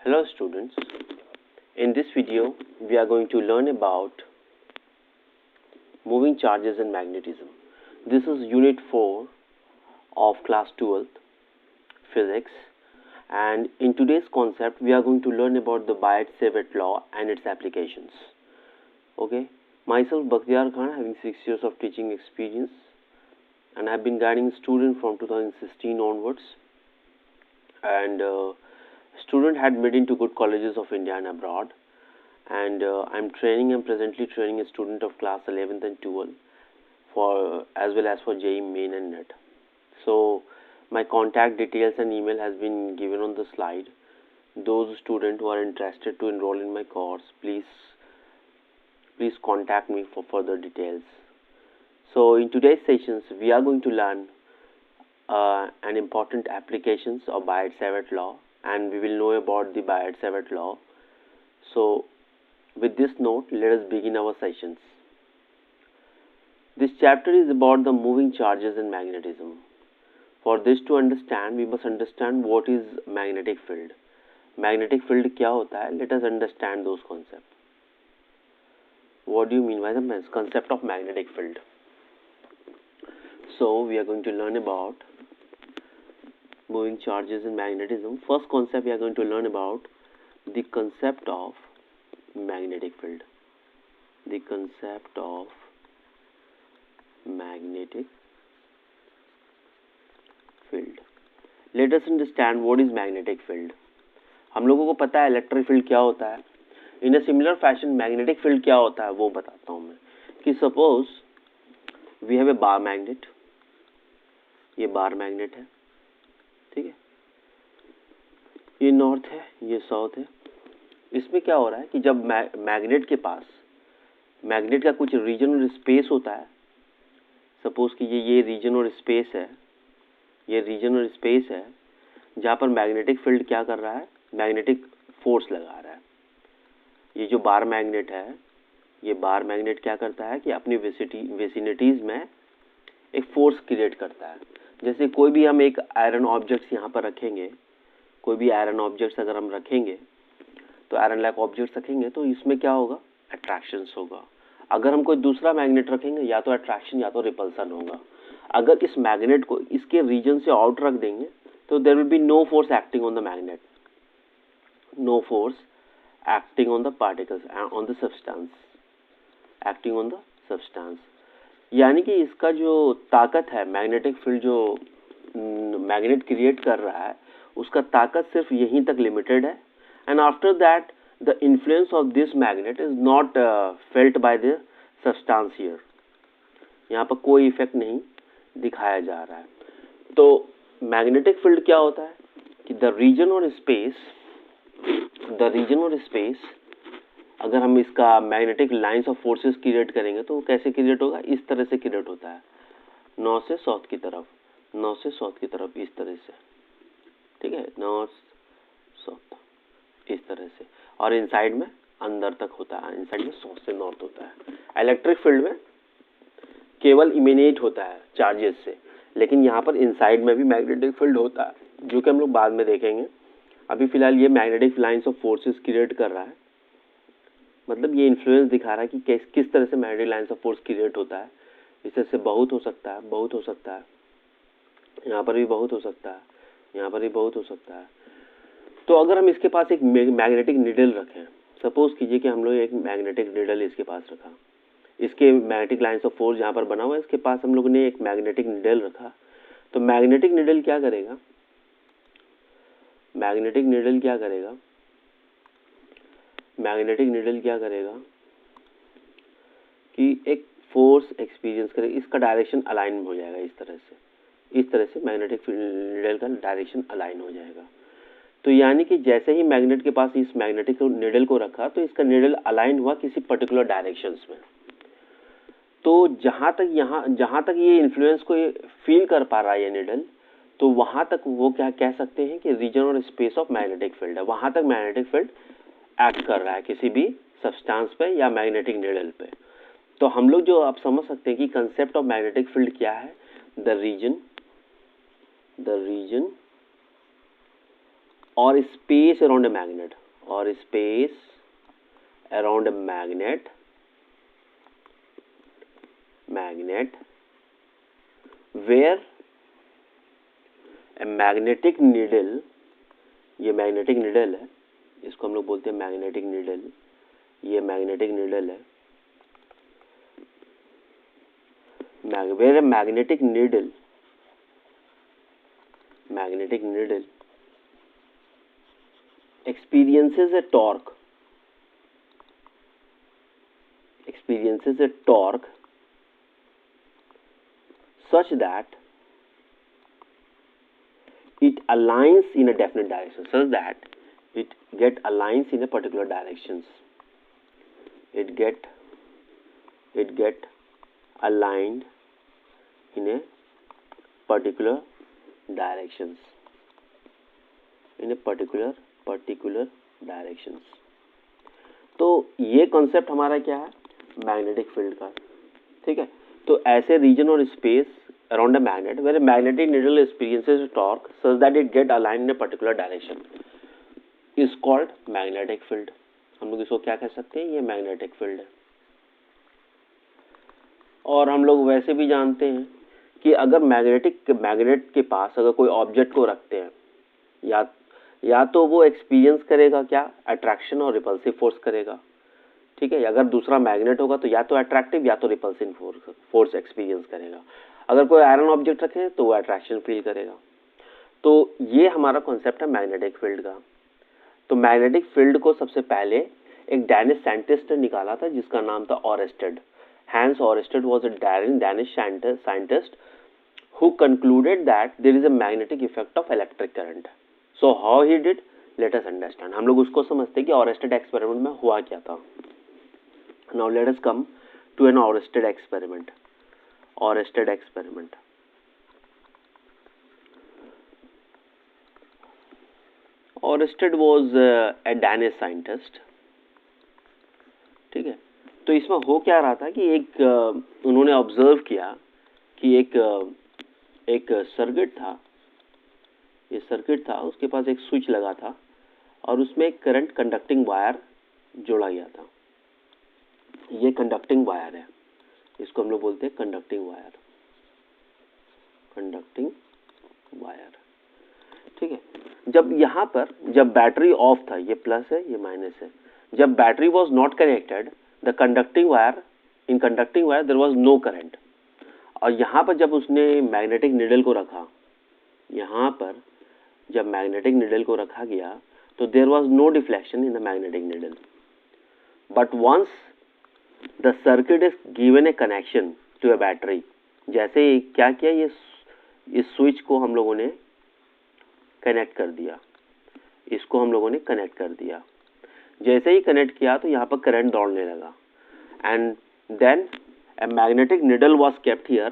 Hello students, in this video we are going to learn about moving charges and magnetism. This is unit 4 of class 12th physics, and in today's concept we are going to learn about the Biot-Savart law and its applications. Okay, myself Bakhtiyar Khan, having 6 years of teaching experience, and I have been guiding students from 2016 onwards, and student had made into good colleges of India and abroad, and I'm presently training a student of class 11th and 12th for as well as for JEE Main and NET. So my contact details and email has been given on the slide. Those students who are interested to enroll in my course, please contact me for further details. So in today's sessions we are going to learn an important applications of Biot-Savart law, and we will know about the Biot-Savart law. So with this note, let us begin our sessions. This chapter is about the moving charges and magnetism. For this to understand, we must understand what is magnetic field. Magnetic field क्या होता है? Let us understand those concepts. What do you mean by the concept of magnetic field? So we are going to learn about moving charges and magnetism. First concept we are going to learn about the concept of magnetic field. The concept of magnetic field. Let us understand what is magnetic field. हम लोगों को पता है electric field क्या होता है. In a similar fashion magnetic field क्या होता है वो बताता हूँ मैं. कि suppose we have a bar magnet. ये बार मैग्नेट है, ठीक है. ये नॉर्थ है, ये साउथ है. इसमें क्या हो रहा है कि जब मैग्नेट के पास मैग्नेट का कुछ रीजन और स्पेस होता है. सपोज कि ये रीजन और स्पेस है, ये रीजन और स्पेस है जहाँ पर मैग्नेटिक फील्ड क्या कर रहा है, मैग्नेटिक फोर्स लगा रहा है. ये जो बार मैग्नेट है, ये बार मैग्नेट क्या करता है कि अपनी विसिनिटीज में एक फोर्स क्रिएट करता है. जैसे कोई भी हम एक आयरन ऑब्जेक्ट्स यहाँ पर रखेंगे, कोई भी आयरन ऑब्जेक्ट्स अगर हम रखेंगे तो आयरन लाइक ऑब्जेक्ट्स रखेंगे तो इसमें क्या होगा, अट्रैक्शंस होगा. अगर हम कोई दूसरा मैग्नेट रखेंगे या तो अट्रैक्शन या तो रिपल्सन होगा. अगर इस मैग्नेट को इसके रीजन से आउट रख देंगे तो there will be no force acting on the magnet, no force acting on the particles on the substance, acting on the substance. यानी कि इसका जो ताकत है, मैग्नेटिक फील्ड जो मैग्नेट क्रिएट कर रहा है, उसका ताकत सिर्फ यहीं तक लिमिटेड है. And after that the influence of this magnet is not felt by the substance here. यहाँ पर कोई इफेक्ट नहीं दिखाया जा रहा है. तो मैग्नेटिक फील्ड क्या होता है कि द रीजन और स्पेस अगर हम इसका magnetic lines of forces create करेंगे तो कैसे क्रिएट होगा, इस तरह से क्रिएट होता है. नॉर्थ से साउथ की तरफ, नॉर्थ से साउथ की तरफ, इस तरह से, ठीक है. नॉर्थ साउथ इस तरह से. और इनसाइड में अंदर तक होता है, इनसाइड में साउथ से नॉर्थ होता है. इलेक्ट्रिक फील्ड में केवल इमिनेट होता है चार्जेस से, लेकिन यहाँ पर इनसाइड में भी मैग्नेटिक फील्ड होता है, जो कि हम लोग बाद में देखेंगे. अभी फिलहाल ये magnetic lines of forces create कर रहा है. मतलब ये इन्फ्लुएंस दिखा रहा है कि किस तरह से magnetic lines of force create होता है. इस तरह से बहुत हो सकता है, बहुत हो सकता है, यहाँ पर भी बहुत हो सकता है, यहाँ पर भी बहुत हो सकता है. तो अगर हम इसके पास एक मैग्नेटिक निडल रखें, सपोज कीजिए कि हम लोग एक मैग्नेटिक निडल इसके पास रखा, इसके मैग्नेटिक लाइंस ऑफ फोर्स जहाँ पर बना हुआ है, इसके पास हम लोगों ने एक मैग्नेटिक निडल रखा. तो मैग्नेटिक निडल क्या करेगा, मैग्नेटिक निडल क्या करेगा, मैग्नेटिक निडल क्या करेगा कि एक फोर्स एक्सपीरियंस करेगा. इसका डायरेक्शन अलाइन हो जाएगा इस तरह से मैग्नेटिक निडल का डायरेक्शन अलाइन हो जाएगा. तो यानी कि जैसे ही मैग्नेट के पास इस मैग्नेटिक निडल को रखा तो इसका निडल अलाइन हुआ किसी पर्टिकुलर डायरेक्शंस में. तो जहां तक ये इन्फ्लुएंस को फील कर पा रहा है ये निडल, तो वहां तक वो क्या कह सकते हैं कि रीजन और स्पेस ऑफ मैग्नेटिक फील्ड है. वहां तक मैग्नेटिक फील्ड एक्ट कर रहा है किसी भी सब्सटेंस पे या मैग्नेटिक निडल पे. तो हम लोग जो आप समझ सकते हैं कि कंसेप्ट ऑफ मैग्नेटिक फील्ड क्या है, the region or space around a magnet, or space around a magnet where a magnetic needle, ये मैग्नेटिक निडल है, इसको हम लोग बोलते हैं मैग्नेटिक निडल, ये मैग्नेटिक निडल है, where a magnetic needle experiences a torque such that it aligns in a definite direction, such that it get aligns in a particular directions. It get aligned in a particular directions. तो ये concept हमारा क्या है, magnetic field का, ठीक है। तो ऐसे रीजन और space around a magnet where magnetic needle experiences torque such that it get aligned in a particular direction is called magnetic field. हम लोग इसको क्या कह सकते हैं, ये मैग्नेटिक फील्ड है। और हम लोग वैसे भी जानते हैं कि अगर मैग्नेट के पास अगर कोई ऑब्जेक्ट को रखते हैं, या तो वो एक्सपीरियंस करेगा क्या, अट्रैक्शन और रिपल्सिव फोर्स करेगा, ठीक है। अगर दूसरा मैग्नेट होगा तो या तो अट्रैक्टिव या तो रिपल्सिव फोर्स एक्सपीरियंस करेगा। अगर कोई आयरन ऑब्जेक्ट रखे तो वो अट्रैक्शन फील करेगा। तो ये हमारा कॉन्सेप्ट है मैग्नेटिक फील्ड का। तो मैग्नेटिक फील्ड को सबसे पहले एक डैनिश साइंटिस्ट ने निकाला था जिसका नाम था Oersted. Hans Oersted was a Danish scientist who concluded that there is a magnetic effect of electric current. So how he did, let us understand. हम लोग उसको समझते हैं कि ऑरेस्टेड एक्सपेरिमेंट में हुआ क्या था। Now let us come to an Oersted experiment. Oersted experiment. Oersted was a Danish scientist. ठीक है। तो इसमें हो क्या रहा था कि एक उन्होंने ऑब्जर्व किया कि एक सर्किट था, ये सर्किट था, उसके पास एक स्विच लगा था और उसमें एक करंट कंडक्टिंग वायर जोड़ा गया था। ये कंडक्टिंग वायर है, इसको हम लोग बोलते हैं कंडक्टिंग वायर, ठीक है। जब यहाँ पर जब बैटरी ऑफ था, ये प्लस है ये माइनस है, जब battery was not connected the conducting wire there was no current. और यहाँ पर जब उसने मैग्नेटिक निडल को रखा, यहाँ पर जब मैग्नेटिक निडल को रखा गया तो there was no deflection in the magnetic needle, but once the circuit is given a connection to a battery, जैसे क्या किया, ये इस स्विच को हम लोगों ने कनेक्ट कर दिया, इसको हम लोगों ने कनेक्ट कर दिया। जैसे ही कनेक्ट किया तो यहाँ पर करंट दौड़ने लगा and then a magnetic needle was kept here,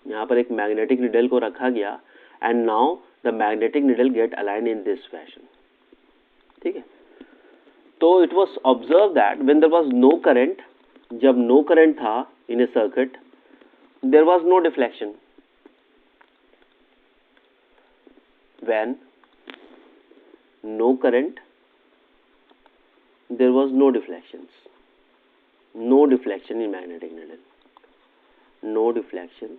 यहाँ पर एक मैग्नेटिक निडल को रखा गया and now the magnetic needle get aligned in this fashion, ठीक है। तो it was observed that when there was no current, जब no current था in a circuit, there was no deflection. When no current, there was no deflections. No deflection in magnetic needle. No deflection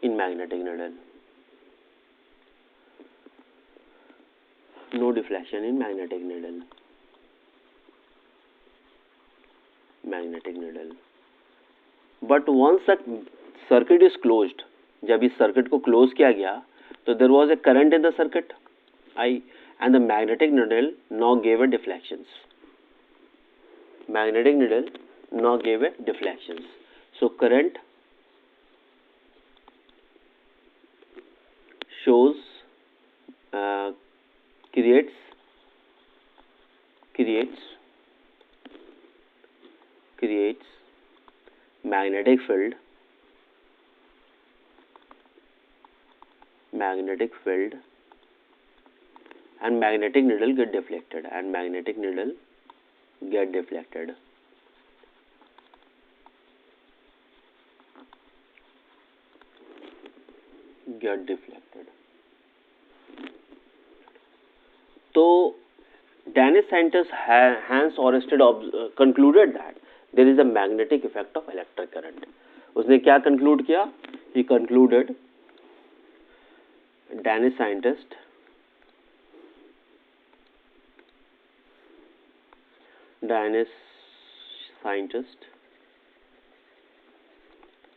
in magnetic needle. No deflection in magnetic needle. But once the circuit is closed, जब इस circuit को close किया गया तो there was a current in the circuit and the magnetic needle now gave a deflections. Magnetic needle now gave a deflections. So current shows creates magnetic field and magnetic needle get deflected तो Danish scientist Hans Ørsted concluded that there is a magnetic effect of electric current. उसने क्या conclude किया? He concluded, Danish scientist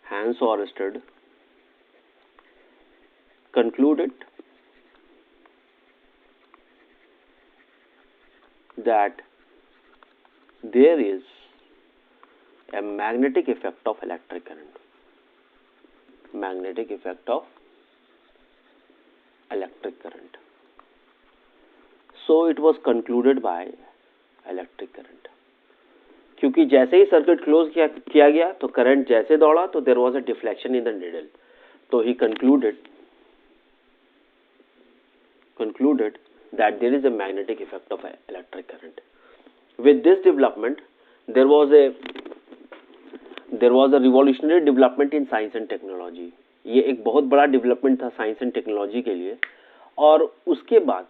Hans Ørsted concluded that there is a magnetic effect of electric current. Magnetic effect of electric current. So it was concluded by electric current. क्योंकि जैसे ही circuit close किया गया तो current जैसे दौड़ा तो there was a deflection in the needle. तो ही concluded that there is a magnetic effect of electric current. With this development, there was a revolutionary development in science and technology. ये एक बहुत बड़ा डेवलपमेंट था साइंस एंड टेक्नोलॉजी के लिए. और उसके बाद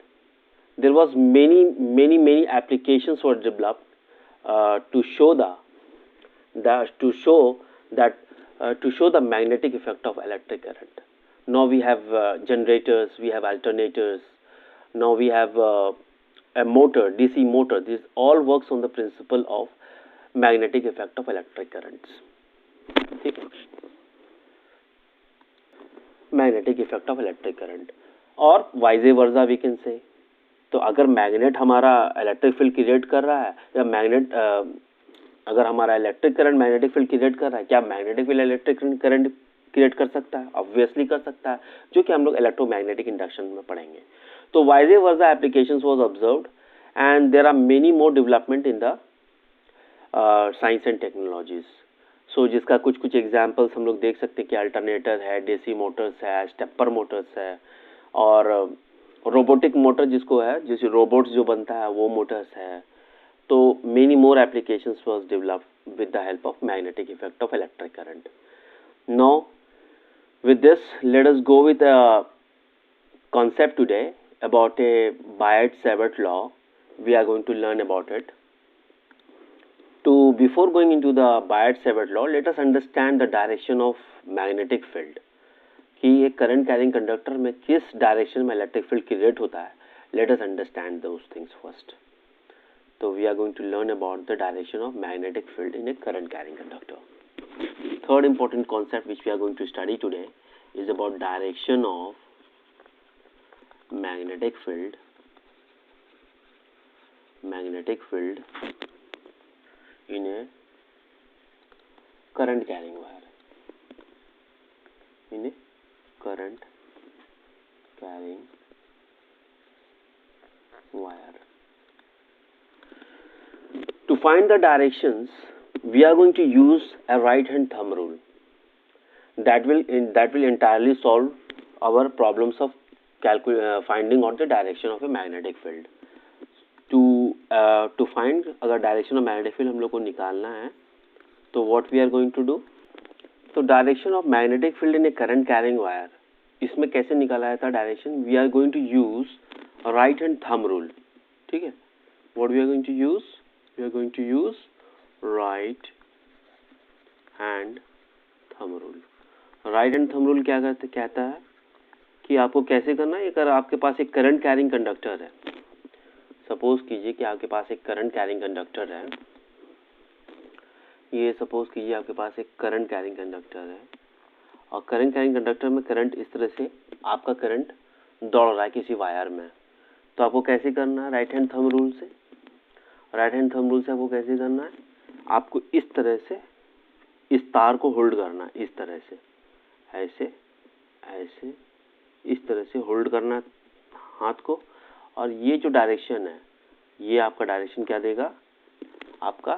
there was many applications were developed to show the magnetic effect of electric current. Now we have generators, we have alternators, now we have a motor, DC motor. This all works on the principle of magnetic effect of electric currents. ठीक है, magnetic effect of electric current. और vice versa we can say. तो अगर magnet हमारा electric field create कर रहा है या मैग्नेट अगर हमारा electric current magnetic field create कर रहा है, क्या magnetic field electric current create कर सकता है? ऑब्वियसली कर सकता है, जो कि हम लोग इलेक्ट्रोमैग्नेटिक इंडक्शन में पढ़ेंगे. तो vice versa applications was observed and there are many more development in the science and technologies. So जिसका कुछ एग्जांपल्स हम लोग देख सकते हैं कि अल्टरनेटर है, डीसी मोटर्स है, स्टेपर मोटर्स है, और रोबोटिक मोटर जिसको है, जैसे रोबोट्स जो बनता है वो मोटर्स है. तो many more applications was developed with the help of magnetic effect of electric current. Now with this let us go with a concept today about a Biot-Savart law. We are going to learn about it. Before going into the Biot-Savart law, let us understand the direction of magnetic field. कि एक current carrying conductor में किस direction में electric field create होता है. Let us understand those things first. तो we are going to learn about the direction of magnetic field in a current carrying conductor. Third important concept which we are going to study today is about direction of magnetic field in a current carrying wire. In a current carrying wire. To find the directions, we are going to use a right hand thumb rule. That will entirely solve our problems of finding out the direction of a magnetic field. To find अगर direction of magnetic field हम लोग को निकालना है तो what we are going to do? तो direction of magnetic field in a current carrying wire, इसमें कैसे निकाला जाता है direction? We are going to use a right hand thumb rule. ठीक है, what we are going to use? We are going to use right hand thumb rule. Right hand thumb rule क्या कहता है कि आपको कैसे करना है. अगर आपके पास एक करंट कैरिंग कंडक्टर है, सपोज कीजिए कि आपके पास एक करंट कैरिंग कंडक्टर है, ये सपोज कीजिए आपके पास एक करंट कैरिंग कंडक्टर है, और करंट कैरिंग कंडक्टर में करंट इस तरह से आपका करंट दौड़ रहा है किसी वायर में. तो आपको कैसे करना है? राइट हैंड थंब रूल से. राइट हैंड थंब रूल से आपको कैसे करना है? आपको इस तरह से इस तार को होल्ड करना है, इस तरह से, ऐसे ऐसे इस तरह से होल्ड करना हाथ को. और ये जो डायरेक्शन है, ये आपका डायरेक्शन क्या देगा? आपका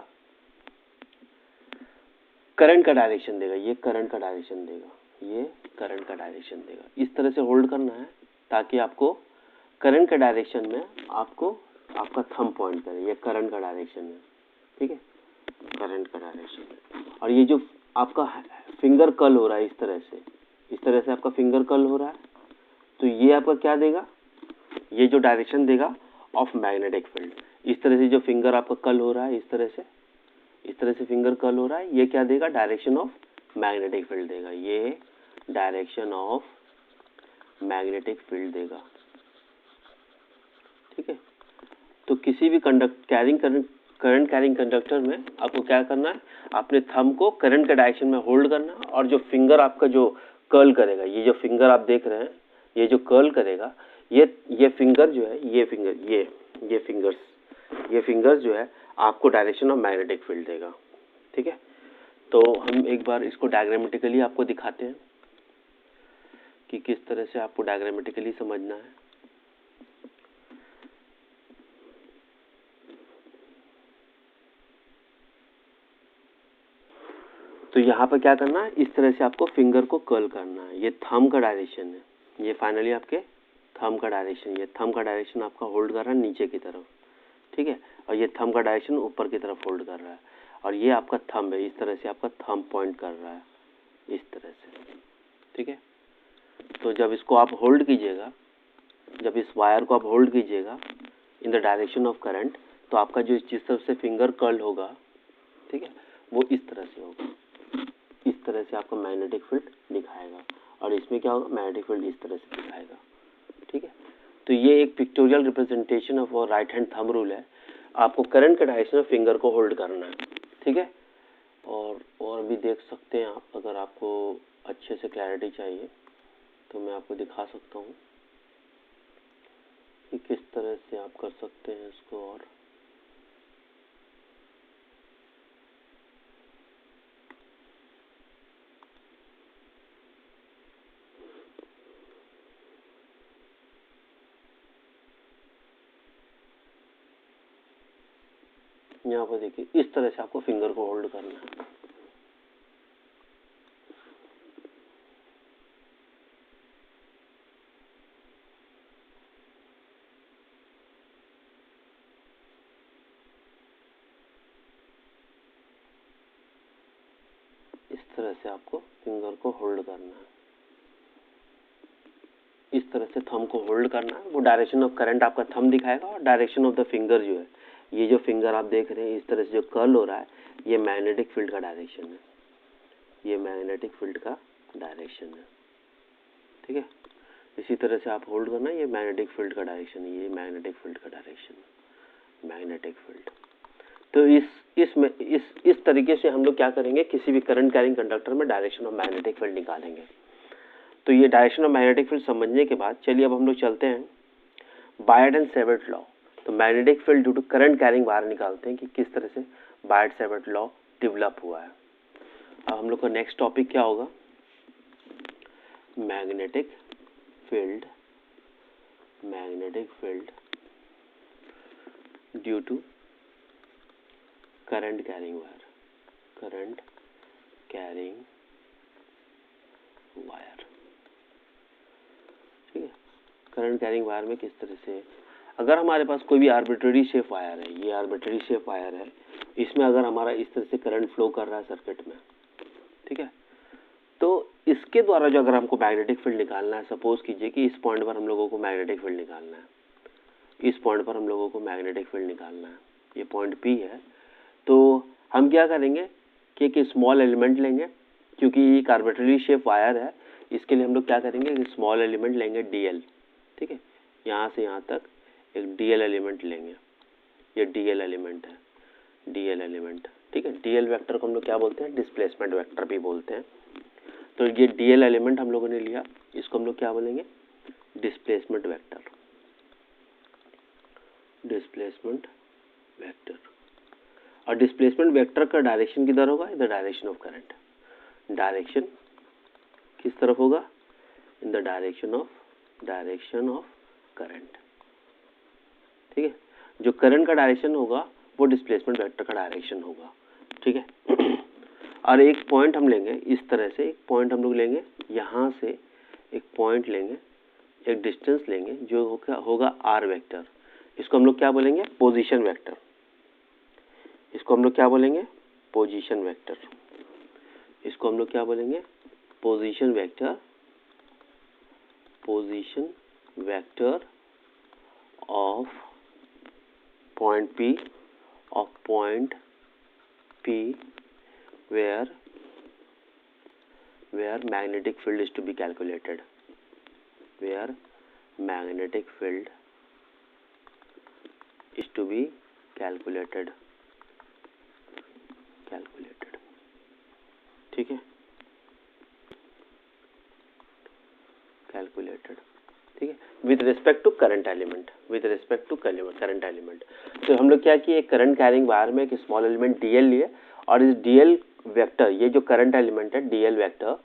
करंट का डायरेक्शन देगा. ये करंट का डायरेक्शन देगा, ये करंट का डायरेक्शन देगा. इस तरह से होल्ड करना है ताकि आपको करंट का डायरेक्शन में आपको आपका थंब पॉइंट करे. ये करंट का डायरेक्शन है, ठीक है, करंट का डायरेक्शन है. और ये जो आपका फिंगर कर्ल हो रहा है, इस तरह से आपका फिंगर कर्ल हो रहा है, तो ये आपका क्या देगा? ये जो डायरेक्शन देगा ऑफ मैग्नेटिक फील्ड। इस तरह से जो फिंगर आपका कर्ल हो रहा है, इस तरह से फिंगर कर्ल हो रहा है, ये क्या देगा, डायरेक्शन ऑफ मैग्नेटिक फील्ड देगा, ये डायरेक्शन ऑफ मैग्नेटिक फील्ड देगा। ठीक है, तो किसी भी करंट कैरिंग कंडक्टर में आपको क्या करना है, अपने थंब को करंट के डायरेक्शन में होल्ड करना, और जो फिंगर आपका जो कर्ल करेगा, ये जो फिंगर आप देख रहे हैं, ये जो कर्ल करेगा, ये फिंगर जो है, ये फिंगर्स जो है आपको डायरेक्शन ऑफ मैग्नेटिक फील्ड देगा। ठीक है, तो हम एक बार इसको डायग्रामेटिकली आपको दिखाते हैं कि किस तरह से आपको डायग्रामेटिकली समझना है। तो यहाँ पर क्या करना है, इस तरह से आपको फिंगर को कर्ल करना है, ये थंब का डायरेक्शन है, ये फाइनली आपके थंब का डायरेक्शन, ये थंब का डायरेक्शन आपका होल्ड कर रहा है नीचे की तरफ। ठीक है, और ये थंब का डायरेक्शन ऊपर की तरफ होल्ड कर रहा है, और ये आपका थंब है, इस तरह से आपका थंब पॉइंट कर रहा है, इस तरह से। ठीक है, तो जब इसको आप होल्ड कीजिएगा, जब इस वायर को आप होल्ड कीजिएगा in the direction of current, तो आपका जो जिस तरफ से फिंगर कर्ल होगा, ठीक है, वो इस तरह से होगा, इस तरह से आपका मैग्नेटिक फील्ड दिखाएगा, और इसमें क्या होगा, मैग्नेटिक फील्ड इस तरह से दिखाएगा। ठीक है, तो ये एक pictorial representation of right hand thumb rule है। आपको करंट के डायरेक्शन में फिंगर को होल्ड करना है। ठीक है, और भी देख सकते हैं आप, अगर आपको अच्छे से क्लैरिटी चाहिए तो मैं आपको दिखा सकता हूँ कि किस तरह से आप कर सकते हैं इसको। और यहाँ पर देखिए, इस तरह से आपको फिंगर को होल्ड करना है। इस तरह से आपको फिंगर को होल्ड करना है, इस तरह से थंब को होल्ड करना है। वो डायरेक्शन ऑफ करंट आपका थंब दिखाएगा, और डायरेक्शन ऑफ द फिंगर जो है, ये जो फिंगर आप देख रहे हैं इस तरह से जो कर्ल हो रहा है, ये मैग्नेटिक फील्ड का डायरेक्शन है, ये मैग्नेटिक फील्ड का डायरेक्शन है। ठीक है, इसी तरह से आप होल्ड करना, ये मैग्नेटिक फील्ड का डायरेक्शन है, ये मैग्नेटिक फील्ड का डायरेक्शन है, मैग्नेटिक फील्ड। तो इस तरीके से हम लोग क्या करेंगे, किसी भी करंट कैरिंग कंडक्टर में डायरेक्शन ऑफ मैग्नेटिक फील्ड निकालेंगे। तो ये डायरेक्शन ऑफ मैग्नेटिक फील्ड समझने के बाद चलिए अब हम लोग चलते हैं बायड एंड सेवर्ट लॉ। तो magnetic field due to current carrying wire निकालते हैं कि किस तरह से बायड सेवर्ट लॉ डेवलप हुआ है। अब हम लोग का नेक्स्ट टॉपिक क्या होगा, magnetic field due to current carrying wire, current carrying wire. ठीक है, करंट कैरिंग वायर में किस तरह से, अगर हमारे पास कोई भी आर्बिट्रेरी शेप वायर है, ये आर्बिट्रेरी शेप वायर है, इसमें अगर हमारा इस तरह से करंट फ्लो कर रहा है सर्किट में, ठीक है, तो इसके द्वारा जो अगर हमको मैग्नेटिक फील्ड निकालना है, सपोज कीजिए कि इस पॉइंट पर हम लोगों को मैग्नेटिक फील्ड निकालना है, इस पॉइंट पर हम लोगों को मैग्नेटिक फील्ड निकालना है, ये पॉइंट P है, तो हम क्या करेंगे कि एक स्मॉल एलिमेंट लेंगे, क्योंकि ये आर्बिट्रेरी शेप वायर है, इसके लिए हम लोग क्या करेंगे, एक स्मॉल एलिमेंट लेंगे DL। ठीक है, यहाँ से यहाँ तक एक DL एलिमेंट लेंगे, ये DL एलिमेंट है, DL एलिमेंट। ठीक है, DL वेक्टर को हम लोग क्या बोलते हैं, डिस्प्लेसमेंट वेक्टर भी बोलते हैं। तो ये DL एलिमेंट हम लोगों ने लिया, इसको हम लोग क्या बोलेंगे, डिस्प्लेसमेंट वेक्टर, डिस्प्लेसमेंट वेक्टर। और डिस्प्लेसमेंट वेक्टर का डायरेक्शन किधर होगा, in the direction of current. Direction किस तरफ होगा, in the direction of current. ठीक है, जो करंट का डायरेक्शन होगा वो डिस्प्लेसमेंट वेक्टर का डायरेक्शन होगा। ठीक है, और एक पॉइंट हम लेंगे, इस तरह से एक पॉइंट हम लोग लेंगे, यहाँ से एक पॉइंट लेंगे, एक डिस्टेंस लेंगे जो होगा R वेक्टर। इसको हम लोग क्या बोलेंगे, पोजीशन वेक्टर। इसको हम लोग क्या बोलेंगे, पोजीशन वेक्टर। इसको हम लोग क्या बोलेंगे, position vector, position vector of point P of point P where magnetic field is to be calculated, where magnetic field is to be calculated, ठीक है, calculated, ठीक है, with respect to current element, current element। तो हम लोग क्या किए, current carrying wire में एक स्मॉल एलिमेंट dl लिए और इस dl वेक्टर, ये जो करंट एलिमेंट है dl वेक्टर,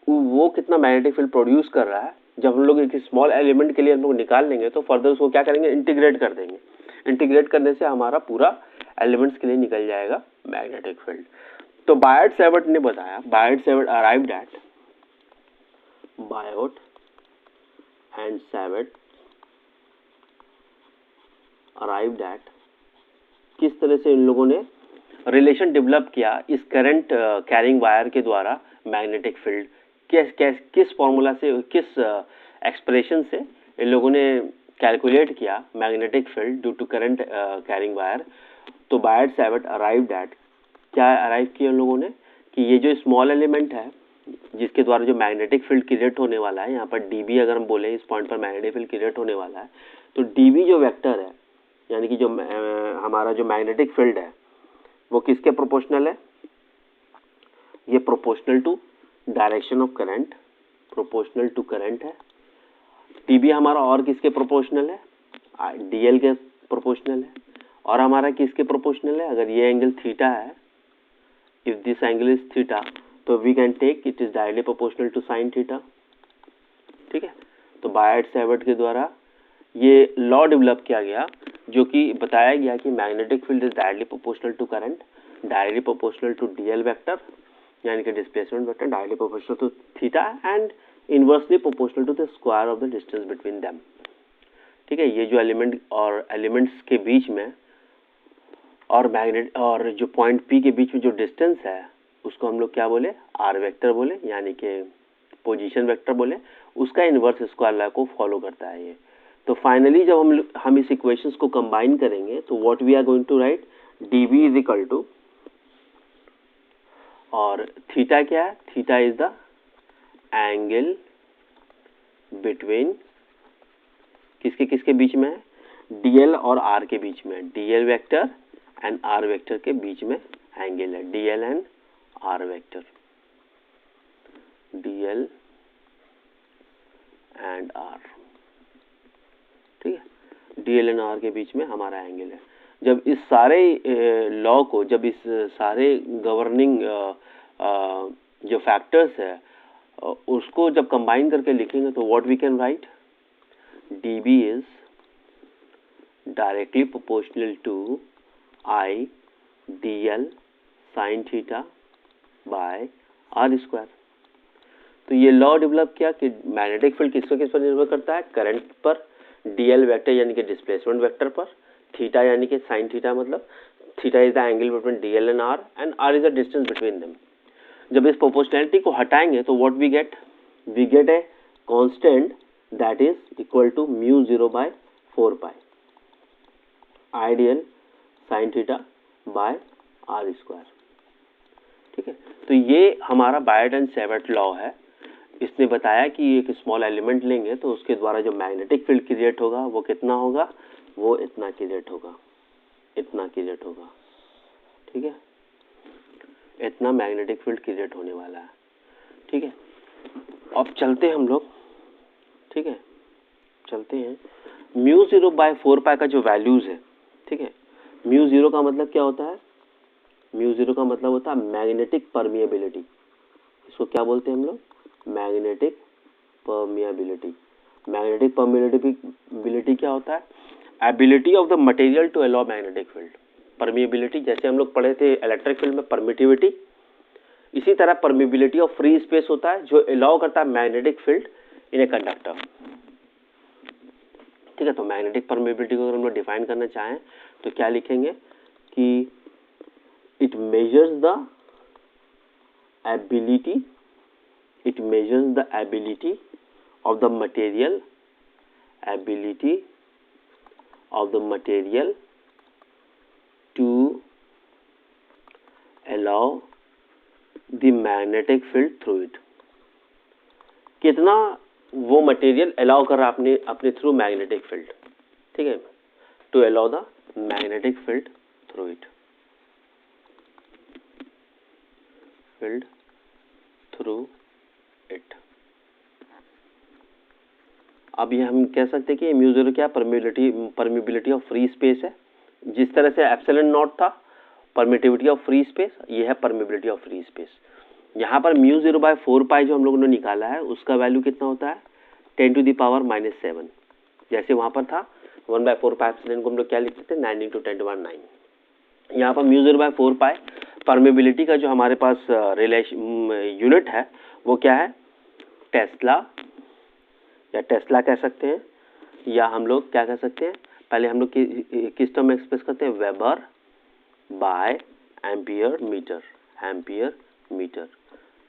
वो कितना मैग्नेटिक फील्ड प्रोड्यूस कर रहा है, जब हम लोग एक स्मॉल एलिमेंट के लिए हम लोग निकाल लेंगे तो फर्दर उसको क्या करेंगे, इंटीग्रेट कर देंगे। इंटीग्रेट करने से हमारा पूरा एलिमेंट्स के लिए निकल जाएगा मैग्नेटिक फील्ड। तो बायट-सैवर्ट ने बताया, Biot Savart arrived at, Biot and Savart arrived at, किस तरह से इन लोगों ने रिलेशन डेवलप किया इस करंट कैरिंग वायर के द्वारा मैग्नेटिक फील्ड, किस फॉर्मूला से, किस एक्सप्रेशन से इन लोगों ने कैलकुलेट किया magnetic field due to current carrying wire. तो बायट-सैवर्ट अराइव्ड एट, क्या अराइव किया उन लोगों ने कि ये जो स्मॉल एलिमेंट है जिसके द्वारा जो मैग्नेटिक फील्ड क्रिएट होने वाला है, यहाँ पर dB अगर हम बोले इस पॉइंट पर मैग्नेटिक फील्ड क्रिएट होने वाला है, तो dB जो वेक्टर है, यानी कि जो हमारा जो मैग्नेटिक फील्ड है वो किसके प्रोपोर्शनल है, ये proportional to direction of current, proportional to current है। dB हमारा और किसके प्रोपोर्शनल है, dl के प्रोपोर्शनल है, और हमारा किसके प्रोपोर्शनल है, अगर ये एंगल थीटा है, if this angle is theta, तो we can take it is directly proportional to sine theta, ठीक है। तो बायट-सैवर्ट के द्वारा ये लॉ डेवलप किया गया, जो कि बताया गया कि magnetic field is directly proportional to current, directly proportional to dl vector, यानी कि displacement vector, directly proportional to theta and inversely proportional to the square of the distance between them, ठीक है। ये जो एलिमेंट और एलिमेंट्स के बीच में और मैग्नेट और जो पॉइंट P के बीच में जो डिस्टेंस है उसको हम लोग क्या बोले, r वेक्टर बोले, यानी कि पोजीशन वेक्टर बोले, उसका इनवर्स स्क्वायर लॉ को फॉलो करता है ये। तो फाइनली जब हम इस इक्वेशंस को कंबाइन करेंगे तो what we are going to write, dB is equal to, और थीटा क्या है, theta is the angle between किसके किसके बीच में है, dl और r के बीच में, dl vector and r vector के बीच में एंगल है, dl and r vector, dl and r, ठीक है, dl एंड r के बीच में हमारा एंगल है। जब इस सारे लॉ को, जब इस सारे गवर्निंग जो फैक्टर्स है उसको जब कंबाइन करके लिखेंगे तो what we can write, dB is directly proportional to I dl sine theta by r square. तो ये लॉ डेवलप किया कि मैग्नेटिक फील्ड किस पर निर्भर करता है, करंट पर, dl वेक्टर यानी कि डिस्प्लेसमेंट वेक्टर पर, थीटा यानी कि साइन थीटा, मतलब theta is the angle between dl and r is the distance between them. जब इस प्रोपोर्शनैलिटी को हटाएंगे तो what we get a constant that is equal to mu 0/4 pi I dl sine theta by r square, ठीक है। तो ये हमारा बायट एंड सैवर्ट लॉ है। इसने बताया कि एक स्मॉल एलिमेंट लेंगे तो उसके द्वारा जो मैग्नेटिक फील्ड क्रिएट होगा वो कितना होगा, वो इतना क्रिएट होगा, इतना क्रिएट होगा, ठीक है, इतना मैग्नेटिक फील्ड क्रिएट होने वाला है, ठीक है। अब चलते हैं हम लोग, ठीक है, चलते हैं। म्यू 0/4 पाई का जो वैल्यूज है, ठीक है, म्यू 0 का मतलब क्या होता है, म्यू 0 का मतलब होता है मैग्नेटिक परमिएबिलिटी। इसको क्या बोलते हैं हम लोग, मैग्नेटिक परमिएबिलिटी। मैग्नेटिक परमिएबिलिटी क्या होता है, ability of the material to allow magnetic field. Permeability जैसे हम लोग पढ़े थे इलेक्ट्रिक फील्ड में परमिटिविटी, इसी तरह परमिएबिलिटी ऑफ फ्री स्पेस होता है जो अलाउ करता है magnetic field in a conductor, ठीक है। तो मैग्नेटिक परमिएबिलिटी को अगर हम लोग डिफाइन करना चाहें तो क्या लिखेंगे कि it measures the ability, it measures the ability of the material, ability of the material to allow the magnetic field through it. कितना वो मटेरियल अलाउ कर रहा है अपने थ्रू मैग्नेटिक फील्ड, ठीक है, to allow the magnetic field through it, field through it. अब ये हम कह सकते हैं कि म्यू ज़ीरो क्या परमिबिलिटी ऑफ फ्री स्पेस है। जिस तरह से एप्सिलॉन नॉट था परमिटिविटी ऑफ फ्री स्पेस, ये है परमिबिलिटी ऑफ फ्री स्पेस। यहाँ पर म्यू 0/4 जो हम लोगों ने निकाला है उसका वैल्यू कितना होता है 10⁻⁻⁷। जैसे वहाँ पर था 1/4 एप्सिलॉन को हम लोग क्या लिखते थे 9 × 10⁻⁹। यहाँ पर म्यू 0/4 परमिबिलिटी का जो हमारे पास यूनिट है वो क्या है टेस्ला, या टेस्ला कह सकते हैं, या हम लोग क्या कह सकते हैं, पहले हम लोग किस टर्म में एक्सप्रेस करते हैं weber by ampere metre. Ampere metre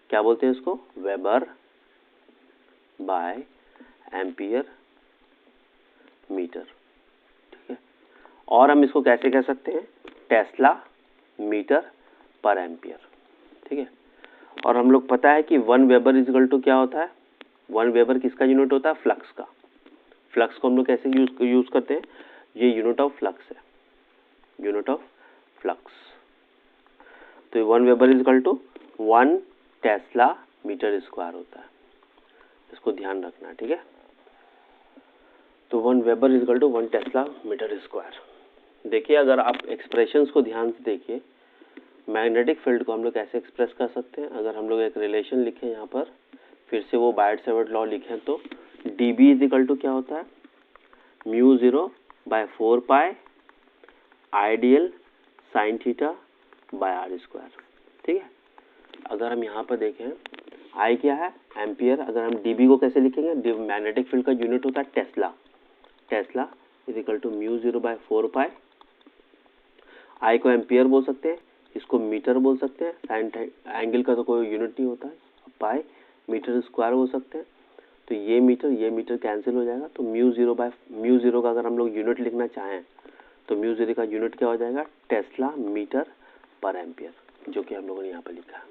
क्या बोलते हैं इसको वेबर बाय एम्पियर मीटर, ठीक है। और हम इसको कैसे कह सकते हैं टेस्ला मीटर पर एम्पियर, ठीक है। और हम लोग पता है कि 1 वेबर इज टू क्या होता है 1 वेबर किसका यूनिट होता है फ्लक्स का। फ्लक्स को हम लोग कैसे यूज करते हैं, ये यूनिट ऑफ फ्लक्स है, यूनिट ऑफ फ्लक्स। तो 1 weber is 1 tesla metre square होता है, इसको ध्यान रखना, ठीक है। तो 1 weber is 1 tesla metre square. देखिए अगर आप एक्सप्रेशंस को ध्यान से देखिए, मैग्नेटिक फील्ड को हम लोग कैसे एक्सप्रेस कर सकते हैं। अगर हम लोग एक रिलेशन लिखें यहाँ पर, फिर से वो बायट-सेवर्ट लॉ लिखें तो dB इज इक्वल टू क्या होता है mu 0/4 I dl sine theta by are square, ठीक है। अगर हम यहाँ पर देखें आई क्या है एम्पियर, अगर हम dB को कैसे लिखेंगे मैग्नेटिक फील्ड का यूनिट होता है tesla. Tesla is equal to mu 0/4 I को एम्पियर बोल सकते हैं, इसको मीटर बोल सकते हैं, साइन एंगल का तो कोई यूनिट नहीं होता है, पाई मीटर स्क्वायर हो सकते हैं। तो ये मीटर कैंसिल हो जाएगा। तो म्यू 0 का अगर हम लोग यूनिट लिखना चाहें तो म्यू 0 का यूनिट क्या हो जाएगा टेस्ला मीटर पर एम्पियर, जो कि हम लोगों ने यहाँ पर लिखा है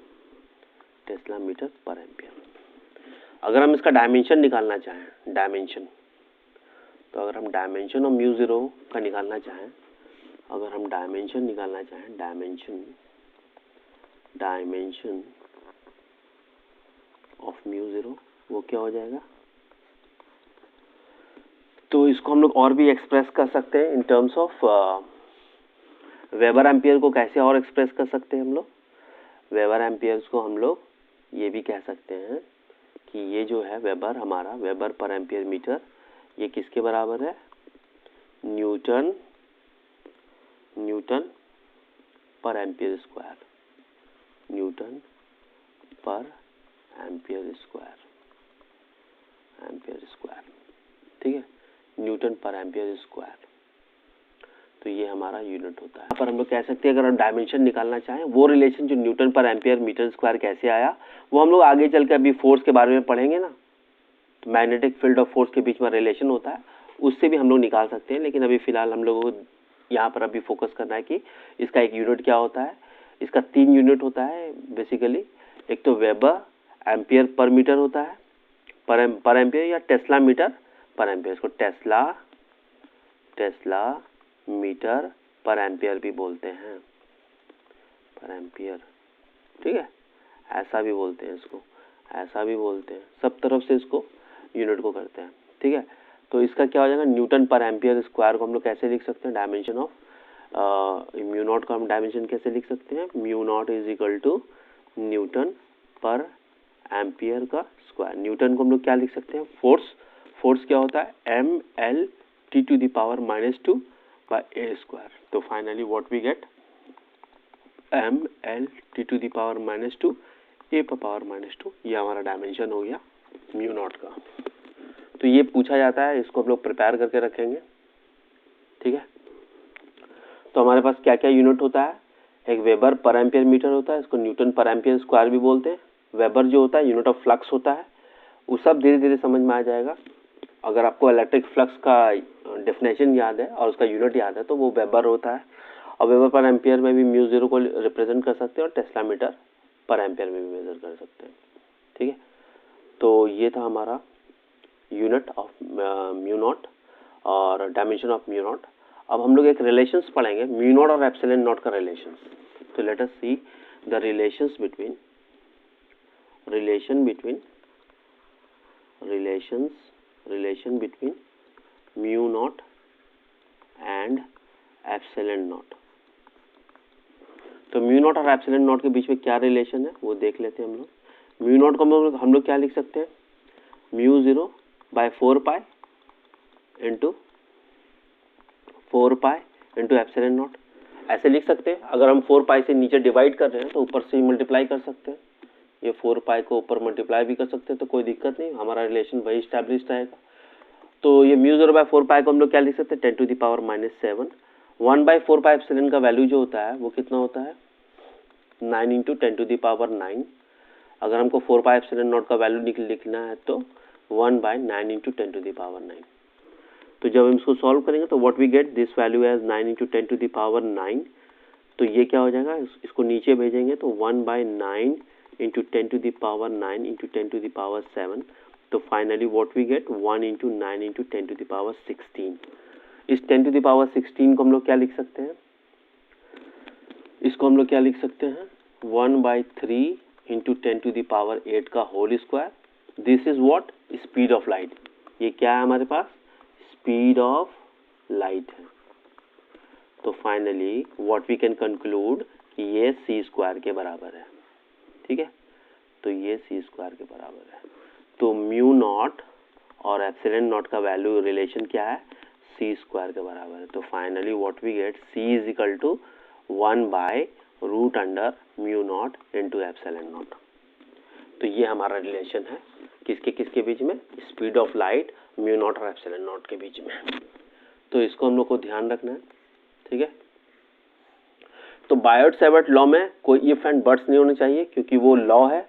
टेस्ला मीटर पर एम्पियर। अगर हम इसका डायमेंशन निकालना चाहें डायमेंशन, तो अगर हम डायमेंशन ऑफ म्यू 0 का निकालना चाहें, अगर हम डायमेंशन निकालना चाहें डायमेंशन ऑफ म्यू 0 वो क्या हो जाएगा, तो इसको हम लोग और भी एक्सप्रेस कर सकते हैं in terms of weber ampere को कैसे और एक्सप्रेस कर सकते हैं हम लोग वेबर एम्पियर्स को हम लोग ये भी कह सकते हैं कि ये जो है वेबर हमारा वेबर पर एम्पियर मीटर ये किसके बराबर है न्यूटन पर एम्पियर स्क्वायर, न्यूटन पर एम्पियर स्क्वायर, ठीक है, न्यूटन पर एम्पियर स्क्वायर। तो ये हमारा यूनिट होता है। यहाँ पर हम लोग कह सकते हैं अगर हम डायमेंशन निकालना चाहें वो रिलेशन जो न्यूटन पर एम्पियर मीटर स्क्वायर कैसे आया वो हम लोग आगे चल के अभी फोर्स के बारे में पढ़ेंगे ना, तो मैग्नेटिक फील्ड और फोर्स के बीच में रिलेशन होता है उससे भी हम लोग निकाल सकते हैं। लेकिन अभी फिलहाल हम लोगों को यहाँ पर अभी फोकस करना है कि इसका एक यूनिट क्या होता है। इसका 3 यूनिट होता है बेसिकली, एक तो वेबर एम्पियर पर मीटर होता है पर एम्पियर या टेस्ला मीटर पर एम्पियर, इसको टेस्ला मीटर पर एम्पियर भी बोलते हैं, पर एम्पियर, ठीक है, ऐसा भी बोलते हैं इसको, ऐसा भी बोलते हैं, सब तरफ से इसको यूनिट को करते हैं, ठीक है। तो इसका क्या हो जाएगा न्यूटन पर एम्पियर स्क्वायर को हम लोग कैसे लिख सकते हैं डायमेंशन ऑफ म्यू नॉट का हम डायमेंशन कैसे लिख सकते हैं mu naught is equal to newton पर एम्पियर का स्क्वायर। न्यूटन को हम लोग क्या लिख सकते हैं फोर्स क्या होता है mL(T⁻⁻²) by a square। तो finally what we get mL(T⁻⁻²) a⁻², ये हमारा डायमेंशन हो गया म्यू नॉट का। तो ये पूछा जाता है, इसको हम लोग प्रिपेयर करके रखेंगे, ठीक है। तो हमारे पास क्या क्या यूनिट होता है, एक वेबर पर एम्पियर मीटर होता है, इसको न्यूटन पर एम्पियर स्क्वायर भी बोलते हैं। वेबर जो होता है यूनिट ऑफ फ्लक्स होता है, वो सब धीरे धीरे समझ में आ जाएगा। अगर आपको इलेक्ट्रिक फ्लक्स का डेफिनेशन याद है और उसका यूनिट याद है तो वो वेबर होता है। और वेबर पर एम्पियर में भी म्यू ज़ीरो को रिप्रेजेंट कर सकते हैं और टेस्ला मीटर पर एम्पियर में भी मेजर कर सकते हैं। ठीक है, तो ये था हमारा यूनिट ऑफ म्यू नॉट और डायमेंशन ऑफ म्यू नॉट। अब हम लोग एक रिलेशंस पढ़ेंगे म्यू नॉट और एप्सिलॉन नॉट का रिलेशंस। तो let us see the relations between relation between mu naught and epsilon naught। तो म्यू नॉट और एप्सिलॉन नॉट के बीच में क्या रिलेशन है वो देख लेते हैं हम लोग। म्यू नॉट को हम लोग क्या लिख सकते हैं, mu 0/4 into 4 into epsilon not, ऐसे लिख सकते हैं। अगर हम 4 से नीचे डिवाइड कर रहे हैं तो ऊपर से ही मल्टीप्लाई कर सकते हैं, ये 4 को ऊपर मल्टीप्लाई भी कर सकते हैं, तो कोई दिक्कत नहीं, हमारा रिलेशन वही स्टैब्लिश रहेगा। तो ये म्यू 0/4 को हम लोग क्या लिख सकते हैं, 10⁻⁻7। 1/4 एप्सिलॉन का वैल्यू जो होता है वो कितना होता है, 9 इंटू 10⁻9। अगर हमको 4 एप्सिलॉन नॉट का वैल्यू लिखना है तो 1/9 इंटू 10⁻9। तो जब हम इसको सॉल्व करेंगे तो what we get, this value as 9 into 10⁻9। तो ये क्या हो जाएगा, इसको नीचे भेजेंगे तो 1/9 इंटू 10⁻9 इंटू 10⁻7। तो finally what we get 1 into 9 into 10⁻16। इस 10⁻16 को हम लोग क्या लिख सकते हैं, इसको हम लोग क्या लिख सकते हैं, 1/3 इंटू 10⁸ का whole square. This is what, speed of light. ये क्या है हमारे पास, स्पीड ऑफ लाइट है। तो finally what we can conclude कि ये c स्क्वायर के बराबर है। ठीक है, तो ये c स्क्वायर के बराबर है। तो म्यू नॉट और एप्सिलॉन नॉट का वैल्यू रिलेशन क्या है, c स्क्वायर के बराबर है। तो finally what we get, c is equal to 1/√अंडर mu naught into epsilon naught. तो ये हमारा रिलेशन है किसके बीच में, speed of light mu naught और एप्सिलॉन नॉट के बीच में। तो इसको हम लोग को ध्यान रखना है। ठीक है, तो बायोट-सैवर्ट लॉ में कोई इफ एंड बट्स नहीं होने चाहिए, क्योंकि वो लॉ है,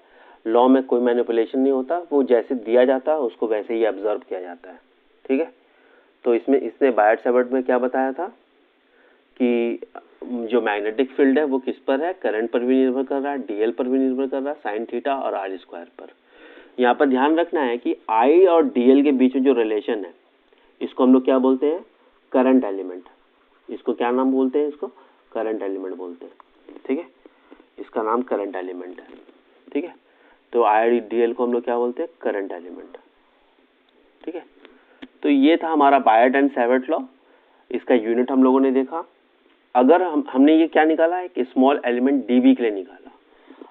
लॉ में कोई मैनिपुलेशन नहीं होता, वो जैसे दिया जाता है उसको वैसे ही ऑब्जर्व किया जाता है। ठीक है, तो इसने बायोट-सैवर्ट में क्या बताया था कि जो मैग्नेटिक फील्ड है वो किस पर है, करंट पर भी निर्भर कर रहा है, डीएल पर भी निर्भर कर रहा है, साइन थीटा और आर स्क्वायर पर। यहाँ पर ध्यान रखना है कि आई और डीएल के बीच में जो रिलेशन है इसको हम लोग क्या बोलते हैं, करंट एलिमेंट। इसको क्या नाम बोलते हैं, इसको करंट एलिमेंट बोलते हैं। ठीक है, इसका नाम करंट एलिमेंट है। ठीक है, तो आई डीएल को हम लोग क्या बोलते हैं, करंट एलिमेंट। ठीक है, तो ये था हमारा बायोट एंड सैवर्ट लॉ। इसका यूनिट हम लोगों ने देखा। अगर हमने ये क्या निकाला, एक स्मॉल एलिमेंट डीबी के लिए निकाला।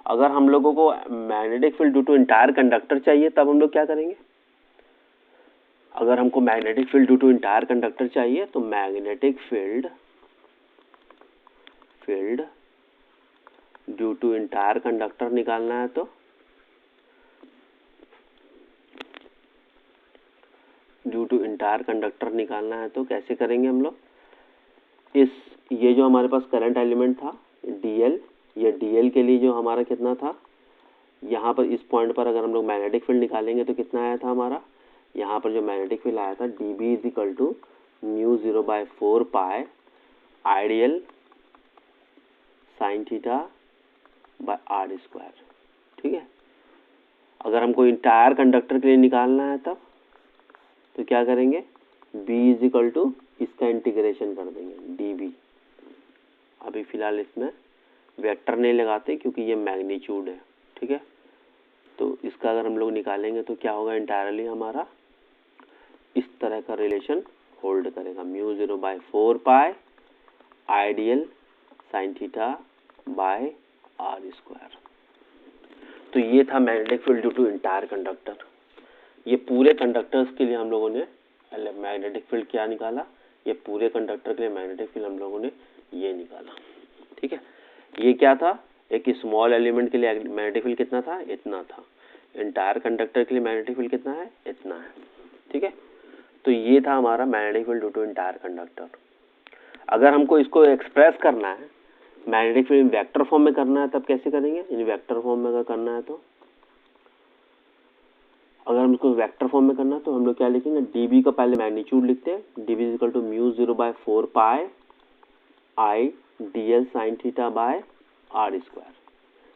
अगर हम लोगों को magnetic field due to entire conductor चाहिए तब हम लोग क्या करेंगे, अगर हमको magnetic field due to entire conductor चाहिए तो magnetic field due to entire conductor निकालना है तो कैसे करेंगे हम लोग, ये जो हमारे पास करंट एलिमेंट था डीएल, ये डीएल के लिए जो हमारा कितना था, यहाँ पर इस पॉइंट पर अगर हम लोग मैग्नेटिक फील्ड निकालेंगे तो कितना आया था हमारा, यहाँ पर जो मैग्नेटिक फील्ड आया था dB is equal to mu 0/4 I dl sine theta by are square. ठीक है, अगर हमको इंटायर कंडक्टर के लिए निकालना है तब तो क्या करेंगे, b इज इक्वल टू इसका इंटीग्रेशन कर देंगे dB। अभी फिलहाल इसमें वेक्टर नहीं लगाते क्योंकि ये मैग्नीट्यूड है। ठीक है, तो इसका अगर हम लोग निकालेंगे तो क्या होगा, इंटायरली हमारा इस तरह का रिलेशन होल्ड करेगा, mu 0/4 I dl sine theta by are square. तो ये था magnetic field due to entire conductor. ये पूरे कंडक्टर्स के लिए हम लोगों ने मैग्नेटिक फील्ड क्या निकाला, ये पूरे कंडक्टर के लिए मैग्नेटिक फील्ड हम लोगों ने ये निकाला। ठीक है, ये क्या था, एक स्मॉल एलिमेंट के लिए मैग्नेटिक फील्ड कितना था, इतना था। इंटायर कंडक्टर के लिए मैग्नेटिक फील्ड कितना है, इतना है। ठीक है, तो ये था हमारा magnetic field due to entire conductor. अगर हमको इसको एक्सप्रेस करना है, मैग्नेटिक फील्ड वेक्टर फॉर्म में करना है तब कैसे करेंगे, इन वेक्टर फॉर्म में अगर करना है तो अगर हम इसको वेक्टर फॉर्म में करना है तो हम लोग क्या लिखेंगे, dB का पहले मैग्नीट्यूड लिखते हैं, dB is equal to mu 0/4 I d l sine theta by are square.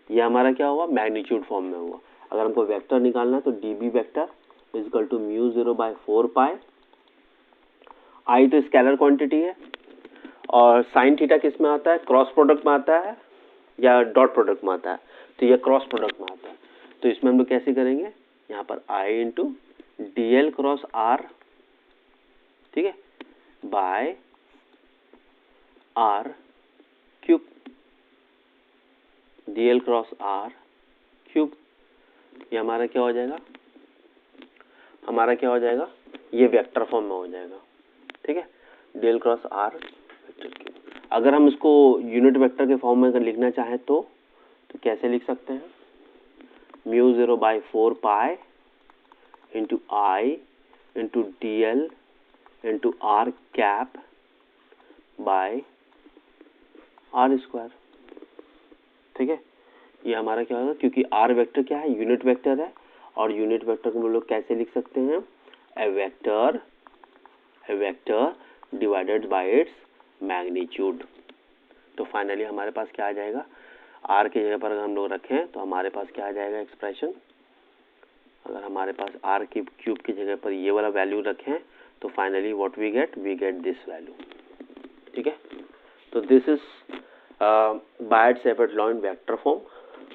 ये हमारा क्या हुआ, मैग्नीट्यूड फॉर्म में हुआ। अगर हमको वेक्टर निकालना है तो d B vector is equal to mu 0 by 4 pi. I तो स्केलर क्वांटिटी है और साइन थीटा किस में आता है, क्रॉस प्रोडक्ट में आता है या डॉट प्रोडक्ट में आता है, तो ये क्रॉस प्रोडक्ट में आता है। तो इसमें हम लोग कैसे करेंगे, यहाँ पर I into d l cross r, ठीक है, by r cube, d l cross r cube. ये हमारा क्या हो जाएगा, हमारा क्या हो जाएगा, ये वेक्टर फॉर्म में हो जाएगा, ठीक है, d l cross r vector cube. अगर हम इसको यूनिट वेक्टर के फॉर्म में अगर लिखना चाहें तो कैसे लिख सकते हैं, mu 0 by 4 pi into I into d l into r cap by are square, ठीक है। ये हमारा क्या होगा, क्योंकि आर वेक्टर क्या है, यूनिट वेक्टर है, और यूनिट वेक्टर को हम लोग कैसे लिख सकते हैं, a vector divided by its magnitude. तो फाइनली हमारे पास क्या आ जाएगा, आर की जगह पर अगर हम लोग रखें तो हमारे पास क्या आ जाएगा एक्सप्रेशन, अगर हमारे पास आर क्यूब की जगह पर ये वाला वैल्यू रखें तो finally what we get this value, ठीक है। तो this is Biot Savart law in vector form.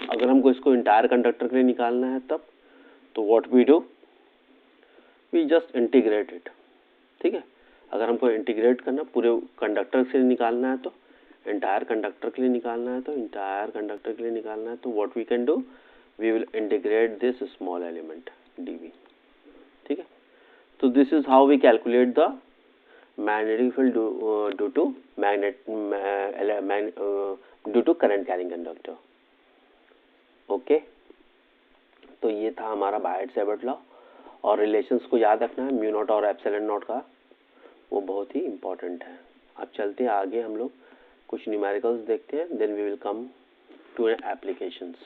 अगर हमको इसको इंटायर कंडक्टर के लिए निकालना है तब तो what we do, we just integrate it, ठीक है। अगर हमको इंटीग्रेट करना पूरे कंडक्टर से निकालना है तो इंटायर कंडक्टर के लिए निकालना है, तो इंटायर कंडक्टर के लिए निकालना है तो what we can do, we will integrate this small element dv, ठीक है। तो this is how we calculate the magnetic field due to current carrying conductor, okay. तो ये था हमारा बायट-सैवर्ट लॉ, और रिलेशंस को याद रखना है म्यू नॉट और एप्सिलॉन नॉट का, वो बहुत ही इंपॉर्टेंट है। अब चलते हैं आगे, हम लोग कुछ न्यूमेरिकल्स देखते हैं, then we will come to applications.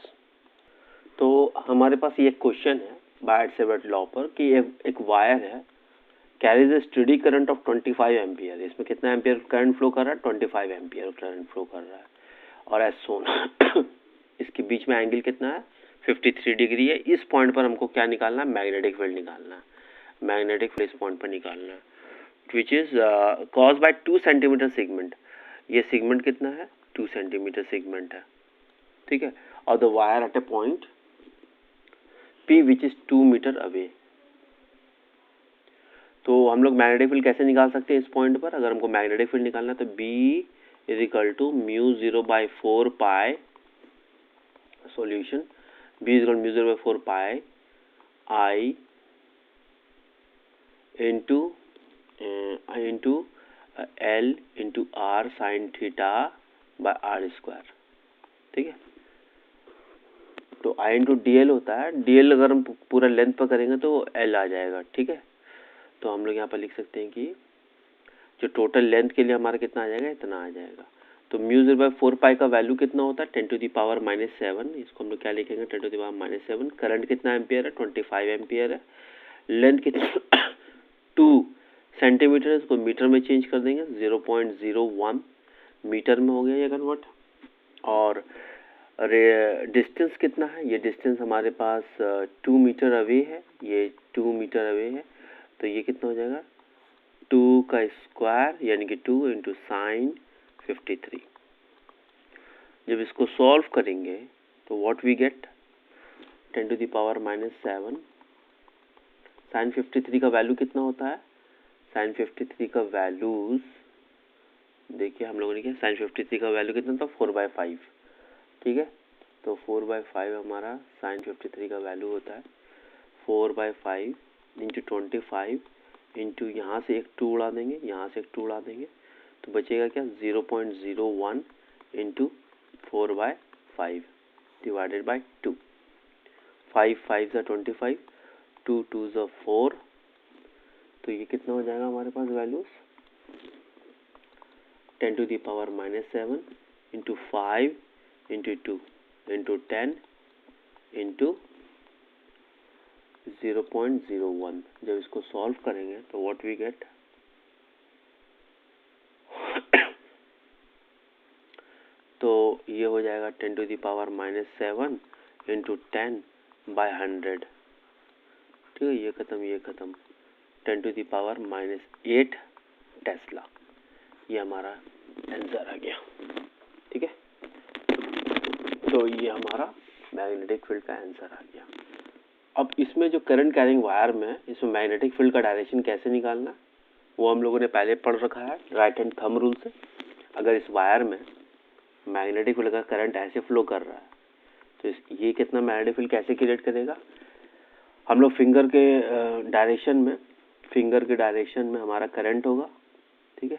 तो हमारे पास ये क्वेश्चन है बायट-सैवर्ट लॉ पर कि एक वायर है, carries A steady current of 25 ampere. इसमें कितना एम्पियर करंट फ्लो कर रहा है, 25 एम्पियर करंट फ्लो कर रहा है, और एज सोन इसके बीच में एंगल कितना है, 53 डिग्री है। इस पॉइंट पर हमको क्या निकालना है, मैग्नेटिक फील्ड निकालना है, मैग्नेटिक फील्ड इस पॉइंट पर निकालना है, which is cause by 2 centimetre segment. ये सेगमेंट कितना है, 2 सेंटीमीटर सेगमेंट है, ठीक है, और the wire at a point P which is 2 metre away. तो हम लोग मैग्नेटिक फील्ड कैसे निकाल सकते हैं इस पॉइंट पर, अगर हमको मैग्नेटिक फील्ड निकालना है तो B is equal to mu 0 by 4 pi, solution B is equal mu 0 by 4 pi I into L into R sine theta by are square, ठीक है। तो I इंटू डी एल होता है, डी एल अगर हम पूरा लेंथ पर करेंगे तो L आ जाएगा, ठीक है। तो हम लोग यहाँ पर लिख सकते हैं कि जो टोटल लेंथ के लिए हमारा कितना आ जाएगा, इतना आ जाएगा। तो म्यू 0 बाई 4 पाई का वैल्यू कितना होता है, 10 टू द पावर -7। इसको हम लोग क्या लिखेंगे, 10 टू द पावर -7। करंट कितना एम्पियर है, 25 एम्पियर है। लेंथ कितना 2 सेंटीमीटर है, इसको मीटर में चेंज कर देंगे, 0.01 मीटर में हो गया ये कन्वर्ट। और डिस्टेंस कितना है, ये डिस्टेंस हमारे पास 2 मीटर अवे है, ये 2 मीटर अवे है, तो ये कितना हो जाएगा, 2 का स्क्वायर यानी कि 2 इंटू साइन 53। जब इसको सॉल्व करेंगे तो what we get, 10 to the power -7। Sine 53 का वैल्यू कितना होता है, साइन 53 का वैल्यूज देखिए हम लोगों ने किया, साइन 53 का वैल्यू कितना था, 4/5, ठीक है। तो 4/5 हमारा साइन 53 का वैल्यू होता है, 4/5 इंटू 25 इंटू यहाँ से एक 2 उड़ा देंगे, यहाँ से एक 2 उड़ा देंगे, तो बचेगा क्या, 0.01 इंटू 4/5 डिवाइडेड बाई 2। 5 5 25, 2 2 4, तो ये कितना हो जाएगा हमारे पास values, 10 to the power -7 into 5 into 2 into 10 into 0.01। जब इसको सॉल्व करेंगे तो व्हाट वी गेट तो ये हो जाएगा 10⁻⁻7 इंटू 10/100। ठीक है, ये ख़त्म 10⁻⁻8 टेस्ला। ये हमारा आंसर आ गया। ठीक है, तो ये हमारा मैग्नेटिक फील्ड का आंसर आ गया। अब इसमें जो करंट कैरिंग वायर में इसमें मैग्नेटिक फील्ड का डायरेक्शन कैसे निकालना, वो हम लोगों ने पहले पढ़ रखा है राइट हैंड थंब रूल से। अगर इस वायर में मैग्नेटिक फील्ड का करंट ऐसे फ्लो कर रहा है तो ये कितना मैग्नेटिक फील्ड कैसे क्रिएट करेगा, हम लोग फिंगर के डायरेक्शन में हमारा करंट होगा। ठीक है,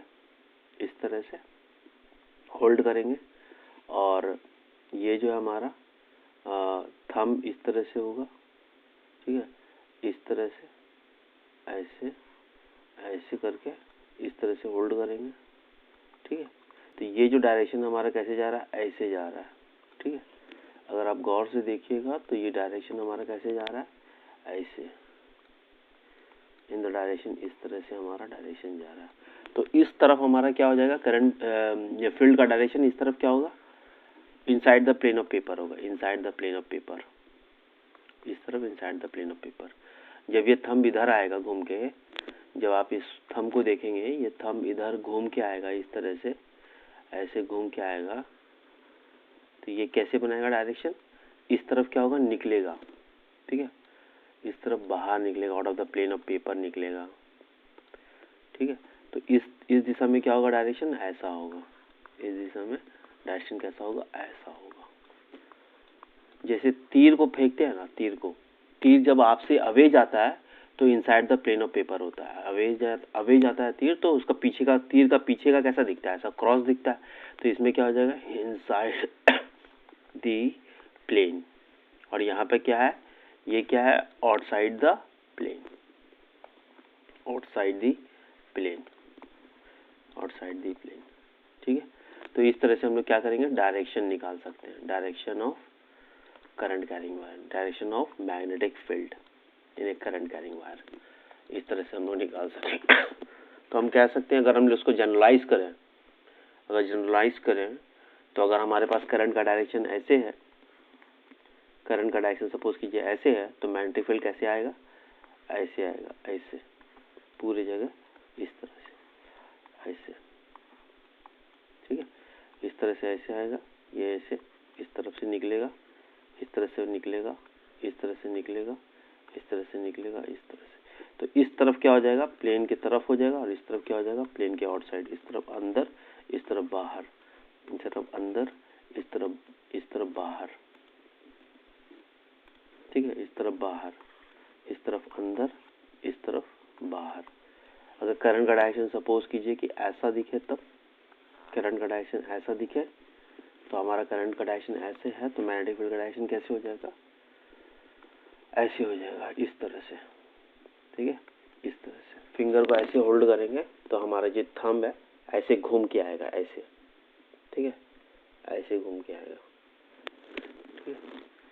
इस तरह से होल्ड करेंगे और ये जो है हमारा थंब इस तरह से होगा। ठीक है, इस तरह से ऐसे ऐसे करके इस तरह से होल्ड करेंगे। ठीक है, तो ये जो डायरेक्शन हमारा कैसे जा रहा है, ऐसे जा रहा है। ठीक है, अगर आप गौर से देखिएगा तो ये डायरेक्शन हमारा कैसे जा रहा है, ऐसे इन द डायरेक्शन, इस तरह से हमारा डायरेक्शन जा रहा है। तो इस तरफ हमारा क्या हो जाएगा, करंट ये फील्ड का डायरेक्शन इस तरफ क्या होगा, inside the plane of paper होगा, inside the plane of paper, इस तरफ inside the plane of paper. जब ये थंब इधर आएगा घूम के, जब आप इस थंब को देखेंगे, ये थंब इधर घूम के आएगा, इस तरह से ऐसे घूम के आएगा, तो ये कैसे बनाएगा डायरेक्शन, इस तरफ क्या होगा, निकलेगा। ठीक है, इस तरफ बाहर निकलेगा, out of the plane of paper निकलेगा। ठीक है, तो इस दिशा में क्या होगा, डायरेक्शन ऐसा होगा। इस दिशा में डायरेक्शन कैसा होगा, ऐसा होगा। जैसे तीर को फेंकते हैं ना, तीर जब आपसे अवे जाता है तो inside the plane of paper होता है। अवे जाता है तीर, तो उसका तीर का पीछे का कैसा दिखता है, ऐसा क्रॉस दिखता है। तो इसमें क्या हो जाएगा, इनसाइड द प्लेन, और यहाँ पे क्या है, ये क्या है, outside the plane, outside the plane. ठीक है, तो इस तरह से हम लोग क्या करेंगे, डायरेक्शन निकाल सकते हैं, direction of current carrying wire, direction of magnetic field in a current carrying wire, इस तरह से हम लोग निकाल सकेंगे। तो हम कह सकते हैं, अगर हम इसको जनरलाइज करें, तो अगर हमारे पास करंट का डायरेक्शन ऐसे है, करंट का डायरेक्शन सपोज कीजिए ऐसे है, तो मैग्नेटिक फील्ड कैसे आएगा, ऐसे आएगा, ऐसे पूरी जगह इस तरह से, ऐसे। ठीक है, इस तरह से ऐसे आएगा, ये ऐसे इस तरफ से निकलेगा, इस तरह से निकलेगा, इस तरह से निकलेगा, इस तरह से निकलेगा, इस तरह से। तो इस तरफ क्या हो जाएगा, प्लेन की तरफ हो जाएगा, और इस तरफ क्या हो जाएगा, प्लेन के आउटसाइड। इस तरफ अंदर, इस तरफ बाहर, इस तरफ अंदर, इस तरफ बाहर। ठीक है, इस तरफ बाहर, इस तरफ अंदर, इस तरफ बाहर। अगर करंट का डायरेक्शन सपोज कीजिए कि ऐसा दिखे, तब करंट का डायरेक्शन ऐसा दिखे, तो हमारा करंट का डायरेक्शन ऐसे है, तो मैग्नेटिक फील्ड का डायरेक्शन कैसे हो जाएगा, ऐसे हो जाएगा, इस तरह से। ठीक है, इस तरह से फिंगर को ऐसे होल्ड करेंगे तो हमारा जो थंब है ऐसे घूम के आएगा, ऐसे। ठीक है, ऐसे घूम के आएगा। ठीक है,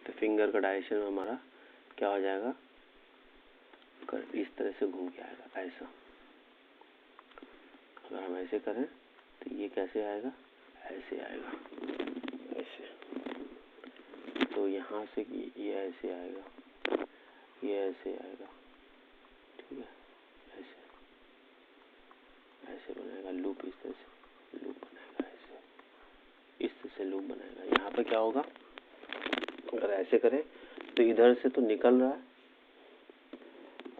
तो फिंगर का डायरेक्शन में हमारा क्या हो जाएगा, इस तरह से घूम के आएगा, ऐसा। अगर हम ऐसे करें तो ये कैसे आएगा, ऐसे आएगा, ऐसे। तो यहाँ से ये ऐसे आएगा, ये ऐसे आएगा। ठीक है, ऐसे ऐसे बनेगा लूप, इस तरह से लूप बनेगा, ऐसे इस तरह से लूप बनेगा। यहाँ पे क्या होगा, अगर ऐसे करें तो इधर से तो निकल रहा है,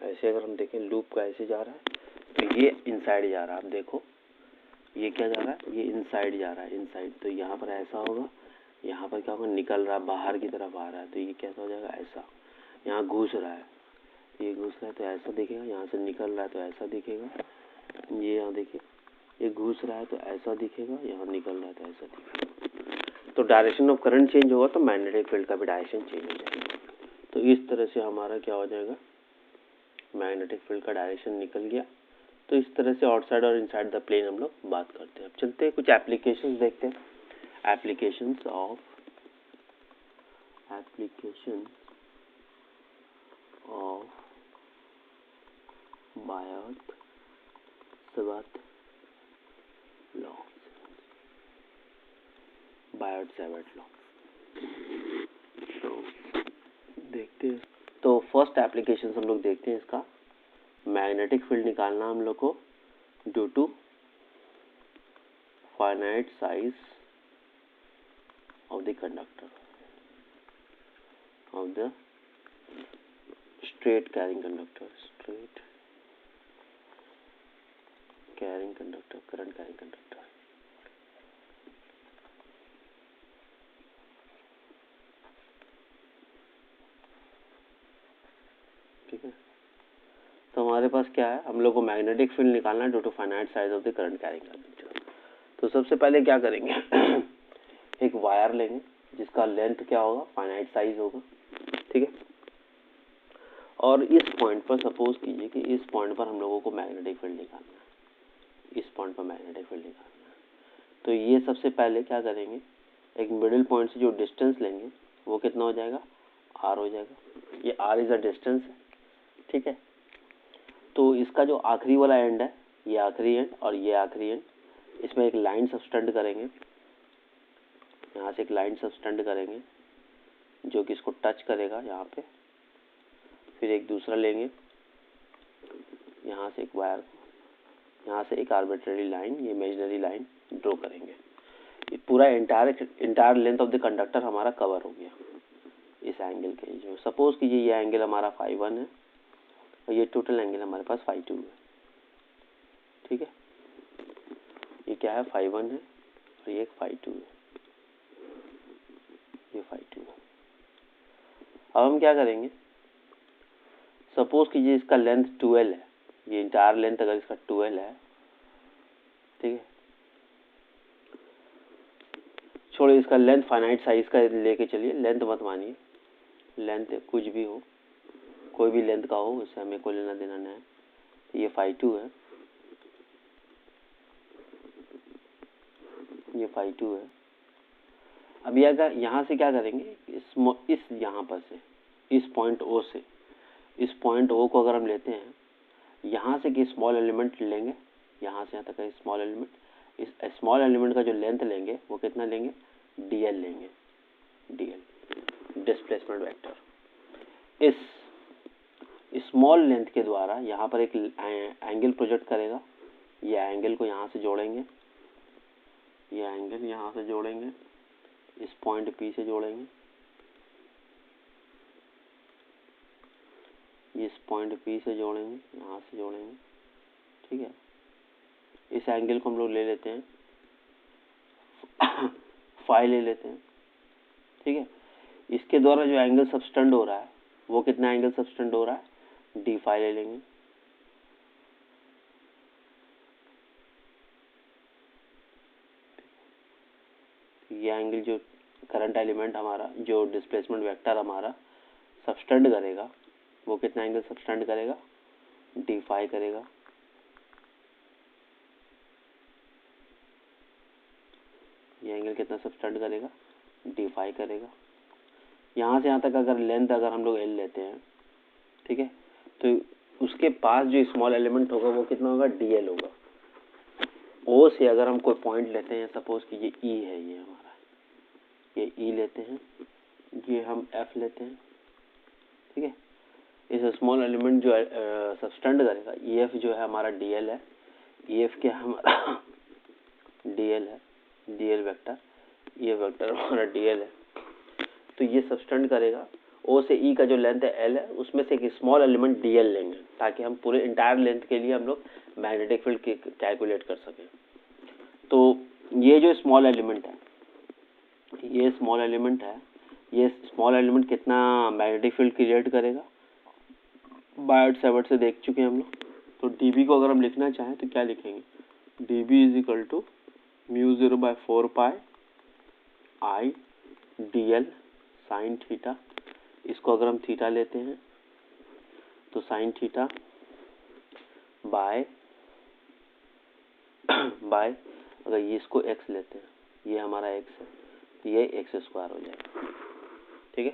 ऐसे अगर हम देखें लूप का ऐसे जा रहा है, तो ये इनसाइड जा रहा है। आप देखो ये क्या जा रहा है, ये इनसाइड जा रहा है, इनसाइड। तो यहाँ पर ऐसा होगा, यहाँ पर क्या होगा, निकल रहा है, बाहर की तरफ आ रहा है, तो ये कैसा हो जाएगा, ऐसा। यहाँ घुस रहा है, ये घुस रहा है तो ऐसा दिखेगा, यहाँ से निकल रहा है तो ऐसा दिखेगा। ये यहाँ देखिए, ये घुस रहा है तो ऐसा दिखेगा, यहाँ निकल रहा है तो ऐसा दिखेगा। तो डायरेक्शन ऑफ करंट चेंज होगा तो मैग्नेटिक फील्ड का भी डायरेक्शन चेंज हो जाएगा। तो इस तरह से हमारा क्या हो जाएगा, मैग्नेटिक फील्ड का डायरेक्शन निकल गया। तो इस तरह से आउटसाइड और इनसाइड द प्लेन हम लोग बात करते हैं। अब चलते हैं कुछ एप्लीकेशंस देखते हैं। Applications of Biot Savart law. Biot Savart law. तो देखते हैं, तो फर्स्ट एप्लीकेशन हम लोग देखते हैं इसका। मैग्नेटिक फील्ड निकालना हम लोग को due to finite size of the conductor of the straight carrying conductor, straight carrying conductor, current carrying conductor। ठीक है, तो हमारे पास क्या है, हम लोग को मैग्नेटिक फील्ड निकालना है due to finite size of the current carrying conductor. तो सबसे पहले क्या करेंगे एक वायर लेंगे जिसका लेंथ क्या होगा, फाइनाइट साइज होगा। ठीक है, और इस पॉइंट पर सपोज कीजिए कि इस पॉइंट पर हम लोगों को मैग्नेटिक फील्ड निकालना है, इस पॉइंट पर मैग्नेटिक फील्ड निकालना है। तो ये सबसे पहले क्या करेंगे, एक मिडिल पॉइंट से जो डिस्टेंस लेंगे वो कितना हो जाएगा, r हो जाएगा। ये r इज अ डिस्टेंस है। ठीक है, तो इसका जो आखिरी वाला एंड है, ये आखिरी एंड और ये आखिरी एंड, इसमें एक लाइन सब्सटेंड करेंगे, यहाँ से एक लाइन सब्सटेंड करेंगे जो कि इसको टच करेगा यहाँ पे। फिर एक दूसरा लेंगे, यहाँ से एक वायर को, यहाँ से एक आर्बिट्ररी लाइन, ये इमेजिनरी लाइन ड्रॉ करेंगे। ये पूरा entire length of the conductor हमारा कवर हो गया इस एंगल के। जो सपोज कीजिए ये एंगल हमारा φ1 है और ये टोटल एंगल हमारे पास φ2 है। ठीक है, ये क्या है, φ1 है और ये एक φ2 है, ये φ2 है। अब हम क्या करेंगे, सपोज कीजिए इसका लेंथ 12 है, ये इंटायर लेंथ अगर इसका 12 है, ठीक है, छोड़िए इसका लेंथ फाइनाइट साइज का लेके चलिए, लेंथ मत मानिए, लेंथ कुछ भी हो, कोई भी लेंथ का हो, उससे हमें कोई लेना देना नहीं है। ये φ2 है, ये φ2 है। अब ये अगर यहाँ से क्या करेंगे, इस यहाँ पर से, इस पॉइंट O से, इस पॉइंट O को अगर हम लेते हैं, यहाँ से कि स्मॉल एलिमेंट लेंगे, यहाँ से यहाँ तक का स्मॉल एलिमेंट, इस स्मॉल एलिमेंट का जो लेंथ लेंगे वो कितना लेंगे, dl लेंगे, dl डिस्प्लेसमेंट वेक्टर। इस स्मॉल लेंथ के द्वारा यहाँ पर एक एंगल प्रोजेक्ट करेगा। ये एंगल को यहाँ से जोड़ेंगे, ये एंगल यहाँ से जोड़ेंगे, इस पॉइंट P से जोड़ेंगे, इस पॉइंट P से जोड़ेंगे, यहाँ से जोड़ेंगे। ठीक है, इस एंगल को हम लोग ले लेते हैं फाई ले लेते हैं। ठीक है, इसके द्वारा जो एंगल सबस्टेंड हो रहा है वो कितना एंगल सबस्टेंड हो रहा है, डी फाई ले लेंगे। ये एंगल जो करंट एलिमेंट हमारा, जो डिस्प्लेसमेंट वेक्टर हमारा सबस्टेंड करेगा वो कितना एंगल सबस्टेंड करेगा, डी फाई करेगा। ये एंगल कितना सबस्टेंड करेगा, डी फाई करेगा। यहाँ से यहाँ तक अगर लेंथ अगर हम लोग एल लेते हैं, ठीक है, तो उसके पास जो स्मॉल एलिमेंट होगा वो कितना होगा, डीएल होगा। ओ से अगर हम कोई पॉइंट लेते हैं, सपोज कि ये ई है, ये हमारा, ये ई लेते हैं, ये हम एफ लेते हैं। ठीक है, इस स्मॉल एलिमेंट जो सबस्टेंड करेगा, ई एफ जो है हमारा डीएल है, ई एफ क्या हमारा डीएल है, डीएल वेक्टर, ये वेक्टर हमारा डीएल है। तो ये सबस्टेंड करेगा, ओ से ई का जो लेंथ है एल है, उसमें से एक स्मॉल एलिमेंट डीएल लेंगे ताकि हम पूरे इंटायर लेंथ के लिए हम लोग मैग्नेटिक फील्ड कैलकुलेट कर सकें। तो ये जो स्मॉल एलिमेंट है, ये स्मॉल एलिमेंट है, ये स्मॉल एलिमेंट कितना मैग्नेटिक फील्ड क्रिएट करेगा, बायोट-सैवर्ट से देख चुके हैं हम लोग। तो डीबी को अगर हम लिखना चाहें तो क्या लिखेंगे, dB is equal to μ0/4 I dl sine theta. इसको अगर हम थीटा लेते हैं तो साइन थीटा बाय अगर ये इसको x लेते हैं, ये हमारा x है, तो ये x² हो जाएगा। ठीक है,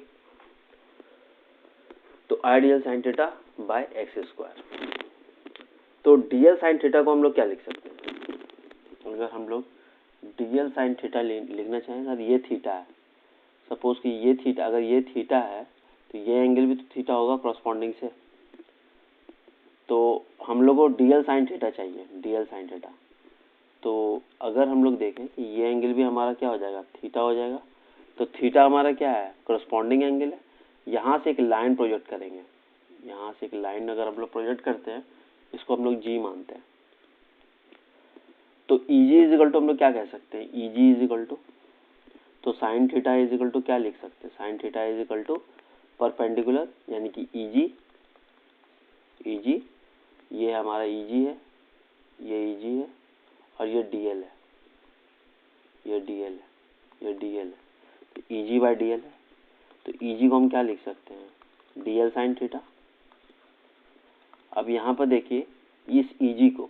तो ideal sine theta bye x²। तो dl साइन थीटा को हम लोग क्या लिख सकते हैं, अगर हम लोग डीएल साइन थीटा लिखना चाहेंगे। अगर ये थीटा है, सपोज कि ये थीटा, अगर ये थीटा है तो ये एंगल भी तो थीटा होगा कॉरस्पॉन्डिंग से। तो हम लोग को डीएल साइन थीटा चाहिए, डीएल साइन थीटा। तो अगर हम लोग देखें कि ये एंगल भी हमारा क्या हो जाएगा, थीटा हो जाएगा। तो थीटा हमारा क्या है, कॉरस्पॉन्डिंग एंगल है। यहाँ से एक लाइन प्रोजेक्ट करेंगे, यहाँ से एक लाइन अगर हम लोग प्रोजेक्ट करते हैं, इसको हम लोग जी मानते हैं। तो EG इज इक्वल टू हम लोग क्या कह सकते हैं, EG इज इक्वल टू, तो sine theta is equal to क्या लिख सकते हैं, sine theta is equal to perpendicular, यानी कि EG ये हमारा EG है, ये EG है, और ये DL है, ये DL है, ये DL है। तो EG बाय DL है। तो EG को हम क्या लिख सकते हैं, DL साइन थीटा। अब यहाँ पर देखिए इस EG को,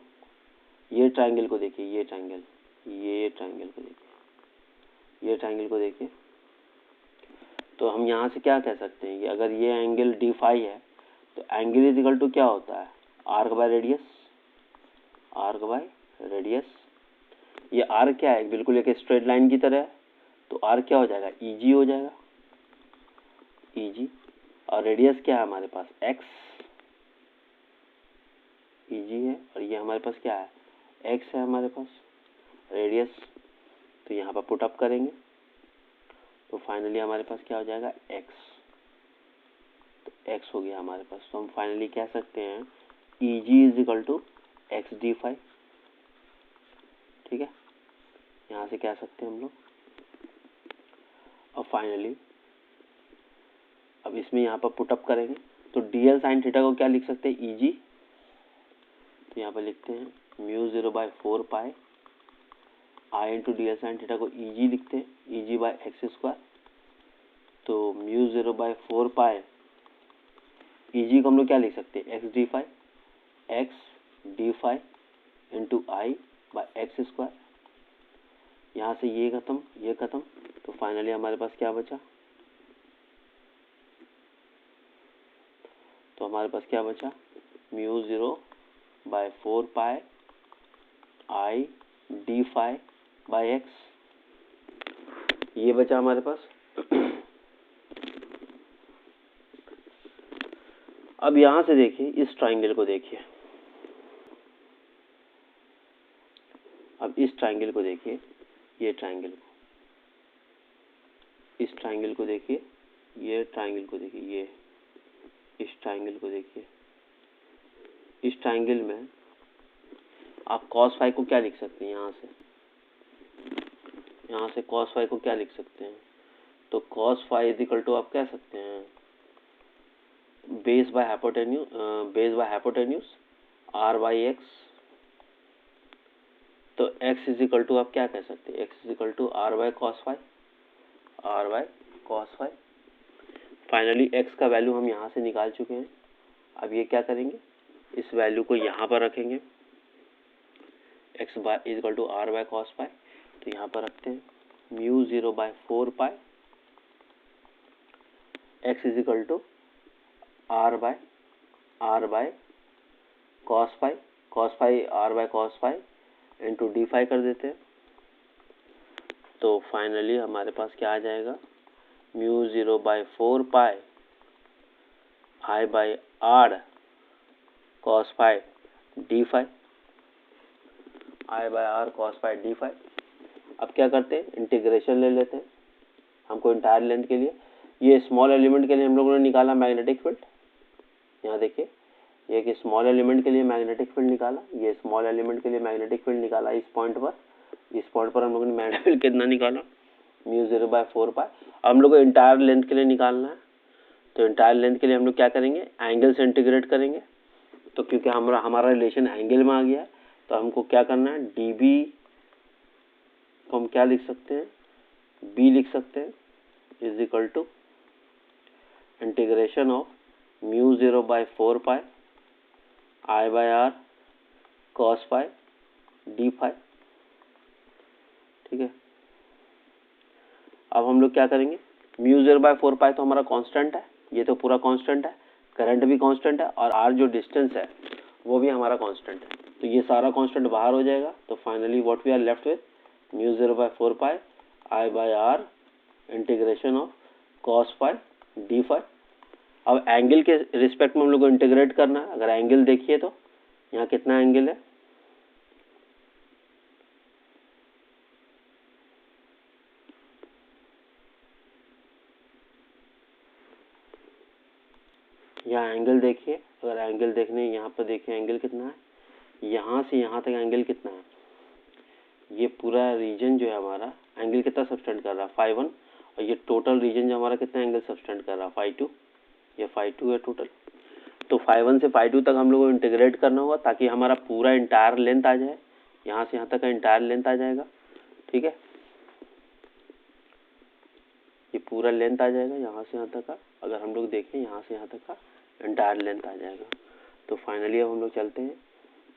ये ट्राइंगल को देखिए, ये ट्राइंगल, ये ट्राइंगल को देखिए, ये ट्राइंगल को देखिए। तो हम यहाँ से क्या कह सकते हैं कि अगर ये एंगल डी फाई है तो एंगल इज इक्वल टू क्या होता है, arc by radius, arc by radius. ये आर्क क्या है, बिल्कुल एक स्ट्रेट लाइन की तरह है। तो आर्क क्या हो जाएगा, EG हो जाएगा, EG। और रेडियस क्या है हमारे पास, x, EG है, और ये हमारे पास क्या है, x है हमारे पास रेडियस। तो यहाँ पर पुट अप करेंगे तो फाइनली हमारे पास क्या हो जाएगा, x। तो x हो गया हमारे पास। तो हम फाइनली कह सकते हैं EG is equal to X D phi. ठीक है, यहाँ से कह सकते हैं हम लोग। और फाइनली अब इसमें यहाँ पर पुट अप करेंगे तो DL साइन थीटा को क्या लिख सकते हैं, EG। तो यहाँ पर लिखते हैं म्यू 0/4 पाई आई इंटू DL साइन थीटा को EG लिखते हैं, EG बाय एक्स स्क्वायर। तो म्यू 0/4 पाई EG को हम लोग क्या लिख सकते हैं, x D phi into I bye x square. यहाँ से ये खत्म, ये खत्म। तो फाइनली हमारे पास क्या बचा, तो हमारे पास क्या बचा, mu 0/4 pi I D phi by X, ये बचा हमारे पास। अब यहां से देखिए इस ट्राइंगल को देखिए, अब इस ट्राइंगल को देखिए, ये ट्राइंगल को, इस ट्राइंगल को देखिए, ये ट्राइंगल को देखिए, ये इस ट्राइंगल को देखिए। इस ट्राइंगल में आप cos फाई को क्या लिख सकते हैं, यहाँ से cos फाई को क्या लिख सकते हैं, तो cos phi is equal to आप कह सकते हैं base by hypotenuse r by X. तो x इज इक्वल टू आप क्या कह सकते हैं, x is equal to r by cos phi, r by cos phi. Finally x का वैल्यू हम यहाँ से निकाल चुके हैं। अब ये क्या करेंगे, इस वैल्यू को यहाँ पर रखेंगे, x by is equal to r by cos phi. तो यहाँ पर रखते हैं mu 0/4 pi x is equal to r by cos phi, r by cos phi into D phi कर देते हैं। तो फाइनली हमारे पास क्या आ जाएगा, mu 0/4 pi I by R cos phi D phi, I by R cos phi D phi. अब क्या करते हैं, इंटीग्रेशन ले लेते हैं हमको इंटायर लेंथ के लिए। ये स्मॉल एलिमेंट के लिए हम लोगों ने निकाला मैग्नेटिक फील्ड, यहाँ देखिए ये कि स्मॉल एलिमेंट के लिए मैग्नेटिक फील्ड निकाला, ये स्मॉल एलिमेंट के लिए मैग्नेटिक फील्ड निकाला इस पॉइंट पर। इस पॉइंट पर हम लोगों ने मैग्नेटिक फील्ड कितना निकाला, म्यू 0/4 पाई। अब हम लोग को इंटायर लेंथ के लिए निकालना है। तो इंटायर लेंथ के लिए हम लोग क्या करेंगे, एंगल से इंटीग्रेट करेंगे। तो क्योंकि हमारा रिलेशन एंगल में आ गया है तो हमको क्या करना है, DB को हम क्या लिख सकते हैं, B लिख सकते हैं is equal to integration of mu 0/4 pi I by R cos phi D phi. ठीक है, अब हम लोग क्या करेंगे, म्यू 0/4 पाई तो हमारा कांस्टेंट है, ये तो पूरा कांस्टेंट है, करंट भी कांस्टेंट है, और आर जो डिस्टेंस है वो भी हमारा कांस्टेंट है। तो ये सारा कांस्टेंट बाहर हो जाएगा। तो finally what we are left with, mu 0/4 I by R integration of cos phi D phi. अब एंगल के रिस्पेक्ट में हम लोग को इंटीग्रेट करना है। अगर एंगल देखिए तो यहाँ कितना एंगल है, यहाँ एंगल देखिए। अगर एंगल देखने यहाँ पर देखिए एंगल कितना है, यहाँ से यहाँ तक एंगल कितना है, ये पूरा रीजन जो है हमारा एंगल कितना सब्सटेंड कर रहा है, फाई 1। और ये टोटल रीजन जो हमारा कितना एंगल सब्सटेंड कर रहा है, फाई 2। ये फाई 2 है टोटल। तो फाई 1 से फाई 2 तक हम लोग को इंटीग्रेट करना होगा ताकि हमारा पूरा इंटायर लेंथ आ जाए। यहाँ से यहाँ तक का इंटायर लेंथ आ जाएगा, ठीक है। ये पूरा लेंथ आ जाएगा यहाँ से यहाँ तक का। अगर हम लोग देखें यहाँ से यहाँ तक का इंटायर लेंथ आ जाएगा। तो फाइनली अब हम लोग चलते हैं,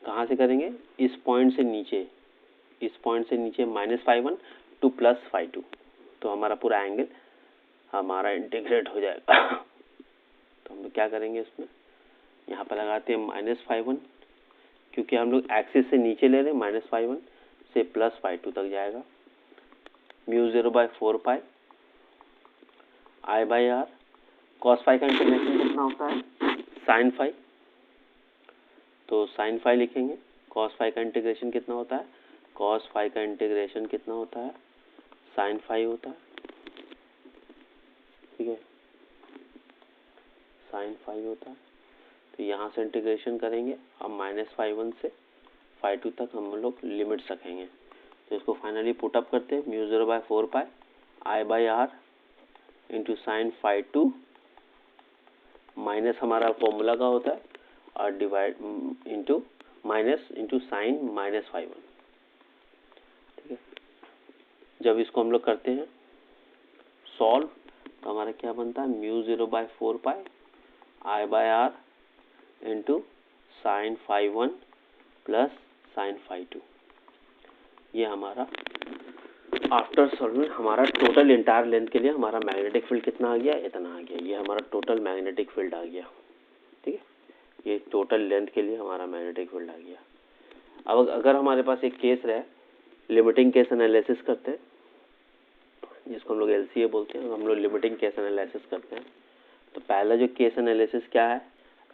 कहाँ से करेंगे, इस पॉइंट से नीचे, इस पॉइंट से नीचे -φ1 टू +φ2। तो हमारा पूरा एंगल हमारा इंटीग्रेट हो जाएगा। तो हम लोग क्या करेंगे, इसमें यहाँ पर लगाते हैं -φ1, क्योंकि हम लोग एक्सिस से नीचे ले रहे हैं, -φ1 से +φ2 तक जाएगा। Mu 0/4 I by R, cos phi का इंटीग्रेशन कितना होता है, साइन फाई। तो साइन फाई लिखेंगे। कॉस फाई का इंटीग्रेशन कितना होता है, कॉस फाई का इंटीग्रेशन कितना होता है, साइन फाई होता है, ठीक है, साइन फाई होता है। तो यहाँ से इंटीग्रेशन करेंगे। अब -φ1 से φ2 तक हम लोग लिमिट्स रखेंगे। तो इसको फाइनली पुट अप करते हैं, mu 0/4 I by r into sine φ2 minus हमारा फॉर्मूला का होता है, और divide into minus into sine -φ1, ठीक है। जब इसको हम लोग करते हैं सॉल्व, तो हमारा क्या बनता है, mu 0/4 I by r into sine φ1 plus sine φ2। ये हमारा आफ्टर सॉल्विंग हमारा टोटल इंटायर लेंथ के लिए हमारा मैग्नेटिक फील्ड कितना आ गया, इतना आ गया। ये हमारा टोटल मैग्नेटिक फील्ड आ गया, ठीक है। ये टोटल लेंथ के लिए हमारा मैग्नेटिक फील्ड आ गया। अब अगर हमारे पास एक केस रहे, लिमिटिंग केस एनालिसिस करते हैं, जिसको हम लोग LCA बोलते हैं, हम लोग लिमिटिंग केस एनालिसिस करते हैं। तो पहला जो केस एनालिसिस क्या है,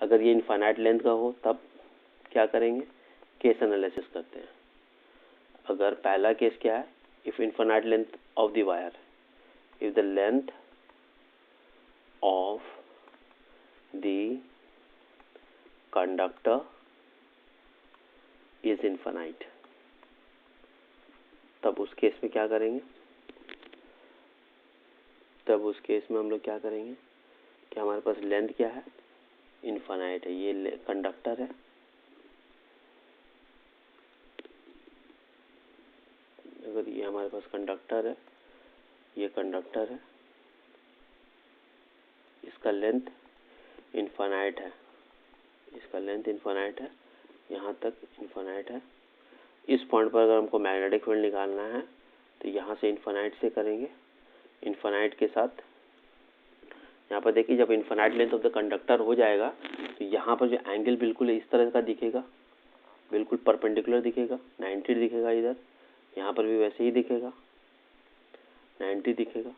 अगर ये इनफाइनाइट लेंथ का हो तब क्या करेंगे, केस एनालिसिस करते हैं। अगर पहला केस क्या है, if infinite length of the wire, if the length of the conductor is infinite, तब उस केस में क्या करेंगे, तब उस केस में हम लोग क्या करेंगे कि हमारे पास लेंथ क्या है, इनफाइनाइट है। ये कंडक्टर है, अगर ये हमारे पास कंडक्टर है, ये कंडक्टर है, इसका लेंथ इनफाइनाइट है, इसका लेंथ इनफाइनाइट है, यहाँ तक इनफाइनाइट है। इस पॉइंट पर अगर हमको मैग्नेटिक फील्ड निकालना है तो यहाँ से इनफाइनाइट से करेंगे। इनफाइनाइट के साथ यहाँ पर देखिए, जब infinite length of the conductor हो जाएगा तो यहाँ पर जो एंगल बिल्कुल इस तरह का दिखेगा, बिल्कुल परपेंडिकुलर दिखेगा, 90 दिखेगा। इधर यहाँ पर भी वैसे ही दिखेगा, 90 दिखेगा,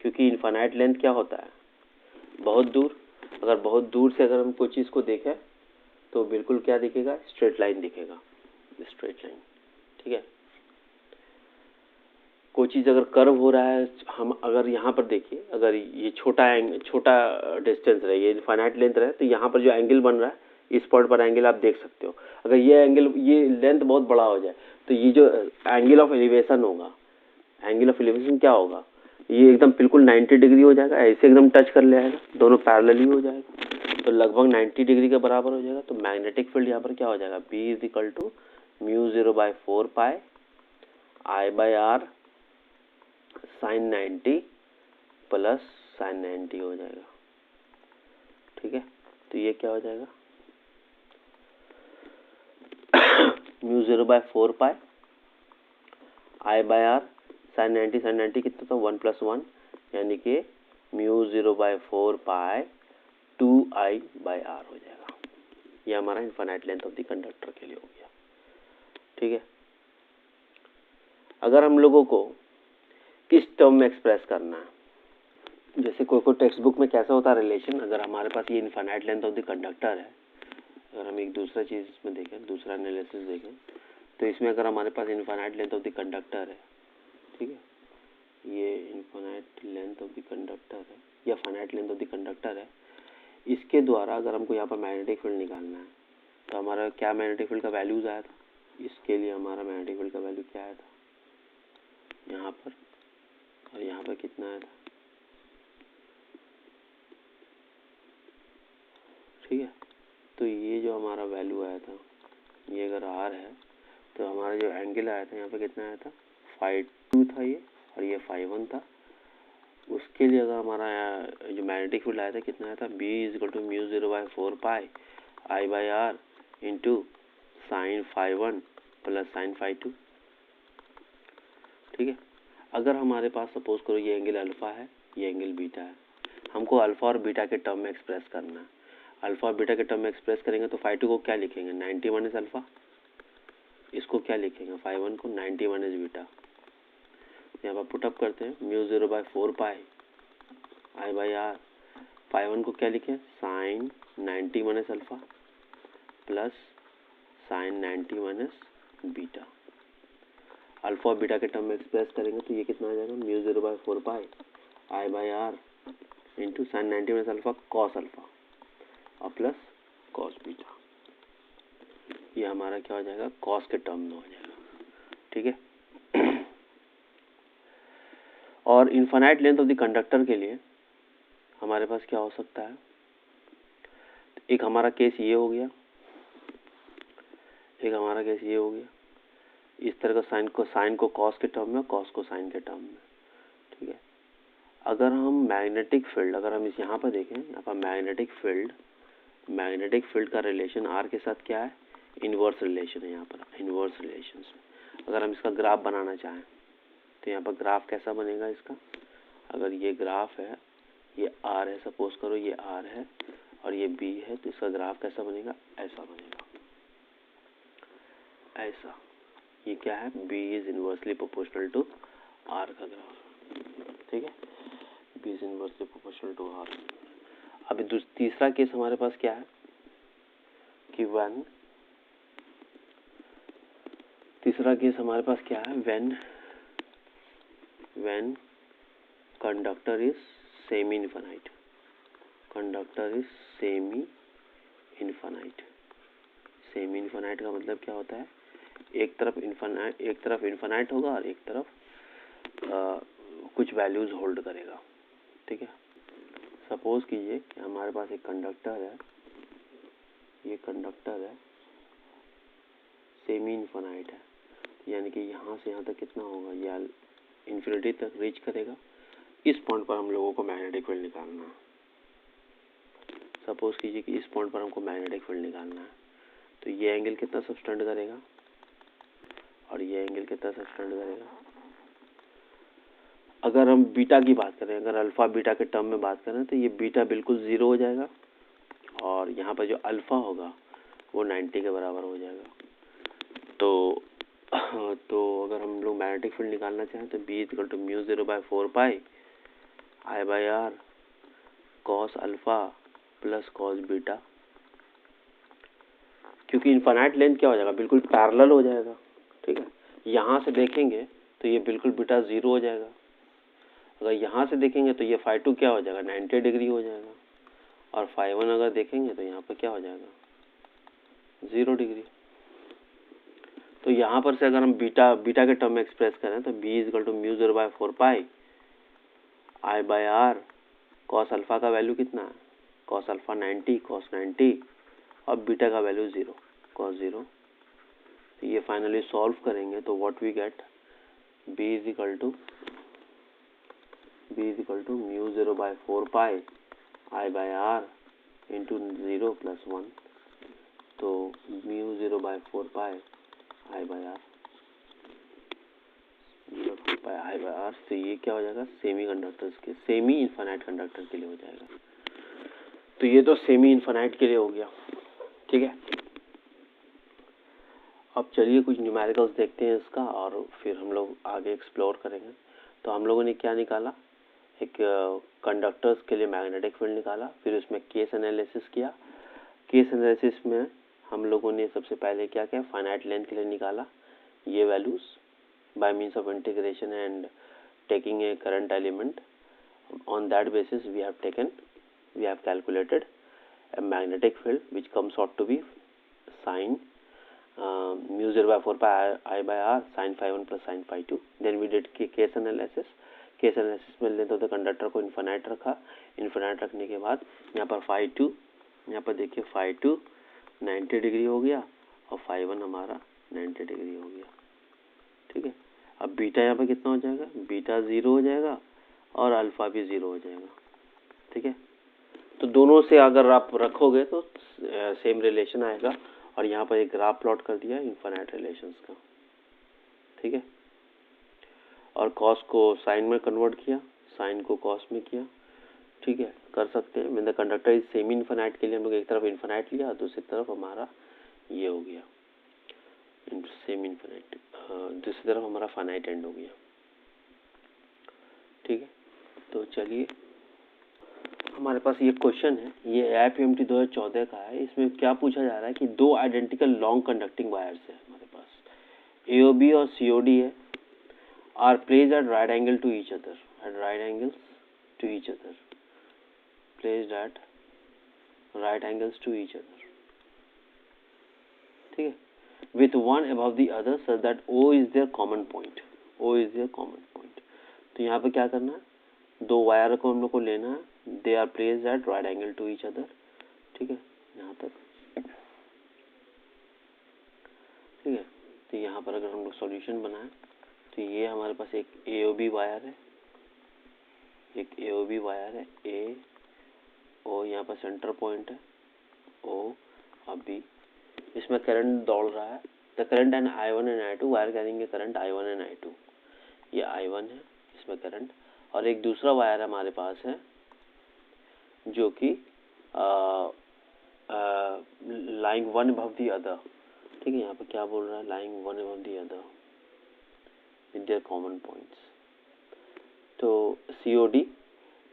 क्योंकि इनफाइनाइट लेंथ क्या होता है, बहुत दूर। अगर बहुत दूर से अगर हम कोई चीज़ को देखें तो बिल्कुल क्या दिखेगा, स्ट्रेट लाइन दिखेगा, स्ट्रेट लाइन, ठीक है। कोई चीज़ अगर कर्व हो रहा है, हम अगर यहाँ पर देखिए, अगर ये छोटा डिस्टेंस रहे, ये इनफाइनाइट लेंथ रहे, तो यहाँ पर जो एंगल बन रहा है, इस पॉइंट पर एंगल आप देख सकते हो। अगर ये एंगल, ये लेंथ बहुत बड़ा हो जाए तो ये जो एंगल ऑफ एलिवेशन होगा, एंगल ऑफ एलिवेशन क्या होगा, ये एकदम बिल्कुल 90 डिग्री हो जाएगा, ऐसे एकदम टच कर लेगा, दोनों पैरेलल ही हो जाएगा, तो लगभग 90 डिग्री के बराबर हो जाएगा। तो मैग्नेटिक फील्ड यहाँ पर क्या हो जाएगा, B = mu 0/4 I by R sine 90 plus sine 90 हो जाएगा, ठीक है। तो ये क्या हो जाएगा, mu 0/4 I by R sine 90 कितना था, 1 + 1, यानी कि म्यू 0/4 2I/r हो जाएगा। ये हमारा infinite length of the conductor के लिए हो गया, ठीक है। अगर हम लोगों को किस टर्म में एक्सप्रेस करना है, जैसे कोई टेक्स्ट बुक में कैसा होता है रिलेशन, अगर हमारे पास ये infinite length of the conductor है, अगर हम एक दूसरा चीज़ इसमें देखें, दूसरा एनालिसिस देखें, तो इसमें अगर हमारे पास infinite length of the conductor है, ठीक है, ये infinite length of the conductor है या finite length of the conductor है, इसके द्वारा अगर हमको यहाँ पर मैग्नेटिक फील्ड निकालना है तो हमारा क्या मैग्नेटिक फील्ड का वैल्यूज आया था, इसके लिए हमारा मैग्नेटिक फील्ड का वैल्यू क्या आया था यहाँ पर, और यहाँ पर कितना आया था, ठीक है। तो ये जो हमारा वैल्यू आया था, ये अगर R है तो हमारा जो एंगल आया था यहाँ पे कितना आया था, φ2 था ये, और ये φ1 था। उसके लिए अगर हमारा जो मैग्नेटिक फील्ड आया था कितना आया था, B = μ0/4π I/R into sine φ1 plus sine φ2, ठीक है। अगर हमारे पास सपोज करो ये एंगल अल्फा है, ये एंगल बीटा है, हमको अल्फा और बीटा के टर्म में एक्सप्रेस करना है। अल्फा और बीटा के टर्म में एक्सप्रेस करेंगे तो φ2 को क्या लिखेंगे, 90 माइनस अल्फा, इसको क्या लिखेंगे, φ1 को 90 माइनस बीटा। यहाँ पर पुटअप करते हैं, μ0/4π I/R, φ1 को क्या लिखें, sine 90 minus alpha plus sine 90 minus beta. Alpha और बीटा के टर्म में एक्सप्रेस करेंगे तो ये कितना आ जाएगा, μ0/4π I/R into sine 90 minus alpha cos alpha और प्लस कॉस बीटा। ये हमारा क्या हो जाएगा, कॉस के टर्म में हो जाएगा, ठीक है। और infinite length of the conductor के लिए हमारे पास क्या हो सकता है, एक हमारा केस ये हो गया, एक हमारा केस ये हो गया, इस तरह का साइन को कॉस के टर्म में, कॉस को साइन के टर्म में, ठीक है। अगर हम मैग्नेटिक फील्ड, अगर हम इस यहाँ पर देखें, यहाँ पर मैग्नेटिक फील्ड का रिलेशन आर के साथ क्या है, इनवर्स रिलेशन है। यहाँ पर इनवर्स रिलेशन, अगर हम इसका ग्राफ बनाना चाहें तो यहाँ पर ग्राफ कैसा बनेगा इसका, अगर ये ग्राफ है, ये आर है, सपोज करो ये आर है और ये बी है, तो इसका ग्राफ कैसा बनेगा, ऐसा बनेगा, ऐसा। ये क्या है, B is inversely proportional to R का ग्राफ, ठीक है, B is inversely proportional to R. अब तीसरा केस हमारे पास क्या है कि तीसरा केस हमारे पास क्या है, when conductor is semi infinite, conductor is semi infinite. Semi infinite का मतलब क्या होता है, एक तरफ इनफाइनाइट होगा और एक तरफ कुछ वैल्यूज होल्ड करेगा, ठीक है। सपोज कीजिए कि हमारे पास एक कंडक्टर है, ये कंडक्टर है, सेमी इनफाइनाइट है, यानी कि यहाँ से यहाँ तक कितना होगा, या इन्फिनिटी तक रीच करेगा। इस पॉइंट पर हम लोगों को मैग्नेटिक फील्ड निकालना है। सपोज कीजिए कि इस पॉइंट पर हमको मैग्नेटिक फील्ड निकालना है, तो ये एंगल कितना सबटेंड करेगा और ये एंगल कितना सबटेंड करेगा। अगर हम बीटा की बात करें, अगर अल्फा बीटा के टर्म में बात करें, तो ये बीटा बिल्कुल 0 हो जाएगा और यहाँ पर जो अल्फा होगा वो 90 के बराबर हो जाएगा। तो अगर हम लोग मैग्नेटिक फील्ड निकालना चाहें तो B = μ0/4π I/R cos alpha plus cos beta, क्योंकि इनफाइनाइट लेंथ क्या हो जाएगा, बिल्कुल पैरेलल हो जाएगा, ठीक है। यहाँ से देखेंगे तो ये बिल्कुल बीटा 0 हो जाएगा, अगर यहाँ से देखेंगे तो ये φ2 क्या हो जाएगा, 90 डिग्री हो जाएगा, और φ1 अगर देखेंगे तो यहाँ पर क्या हो जाएगा, 0 डिग्री। तो यहाँ पर से अगर हम बीटा के टर्म में एक्सप्रेस करें तो B = μ0/4π I/R cos अल्फा का वैल्यू कितना है, cos अल्फा 90, cos 90 और बीटा का वैल्यू 0, cos 0। तो ये फाइनली सॉल्व करेंगे तो what we get, B = μ0/4π I/R इंटू 0 + 1, तो μ0/4π I/R, तो ये क्या हो जाएगा, सेमी इनफाइनाइट कंडक्टर के लिए हो जाएगा। तो ये तो सेमी इनफाइनाइट के लिए हो गया, ठीक है। अब चलिए कुछ न्यूमेरिकल्स देखते हैं इसका और फिर हम लोग आगे एक्सप्लोर करेंगे। तो हम लोगों ने क्या निकाला, एक कंडक्टर्स के लिए मैग्नेटिक फील्ड निकाला, फिर उसमें केस एनालिसिस किया। केस एनालिसिस में हम लोगों ने सबसे पहले क्या किया, फाइनाइट लेंथ के लिए निकाला ये values bye means of integration and taking a current element. On that basis we have calculated a magnetic field which comes out to be sine mu 0 by 4 pi I by r sin phi 1 plus sin phi 2. Then we did case analysis. Case analysis में length of the conductor को infinite रखा। Infinite रखने के बाद यहाँ पर phi 2, यहाँ पर देखिए phi 2 90 डिग्री हो गया और phi 1 हमारा 90 डिग्री हो गया। ठीक है, अब बीटा यहाँ पे कितना हो जाएगा, बीटा 0 हो जाएगा और अल्फा भी 0 हो जाएगा। ठीक है, तो दोनों से अगर आप रखोगे तो सेम रिलेशन आएगा। और यहाँ पर एक ग्राफ प्लॉट कर दिया इनफाइनाइट रिलेशंस का। ठीक है, और कॉस को साइन में कन्वर्ट किया, साइन को कॉस में किया। ठीक है, कर सकते हैं। When the conductor is semi infinite के लिए हम लोग एक तरफ इनफाइनाइट लिया, दूसरी तरफ हमारा ये हो गया सेमी इनफाइनाइट, दूसरी तरफ हमारा फाइनाइट एंड हो गया। ठीक है, तो चलिए हमारे पास ये क्वेश्चन है, ये AIPMT 2014 का है। इसमें क्या पूछा जा रहा है कि दो आइडेंटिकल लॉन्ग कंडक्टिंग वायर्स है हमारे पास, AOB और COD है, are placed at right angle to each other, at right angles to each other, placed at right angles to each other. ठीक है, with one above the other such that O is their common point, O is their common point। तो यहाँ पे क्या करना है, दो wire को हम लोग को लेना है, they are placed at right angle to each other. ठीक है, यहाँ तक। ठीक है, तो यहाँ पर अगर हम लोग सॉल्यूशन बनाएं तो ये हमारे पास एक AOB वायर है, एक AOB वायर है, A O, यहाँ पर सेंटर पॉइंट है O और B। इसमें करंट दौड़ रहा है, the current and I1 and I2, wire carrying current I1 and I2। ये I1 है, इसमें करंट। और एक दूसरा वायर हमारे पास है जो कि lying one above the other. ठीक है, यहाँ पर क्या बोल रहा है, lying one above the other with their common points. तो COD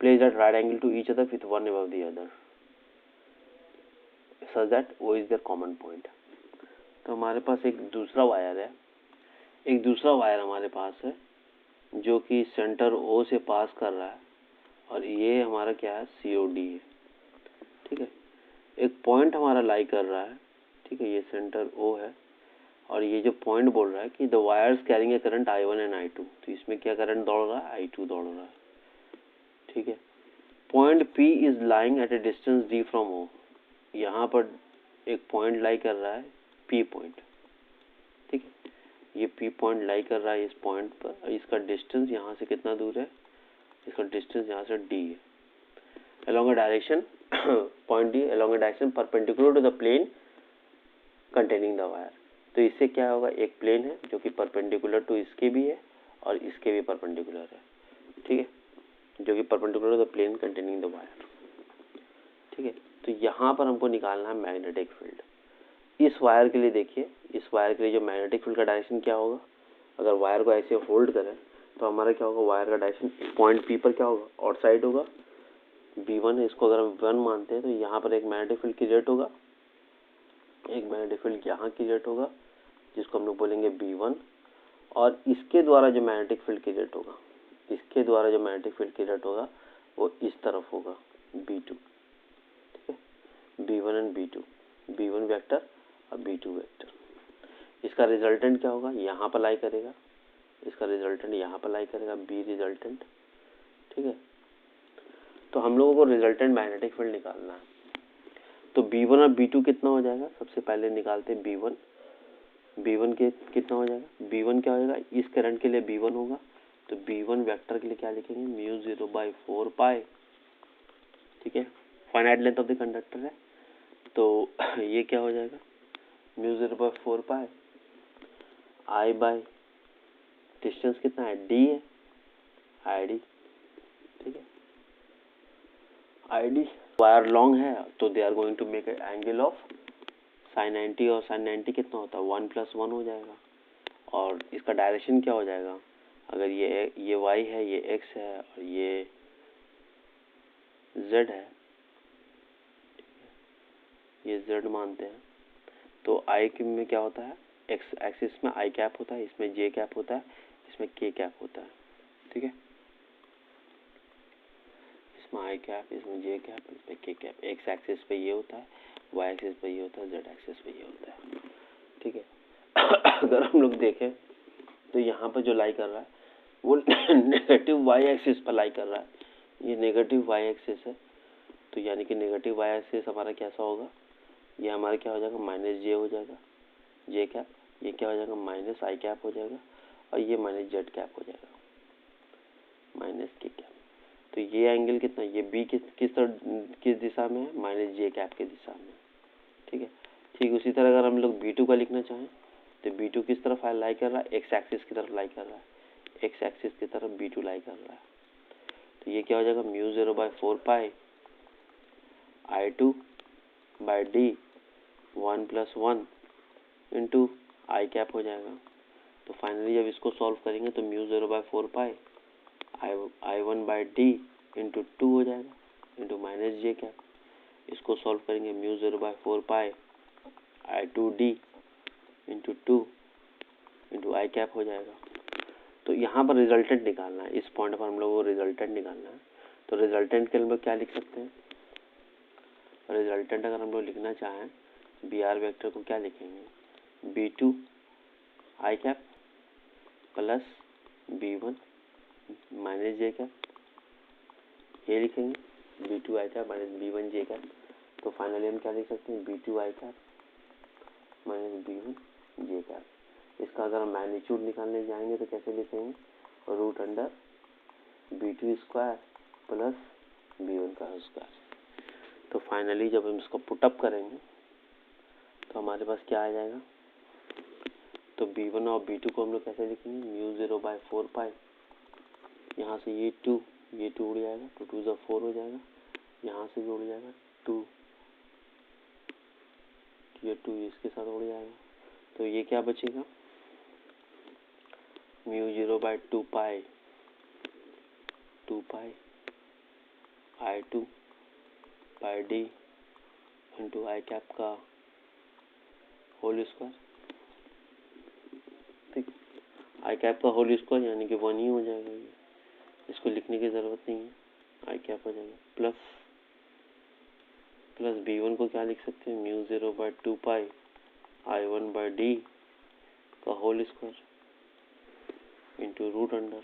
placed at right angle to each other with one above the other such that O is their common point। तो हमारे पास एक दूसरा वायर है, एक दूसरा वायर हमारे पास है जो कि सेंटर O से पास कर रहा है और ये हमारा क्या है, COD है। ठीक है, एक पॉइंट हमारा लाई कर रहा है। ठीक है, ये सेंटर O है और ये जो पॉइंट बोल रहा है कि the wires carrying a current I1 and I2, तो इसमें क्या करंट दौड़ रहा है, I2 दौड़ रहा है। ठीक है, point P is lying at A distance D from O, यहाँ पर एक पॉइंट लाई कर रहा है P पॉइंट। ठीक है, ये P पॉइंट लाई कर रहा है इस पॉइंट पर, इसका डिस्टेंस यहाँ से कितना दूर है, इसका डिस्टेंस यहाँ से D है। along a direction point D along a direction perpendicular to the plane containing the wire। तो इससे क्या होगा, एक प्लेन है जो कि परपेंडिकुलर टू इसके भी है और इसके भी परपेंडिकुलर है। ठीक है, जो कि perpendicular to the plane containing the wire. ठीक है, तो यहाँ पर हमको निकालना है मैग्नेटिक फील्ड। इस वायर के लिए देखिए, इस वायर के लिए जो मैग्नेटिक फील्ड का डायरेक्शन क्या होगा, अगर वायर को ऐसे होल्ड करें तो हमारा क्या होगा, वायर का डायरेक्शन पॉइंट P पर क्या होगा, आउट साइड होगा। B1 है, इसको अगर हम 1 मानते हैं तो यहाँ पर एक मैग्नेटिक फील्ड क्रिएट होगा, एक मैग्नेटिक फील्ड यहाँ क्रिएट होगा जिसको हम लोग बोलेंगे B1। और इसके द्वारा जो मैग्नेटिक फील्ड क्रिएट होगा, इसके द्वारा जो मैग्नेटिक फील्ड क्रिएट होगा वो इस तरफ होगा B2। ठीक है, B1 and B2, B1 vector और B2 वेक्टर। इसका रिजल्टेंट क्या होगा, यहाँ पर लाई करेगा, इसका रिजल्टेंट यहाँ पर लाई करेगा, B रिजल्टेंट। ठीक है, तो हम लोगों को रिजल्टेंट मैग्नेटिक फील्ड निकालना है। तो B1 और B2 कितना हो जाएगा, सबसे पहले निकालते हैं B1 के कितना हो जाएगा, B1 क्या हो जाएगा, इस करंट के लिए B1 होगा, तो B1 वेक्टर के लिए क्या लिखेंगे, म्यू 0 बाई 4 पाई। ठीक है, finite length of the conductor है, तो ये क्या हो जाएगा, mu 0 by 4 pi I by distance कितना है, D है, ID। ठीक है, ID वायर लॉन्ग है तो they are going to make angle of sine 90 और साइन 90 कितना होता है 1 + 1 हो जाएगा। और इसका डायरेक्शन क्या हो जाएगा, अगर ये y है, ये x है और ये z है, ये z मानते हैं, तो i में क्या होता है, x एक्सिस में i कैप होता है, इसमें j कैप होता है, इसमें k कैप होता है। ठीक है, इसमें i कैप, इसमें j कैप, इसमें k कैप। x एक्सिस पे ये होता है, y एक्सिस पे ये होता है, z एक्सिस पे ये होता है। ठीक है अगर हम लोग देखें तो यहाँ पर जो लाई कर रहा है वो नेगेटिव y एक्सिस पर लाई कर रहा है, ये नेगेटिव y एक्सिस है, तो यानी कि नेगेटिव y एक्सिस हमारा कैसा होगा, ये हमारा क्या हो जाएगा, -j हो जाएगा, j कैप, ये क्या हो जाएगा, -i कैप हो जाएगा, और ये -z कैप हो जाएगा, -k कैप। तो ये एंगल कितना, ये b किस दिशा में है, -j कैप की दिशा में। ठीक है, ठीक उसी तरह अगर हम लोग b2 का लिखना चाहें तो b2 किस तरफ लाई कर रहा है, x एक्सिस की तरफ लाई कर रहा है, x एक्सिस की तरफ b2 लाई कर रहा है। तो ये क्या हो जाएगा, μ0/4 पाई I2/d 1 + 1 इंटू आई कैप हो जाएगा। तो फाइनली जब इसको सॉल्व करेंगे तो μ0/4 पाई I1/d इंटू 2 हो जाएगा, इंटू -j कैप। इसको सॉल्व करेंगे μ0/4 पाई I2d इंटू 2 इंटू आई कैप हो जाएगा। तो यहाँ पर रिजल्टेंट निकालना है, इस पॉइंट पर हम लोग को रिजल्टेंट निकालना है। तो रिजल्टेंट के लिए हम लोग क्या लिख सकते हैं, रिजल्टेंट अगर हम लोग लिखना चाहें बी आर वेक्टर को क्या लिखेंगे, b2 i cap plus b1 -j cap, ये लिखेंगे b2 i cap minus b1 j cap. तो फाइनली हम क्या लिख सकते हैं, b2 i cap minus b1 j cap. इसका अगर हम मैग्नीट्यूड निकालने जाएंगे तो कैसे लिखेंगे, √अंडर b2² प्लस b1 का स्क्वायर। तो फाइनली जब हम इसको पुटअप करेंगे तो हमारे पास क्या आ जाएगा, तो b1 और b2 को हम लोग कैसे लिखेंगे, μ0/4 पाई, यहाँ से ये 2 उड़ जाएगा, तो 2 × 4 हो जाएगा, यहाँ से भी उड़ जाएगा 2, ये 2 इसके साथ उड़ जाएगा। तो ये क्या बचेगा, μ0/2 पाई 2 पाई I2/d इंटू आई कैप का होल स्क्वायर। ठीक, आई कैप का होल स्क्वायर यानी कि 1 ही हो जाएगा, ये इसको लिखने की ज़रूरत नहीं है, आई कैप हो जाएगा प्लस b1 को क्या लिख सकते हैं, μ0/2 पाई I1/d का होल स्क्वायर इंटू √अंडर।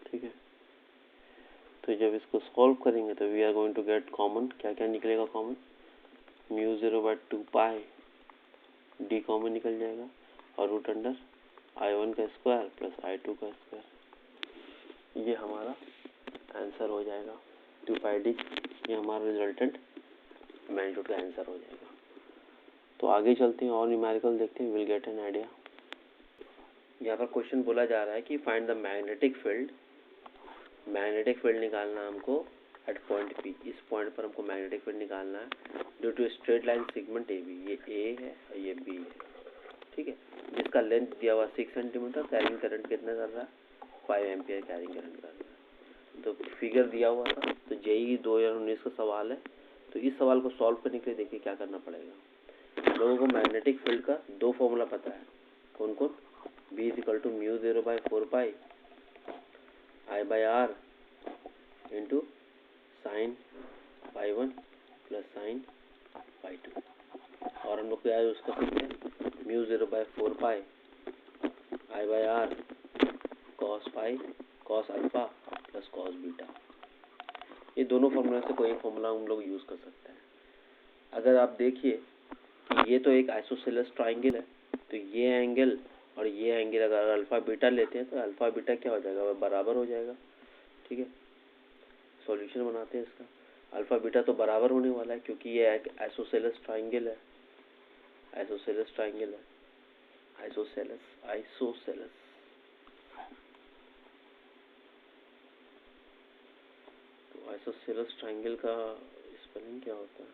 ठीक है, तो जब इसको सॉल्व करेंगे तो we are going to get common, क्या क्या निकलेगा कॉमन, μ0/2 पाई d कॉमन निकल जाएगा और √अंडर I1 का स्क्वायर प्लस I2 का स्क्वायर। ये हमारा आंसर हो जाएगा 2 पाई d, ये हमारा रिजल्टेंट मैग्नीट्यूड का आंसर हो जाएगा। तो आगे चलते हैं और न्यूमेरिकल देखते हैं, विल गेट एन आइडिया। यहाँ पर क्वेश्चन बोला जा रहा है कि find the magnetic field, magnetic field निकालना हमको एट पॉइंट P, इस पॉइंट पर हमको मैग्नेटिक फील्ड निकालना है due to straight line segment AB, ये A है और ये B है। ठीक है, जिसका लेंथ दिया हुआ 6 सेंटीमीटर, कैरिंग करंट कितना कर रहा है, 5 एम्पियर कैरिंग करंट कर रहा है। तो फिगर दिया हुआ था, तो JEE 2019 का सवाल है। तो इस सवाल को सॉल्व करने के लिए देखिए क्या करना पड़ेगा। लोगों को मैग्नेटिक फील्ड का 2 फॉर्मूला पता है, कौन कौन, B = μ0/4 पाई I/r into sign ∅1 plus sign ∅2, और हम लोग क्या यूज़ कर सकते हैं, μ0/4 पाई I/r cos alpha plus cos beta. ये दोनों फॉर्मूला से कोई एक फॉर्मूला हम लोग यूज़ कर सकते हैं। अगर आप देखिए कि ये तो एक आइसोसेलेस ट्राइंगल है, तो ये एंगल और ये एंगल अगर अल्फा बीटा लेते हैं तो अल्फा बीटा क्या हो जाएगा, वह बराबर हो जाएगा। ठीक है, सॉल्यूशन बनाते हैं इसका, अल्फा बीटा तो बराबर होने वाला है क्योंकि ये एक आइसोसेलेस ट्राइंगल है, आइसोसेलेस ट्राइंगल है, आइसोसेलेस। तो आइसोसेलेस ट्राइंगल का स्पेलिंग क्या होता है,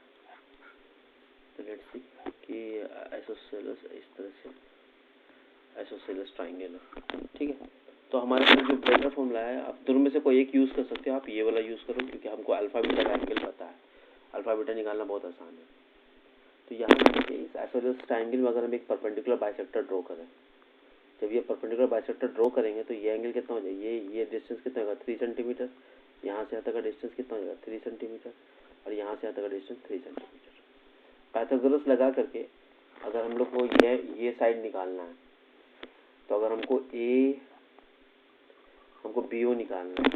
लेट्स सी कि आइसोसेलेस इस तरह से आइसोसेलेस ट्राइंगल है, ठीक है। तो हमारे पास जो बेटर फॉर्मूला है, आप दोनों में से कोई एक यूज़ कर सकते हो, आप ये वाला यूज़ करो क्योंकि हमको अल्फा बीटा का एंगल पता है, अल्फा बीटा निकालना बहुत आसान है। तो यहाँ देखिए इस आइसोसेलेस ट्राइंगल में अगर हम एक परपेंडिकुलर बाइसेक्टर ड्रॉ करें, जब ये परपेंडिकुलर बाइसेक्टर ड्रॉ करेंगे तो ये एंगल कितना हो जाएगा, ये डिस्टेंस कितना होगा 3 सेंटीमीटर, यहाँ से यहाँ तक का डिस्टेंस कितना हो जाएगा 3 सेंटीमीटर, और यहाँ से यहाँ तक का डिस्टेंस 3 सेंटीमीटर। पाइथागोरस लगा करके अगर हम लोग को ये साइड निकालना है, तो अगर हमको BO निकालना है,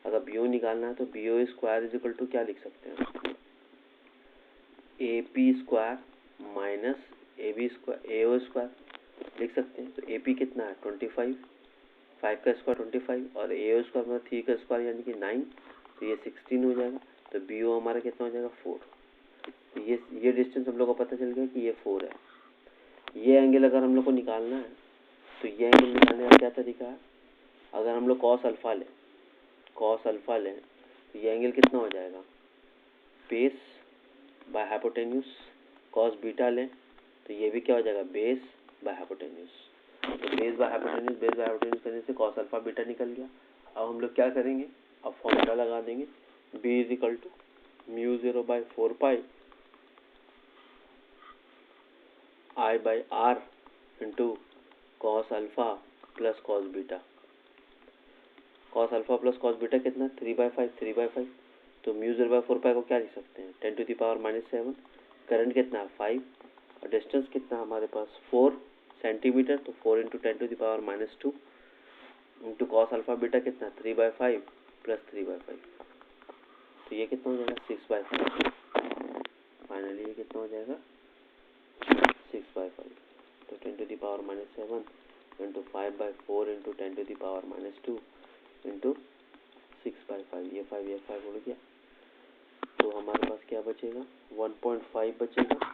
अगर BO निकालना है तो BO square is equal to क्या लिख सकते हैं, AP square minus AB square AO square लिख सकते हैं। तो AP कितना है 25, 5 का स्क्वायर 25 और AO स्क्वायर मतलब 3 का स्क्वायर यानी कि 9, तो ये 16 हो जाएगा। तो BO हमारा कितना हो जाएगा 4। तो ये डिस्टेंस हम लोग को पता चल गया कि ये 4 है। ये एंगल अगर हम लोग को निकालना है तो ये एंगल निकालने का क्या तरीका है, अगर हम लोग कॉस अल्फा लें तो ये एंगल कितना हो जाएगा base by hypotenuse. Cos beta लें तो ये भी क्या हो जाएगा बेस बाय हाइपोटेन्यूस। तो बेस बाय हाइपोटेन्यूस करने से कॉस अल्फा बीटा निकल गया। अब हम लोग क्या करेंगे, अब फॉर्मूला लगा देंगे B is equal to mu 0 by 4 pi I by R into cos alpha plus cos beta. Cos alpha plus cos beta कितना 3/5। तो म्यू 0 बाई 4 पाई को क्या लिख सकते हैं 10 टू द पावर -7। करंट कितना है 5 और डिस्टेंस कितना हमारे पास 4 सेंटीमीटर, तो 4 into 10 to the power -2 into cos alpha beta कितना 3/5 प्लस 3/5। तो ये कितना हो जाएगा 6/5। फाइनली ये कितना हो जाएगा 6/5। तो 10 to the power -7 into 5/4 into 10 to the power -2 into 6/5। ये 5 उड़ गया, तो हमारे पास क्या बचेगा 1.5 बचेगा।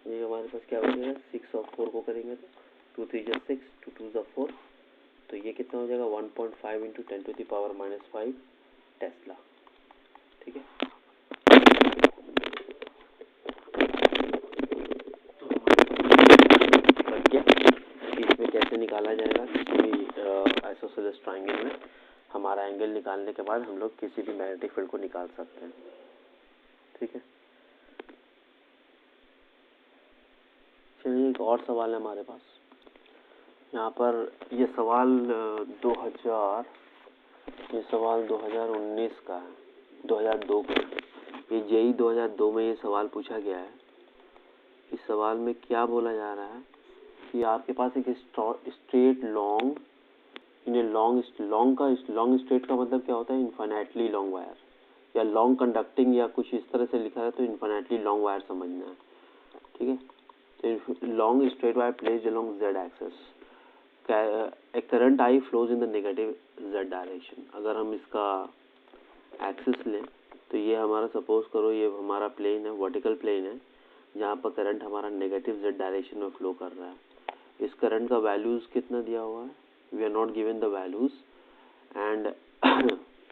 ये हमारे पास क्या बचेगा 6 और 4 को करेंगे तो 2 3 जा 6, 2 2 जा 4, तो ये कितना हो जाएगा 1.5 into 10 to the power -5 tesla, ठीक है। तो इसमें कैसे निकाला जाएगा किसी भी आइसोसेलेस ट्राइंगल में, हमारा एंगल निकालने के बाद हम लोग किसी भी मैग्नेटिक फील्ड को निकाल सकते हैं, ठीक है। चलिए एक और सवाल है हमारे पास यहाँ पर। ये सवाल 2019 का है, 2002 का। ये JEE 2002 में ये सवाल पूछा गया है। इस सवाल में क्या बोला जा रहा है कि आपके पास एक स्ट्रेट लॉन्ग लॉन्ग स्ट्रेट का मतलब क्या होता है इन्फिनिटली लॉन्ग वायर, या लॉन्ग कंडक्टिंग या कुछ इस तरह से लिखा है तो इन्फिनिटली लॉन्ग वायर समझना है, ठीक है। तो long straight wire placed along Z axis, a current I flows in the negative Z direction. अगर हम इसका एक्सिस लें तो ये हमारा सपोज करो ये हमारा प्लेन है, वर्टिकल प्लेन है, जहाँ पर करंट हमारा नेगेटिव Z डायरेक्शन में फ्लो कर रहा है। इस करंट का वैल्यूज कितना दिया हुआ है, we are not given the values, and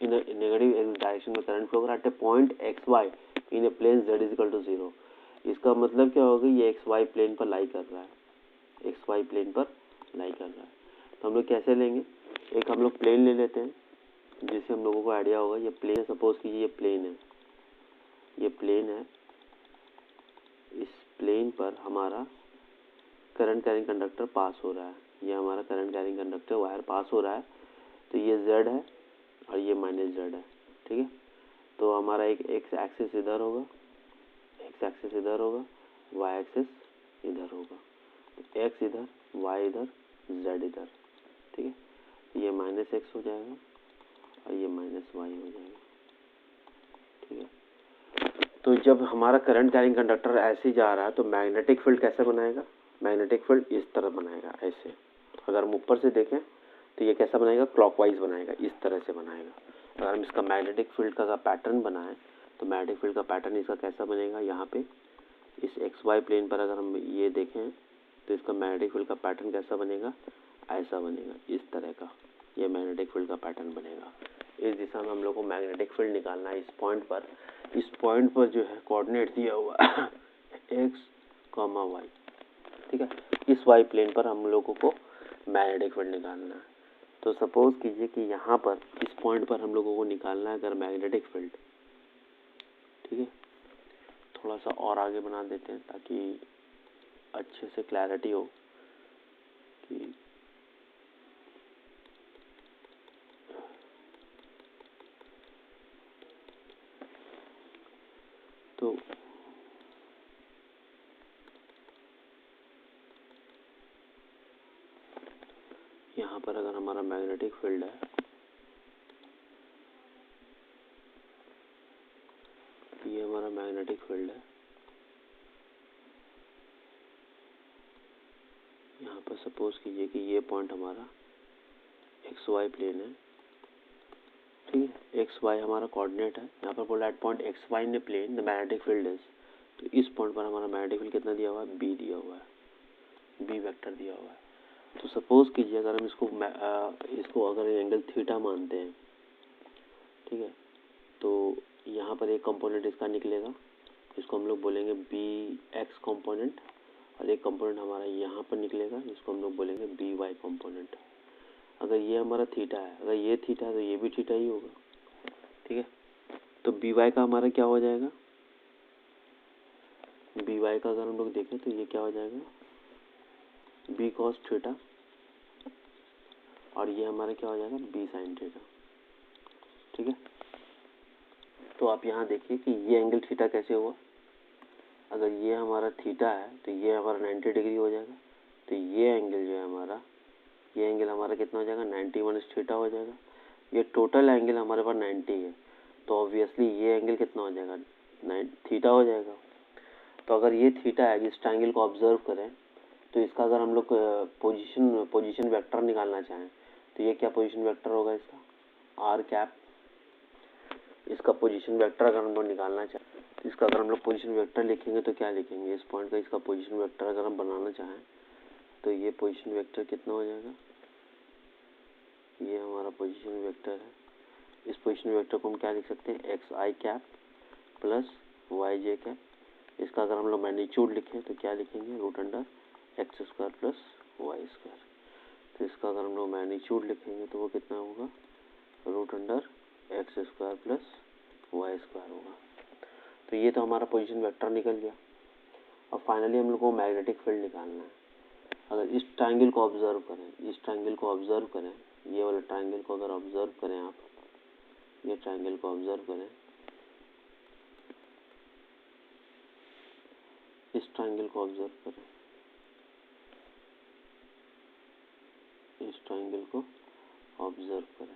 in negative x direction में करंट फ्लो कर रहा है at a point XY in a plane Z is equal to 0। इसका मतलब क्या होगा, ये XY प्लेन पर लाई कर रहा है, XY प्लेन पर लाई कर रहा है। तो हम लोग कैसे लेंगे, एक हम लोग प्लेन ले लेते हैं जिससे हम लोगों को आइडिया होगा। ये प्लेन है, सपोज कीजिए ये प्लेन है, इस प्लेन पर हमारा करंट कैरिंग कंडक्टर पास हो रहा है, ये हमारा करंट कैरिंग कंडक्टर वायर पास हो रहा है। तो ये Z है और ये -Z है, ठीक है। तो हमारा एक X एक्सिस इधर होगा, Y एक्सिस इधर होगा। तो X इधर, Y इधर, Z इधर, ठीक है। ये -X हो जाएगा और ये -Y हो जाएगा, ठीक है। तो जब हमारा करंट कैरिंग कंडक्टर ऐसे जा रहा है तो मैग्नेटिक फील्ड कैसे बनाएगा, मैग्नेटिक फील्ड इस तरह बनाएगा ऐसे। अगर हम ऊपर से देखें तो ये कैसा बनाएगा, क्लॉकवाइज बनाएगा, इस तरह से बनाएगा। अगर हम इसका मैग्नेटिक फील्ड का पैटर्न बनाएं तो मैग्नेटिक फील्ड का पैटर्न इसका कैसा बनेगा, यहाँ पे इस XY प्लेन पर अगर हम ये देखें तो इसका मैग्नेटिक फील्ड का पैटर्न कैसा बनेगा, ऐसा बनेगा, इस तरह का ये मैग्नेटिक फील्ड का पैटर्न बनेगा। इस दिशा में हम लोग को मैग्नेटिक फील्ड निकालना है। इस पॉइंट पर जो है कोऑर्डिनेट दिया हुआ एक्स कॉमा वाई, ठीक है। इस वाई प्लेन पर हम लोगों को मैग्नेटिक फील्ड निकालना है। तो सपोज कीजिए कि यहाँ पर इस पॉइंट पर हम लोगों को निकालना है अगर मैग्नेटिक फील्ड, ठीक है। थोड़ा सा और आगे बना देते हैं ताकि अच्छे से क्लैरिटी हो कि तो यहाँ पर अगर हमारा मैग्नेटिक फील्ड है, ये हमारा मैग्नेटिक फील्ड है, यहाँ पर सपोज कीजिए कि ये पॉइंट हमारा एक्स वाई प्लेन है, ठीक है। एक्स वाई हमारा कोऑर्डिनेट है, यहाँ पर बोला at point X Y in the plane the magnetic field is, तो इस पॉइंट पर हमारा मैग्नेटिक फील्ड कितना दिया हुआ है, बी दिया हुआ है, बी वेक्टर दिया हुआ है। तो सपोज कीजिए अगर हम इसको अगर एंगल थीटा मानते हैं, ठीक है, तो यहाँ पर एक कंपोनेंट इसका निकलेगा, इसको हम लोग बोलेंगे बी एक्स कॉम्पोनेंट, और एक कंपोनेंट हमारा यहाँ पर निकलेगा जिसको हम लोग बोलेंगे बी वाई कॉम्पोनेंट। अगर ये हमारा थीटा है, अगर ये थीटा है तो ये भी थीटा ही होगा, ठीक है। तो बी वाई का हमारा क्या हो जाएगा, बी वाई का अगर हम लोग देखें तो ये क्या हो जाएगा, बी कॉस थीटा, और ये हमारा क्या हो जाएगा, बी साइन थीटा, ठीक है। तो आप यहाँ देखिए कि ये एंगल थीटा कैसे हुआ, अगर ये हमारा थीटा है तो ये हमारा 90 डिग्री हो जाएगा, तो ये एंगल जो है हमारा, ये एंगल हमारा कितना हो जाएगा, 90 माइनस थीटा हो जाएगा। ये टोटल एंगल हमारे पास 90 है, तो ऑब्वियसली ये एंगल कितना हो जाएगा, थीटा हो जाएगा। तो अगर ये थीटा है, इस ट्रायंगल को ऑब्जर्व करें, तो इसका अगर हम लोग पोजीशन वेक्टर निकालना चाहें तो ये क्या पोजीशन वेक्टर होगा इसका, आर कैप। इसका पोजीशन वेक्टर अगर हम लोग निकालना चाहें तो इसका अगर हम लोग पोजीशन वेक्टर लिखेंगे तो क्या लिखेंगे, इस पॉइंट का इसका पोजीशन वेक्टर अगर हम बनाना चाहें तो ये पोजीशन वेक्टर कितना हो जाएगा, ये हमारा पोजीशन वेक्टर है। इस पोजीशन वेक्टर को हम क्या लिख सकते हैं, X I cap plus Y J cap. इसका अगर हम लोग मैग्नीट्यूड लिखें तो क्या लिखेंगे, root under x square plus Y square. तो इसका अगर हम लोग मैग्नीट्यूड लिखेंगे तो वो कितना होगा, root under x square plus Y square होगा। तो ये तो हमारा पोजीशन वेक्टर निकल गया। अब फाइनली हम लोग को मैग्नेटिक फील्ड निकालना है। अगर इस ट्रायंगल को ऑब्जर्व करें, इस ट्रायंगल को ऑब्जर्व करें, ये वाला ट्रायंगल को अगर ऑब्जर्व करें आप, ये ट्रायंगल को ऑब्जर्व करें, इस ट्रायंगल को ऑब्जर्व करें, इस ट्रायंगल को ऑब्जर्व करें,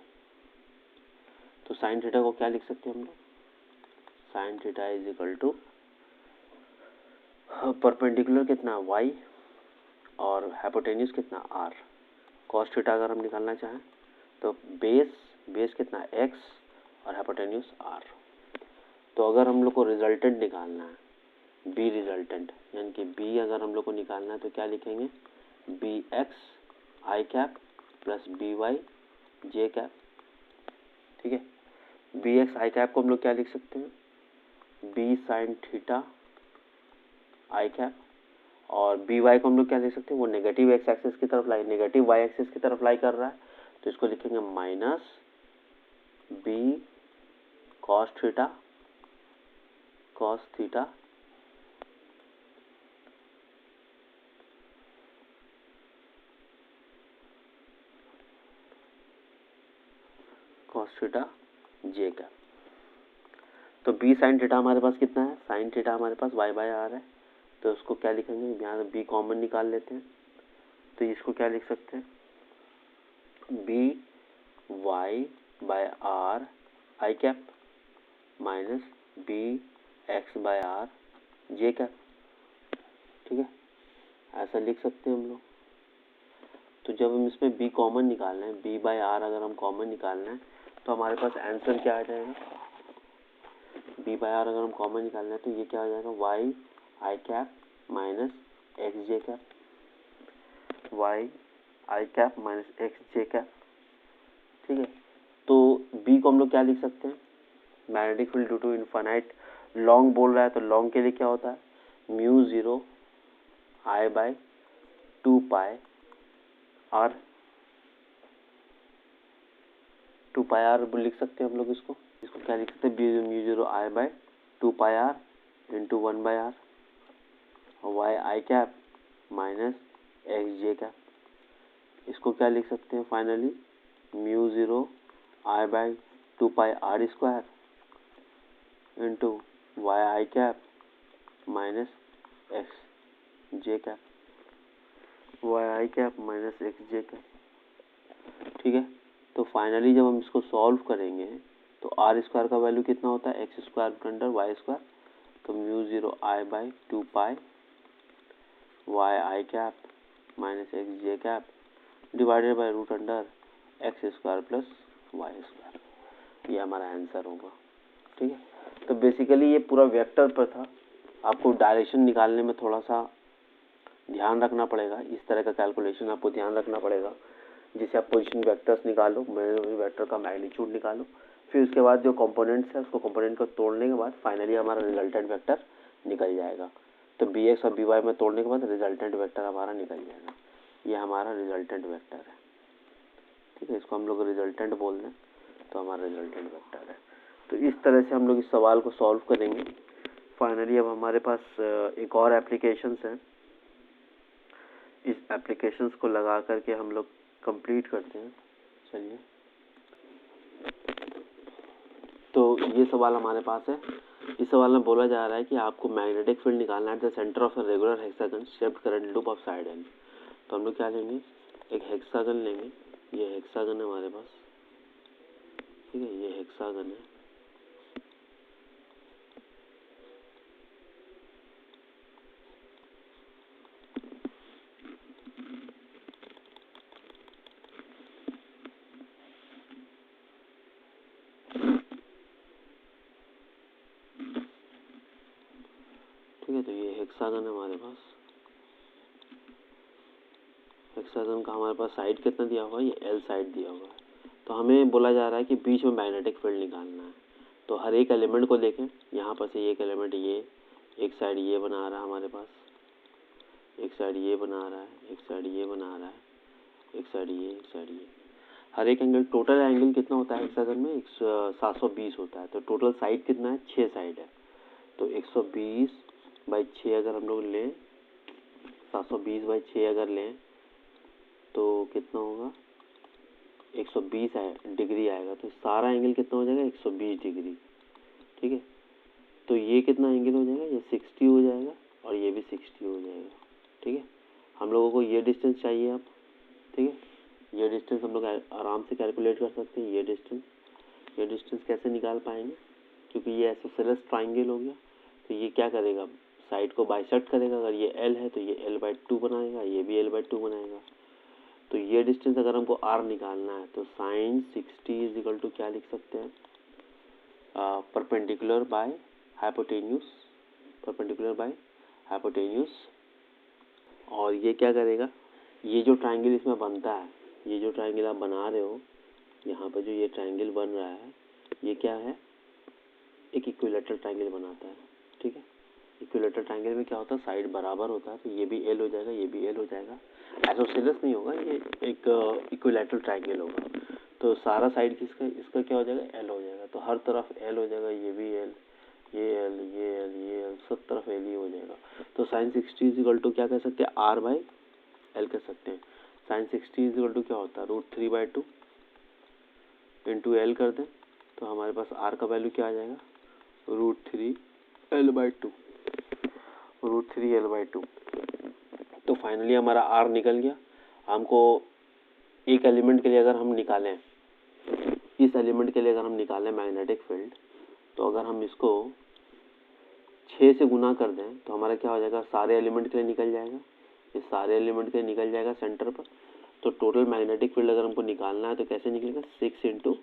तो साइन थीटा को क्या लिख सकते हैं हम लोग, sine theta is equal to perpendicular कितना y और हाइपोटेन्यूज कितना r। कॉस थीटा अगर हम निकालना चाहें तो बेस कितना x और हाइपोटेन्यूज r। तो अगर हम लोग को रिजल्टेंट निकालना है, b रिजल्टेंट, यानी कि b अगर हम लोग को निकालना है तो क्या लिखेंगे, B x I cap plus B Y J cap, ठीक है। बी एक्स आई कैप को हम लोग क्या लिख सकते हैं, बी साइन थीटा आई कैप, और बी वाई को हम लोग क्या लिख सकते हैं, वो नेगेटिव एक्स एक्सिस की तरफ लाई, नेगेटिव वाई एक्सिस की तरफ लाई कर रहा है, तो इसको लिखेंगे माइनस बी कॉस थीटा जे कैप। तो बी साइन थीटा हमारे पास कितना है, साइन थीटा हमारे पास वाई बाय आर है, तो उसको क्या लिखेंगे, यहाँ से बी कॉमन निकाल लेते हैं, तो इसको क्या लिख सकते हैं, B Y by R I cap minus B X by R J cap, ठीक है, ऐसा लिख सकते हैं हम लोग। तो जब हम इसमें बी कॉमन निकालना है, बी बाय आर अगर हम कॉमन निकालना है तो हमारे पास आंसर क्या आ जाएगा, बी बाय आर अगर हम कॉमन निकालना है तो ये क्या हो जाएगा, वाई आई कैप माइनस एक्स जे कैप, वाई आई कैप माइनस एक्स जे कैप, ठीक है। तो बी को हम लोग क्या लिख सकते हैं, magnetic field due to infinite, long बोल रहा है तो लॉन्ग के लिए क्या होता है, mu zero I by 2 pi R, 2 pi R लिख सकते हैं हम लोग इसको क्या लिख सकते हैं, mu zero I by 2 pi R into 1 by R, और वाई आई कैप माइनस एक्स जे कैप, इसको क्या लिख सकते हैं finally, mu zero I by 2 pi R square into Y I cap minus x J cap, Y I cap minus x J cap. ठीक है, तो finally जब हम इसको सॉल्व करेंगे तो आर स्क्वायर का वैल्यू कितना होता है, x square under y square, तो mu zero I by 2 pi y I cap minus x J cap divided by root under x square plus Y square, ये हमारा आंसर होगा। ठीक है, तो बेसिकली ये पूरा वेक्टर पर था, आपको डायरेक्शन निकालने में थोड़ा सा ध्यान रखना पड़ेगा, इस तरह का कैलकुलेशन आपको ध्यान रखना पड़ेगा, जिसे आप पोजीशन वेक्टर्स निकालो, वेक्टर का मैग्नीट्यूड निकालो, फिर उसके बाद जो कंपोनेंट्स है उसको कंपोनेंट को तोड़ने के बाद फाइनली हमारा रिजल्टेंट वेक्टर निकल जाएगा। तो बी एक्स और बी वाई में तोड़ने के बाद रिजल्टेंट वेक्टर हमारा निकल जाएगा, ये हमारा रिजल्टेंट वेक्टर है। ठीक है, इसको हम लोग रिजल्टेंट बोल दें तो हमारा रिजल्टेंट वेक्टर है। तो इस तरह से हम लोग इस सवाल को सॉल्व करेंगे। फाइनली अब हमारे पास एक और एप्लीकेशंस है, इस एप्लीकेशंस को लगा करके हम लोग कंप्लीट करते हैं। चलिए, तो ये सवाल हमारे पास है। इस सवाल में बोला जा रहा है कि आपको मैग्नेटिक फील्ड निकालना है at the centre of a regular hexagon shaped current loop of side N. तो हम लोग क्या लेंगे, एक हेक्सागन लेंगे, ये हेक्सागन है हमारे पास। ठीक है, ये हेक्सागन है, ठीक है, तो ये हेक्सागन है हमारे पास। हेक्सागन का हमारे पास साइड कितना दिया हुआ है, ये एल साइड दिया हुआ है। तो हमें बोला जा रहा है कि बीच में मैग्नेटिक फील्ड निकालना है। तो हर एक एलिमेंट को देखें, यहाँ पर से एक एलिमेंट ये एक साइड ये बना रहा है हमारे पास, एक साइड ये बना रहा है, एक साइड ये बना रहा है, एक साइड ये, एक साइड ये। हर एक एंगल, टोटल एंगल कितना होता है हेक्सागन में, 720 होता है। तो टोटल साइड कितना है, 6 साइड है। तो 120/6 अगर हम लोग लें, 720/6 अगर लें तो कितना होगा, 120 डिग्री आएगा। तो सारा एंगल कितना हो जाएगा, 120 डिग्री। ठीक है, तो ये कितना एंगल हो जाएगा, ये 60 हो जाएगा और ये भी 60 हो जाएगा। ठीक है, हम लोगों को ये डिस्टेंस चाहिए अब। ठीक है, ये डिस्टेंस हम लोग आराम से कैलकुलेट कर सकते हैं। ये डिस्टेंस कैसे निकाल पाएंगे, क्योंकि ये आइसोसेलेस ट्राइंगल हो गया। तो ये क्या करेगा, साइड को बाइसेक्ट करेगा। अगर ये L है तो ये L/2 बनाएगा, ये भी L/2 बनाएगा। तो ये डिस्टेंस अगर हमको R निकालना है तो साइन 60 इज इक्वल टू क्या लिख सकते हैं, perpendicular by hypotenuse, perpendicular by hypotenuse. और ये क्या करेगा, ये जो ट्राइंगल इसमें बनता है, ये जो ट्राइंगल आप बना रहे हो, यहाँ पर जो ये ट्राइंगल बन रहा है, ये क्या है, एक इक्विलेटरल ट्राइंगल बनाता है। ठीक है, इक्विलेटरल ट्राइंगल में क्या होता है, साइड बराबर होता है। तो ये भी L हो जाएगा, ये भी L हो जाएगा। आइसोसेलेस नहीं होगा, ये एक इक्विलेटरल ट्राइंगल होगा। तो सारा साइड किसका, इसका क्या हो जाएगा, L हो जाएगा। तो हर तरफ L हो जाएगा, ये भी L, ये L, ये L, ये L, सब तरफ L ही हो जाएगा। तो साइन 60 इज इक्वल टू क्या कह सकते हैं, R/L कह सकते हैं। साइन 60 इज इक्वल टू क्या होता है, √3/2 इंटू L कर दें तो हमारे पास R का वैल्यू क्या आ जाएगा, √3L/2, √3L/2। तो फाइनली हमारा R निकल गया। हमको एक एलिमेंट के लिए अगर हम निकालें, इस एलिमेंट के लिए अगर हम निकालें मैग्नेटिक फील्ड, तो अगर हम इसको 6 से गुना कर दें तो हमारा क्या हो जाएगा, सारे एलिमेंट के लिए निकल जाएगा। ये सारे एलिमेंट के लिए निकल जाएगा सेंटर पर। तो टोटल मैग्नेटिक फील्ड अगर हमको निकालना है तो कैसे निकलेगा, 6 into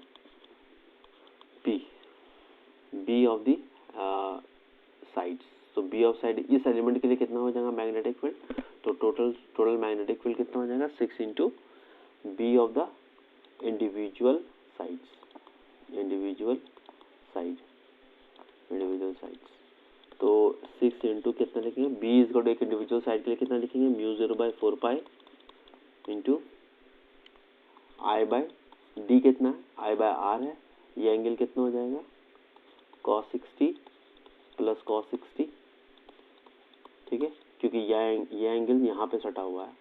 B of the sides. तो बी ऑफ साइड इस एलिमेंट के लिए कितना हो जाएगा मैग्नेटिक फील्ड, तो टोटल मैग्नेटिक फील्ड कितना हो जाएगा, 6 into B of the individual sides, individual sides. तो 6 इंटू कितना लिखेंगे, बी इज इक्वल टू एक इंडिविजुअल साइड के लिए कितना लिखेंगे, mu 0/4 into I by D कितना है, आई बाय आर है, ये एंगल कितना हो जाएगा cos 60 प्लस cos 60, ठीक है, क्योंकि ये एंगल यहाँ पे सटा हुआ है,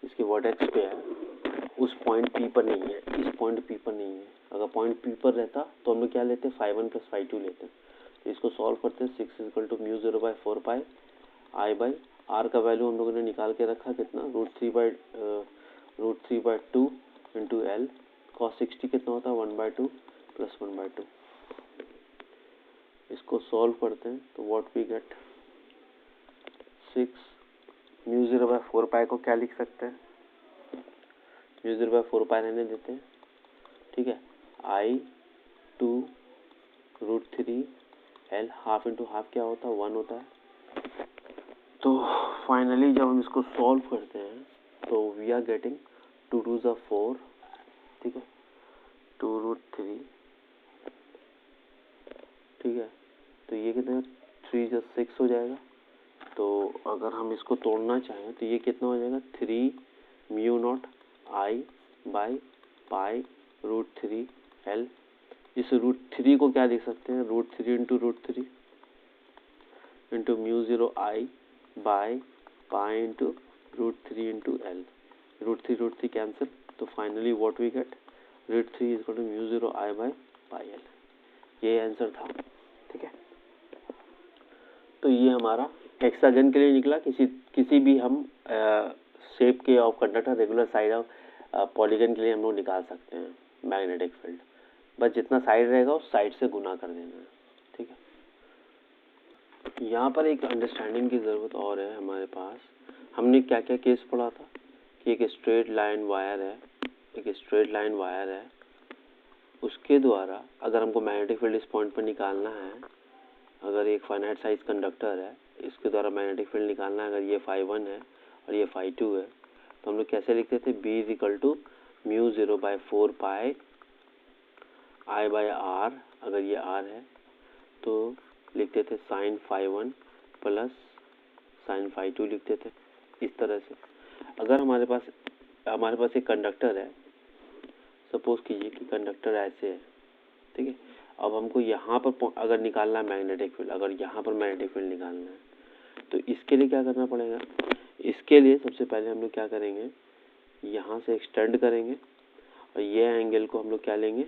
इसके वर्टेक्स पे है, उस पॉइंट पी पर नहीं है, इस पॉइंट पी पर नहीं है। अगर पॉइंट पी पर रहता तो हम लोग क्या लेते, 5/1 + 5/2 लेते। तो इसको सॉल्व करते हैं, 6 equal to mu 0/4 I by R का वैल्यू हम लोगों ने निकाल के रखा कितना, √3/2 इंटू एल, cos 60 कितना होता है 1/2 + 1/2। इसको सॉल्व करते हैं तो व्हाट वी गेट, 6 म्यू 0/4 को क्या लिख सकते हैं, म्यू 0/4 रहने देते हैं, ठीक है, आई 2 √3 एल, हाफ इंटू हाफ क्या होता है 1 होता है। तो फाइनली जब हम इसको सॉल्व करते हैं तो वी आर गेटिंग 2 2 ज़ा 4, ठीक है, 2√3, ठीक है, तो ये कितना 3 ज़ा 6 हो जाएगा। तो अगर हम इसको तोड़ना चाहें तो ये कितना हो जाएगा, 3 mu naught I by pi √3 l. इस √3 को क्या लिख सकते हैं, √3 into √3 into mu 0 I by pi into √3 into l, √3 cancel, तो finally what we get, √3 is equal to mu 0 I by pi l. ये आंसर था, ठीक है। तो ये हमारा हेक्सागन के लिए निकला। किसी भी हम शेप के of conductor regular side of polygon के लिए हम लोग निकाल सकते हैं मैग्नेटिक फील्ड, बस जितना साइड रहेगा उस साइड से गुना कर देना है, ठीक है। यहाँ पर एक अंडरस्टैंडिंग की ज़रूरत और है हमारे पास। हमने क्या क्या केस पढ़ा था कि एक स्ट्रेट लाइन वायर है, उसके द्वारा अगर हमको मैग्नेटिक फील्ड इस पॉइंट पर निकालना है, अगर एक फाइनाइट साइज कंडक्टर है, इसके द्वारा मैग्नेटिक फील्ड निकालना है, अगर ये φ1 है और ये φ2 है, तो हम लोग कैसे लिखते थे, B is equal to mu 0/4 I by R, अगर ये आर है तो लिखते थे साइन φ1 प्लस साइन φ2 लिखते थे इस तरह से। अगर हमारे पास एक कंडक्टर है, सपोज कीजिए कि कंडक्टर ऐसे है, ठीक है, अब हमको यहाँ पर अगर निकालना है मैग्नेटिक फील्ड, अगर यहाँ पर मैग्नेटिक फील्ड निकालना है तो इसके लिए क्या करना पड़ेगा, इसके लिए सबसे पहले हम लोग क्या करेंगे, यहाँ से एक्सटेंड करेंगे और ये एंगल को हम लोग क्या लेंगे,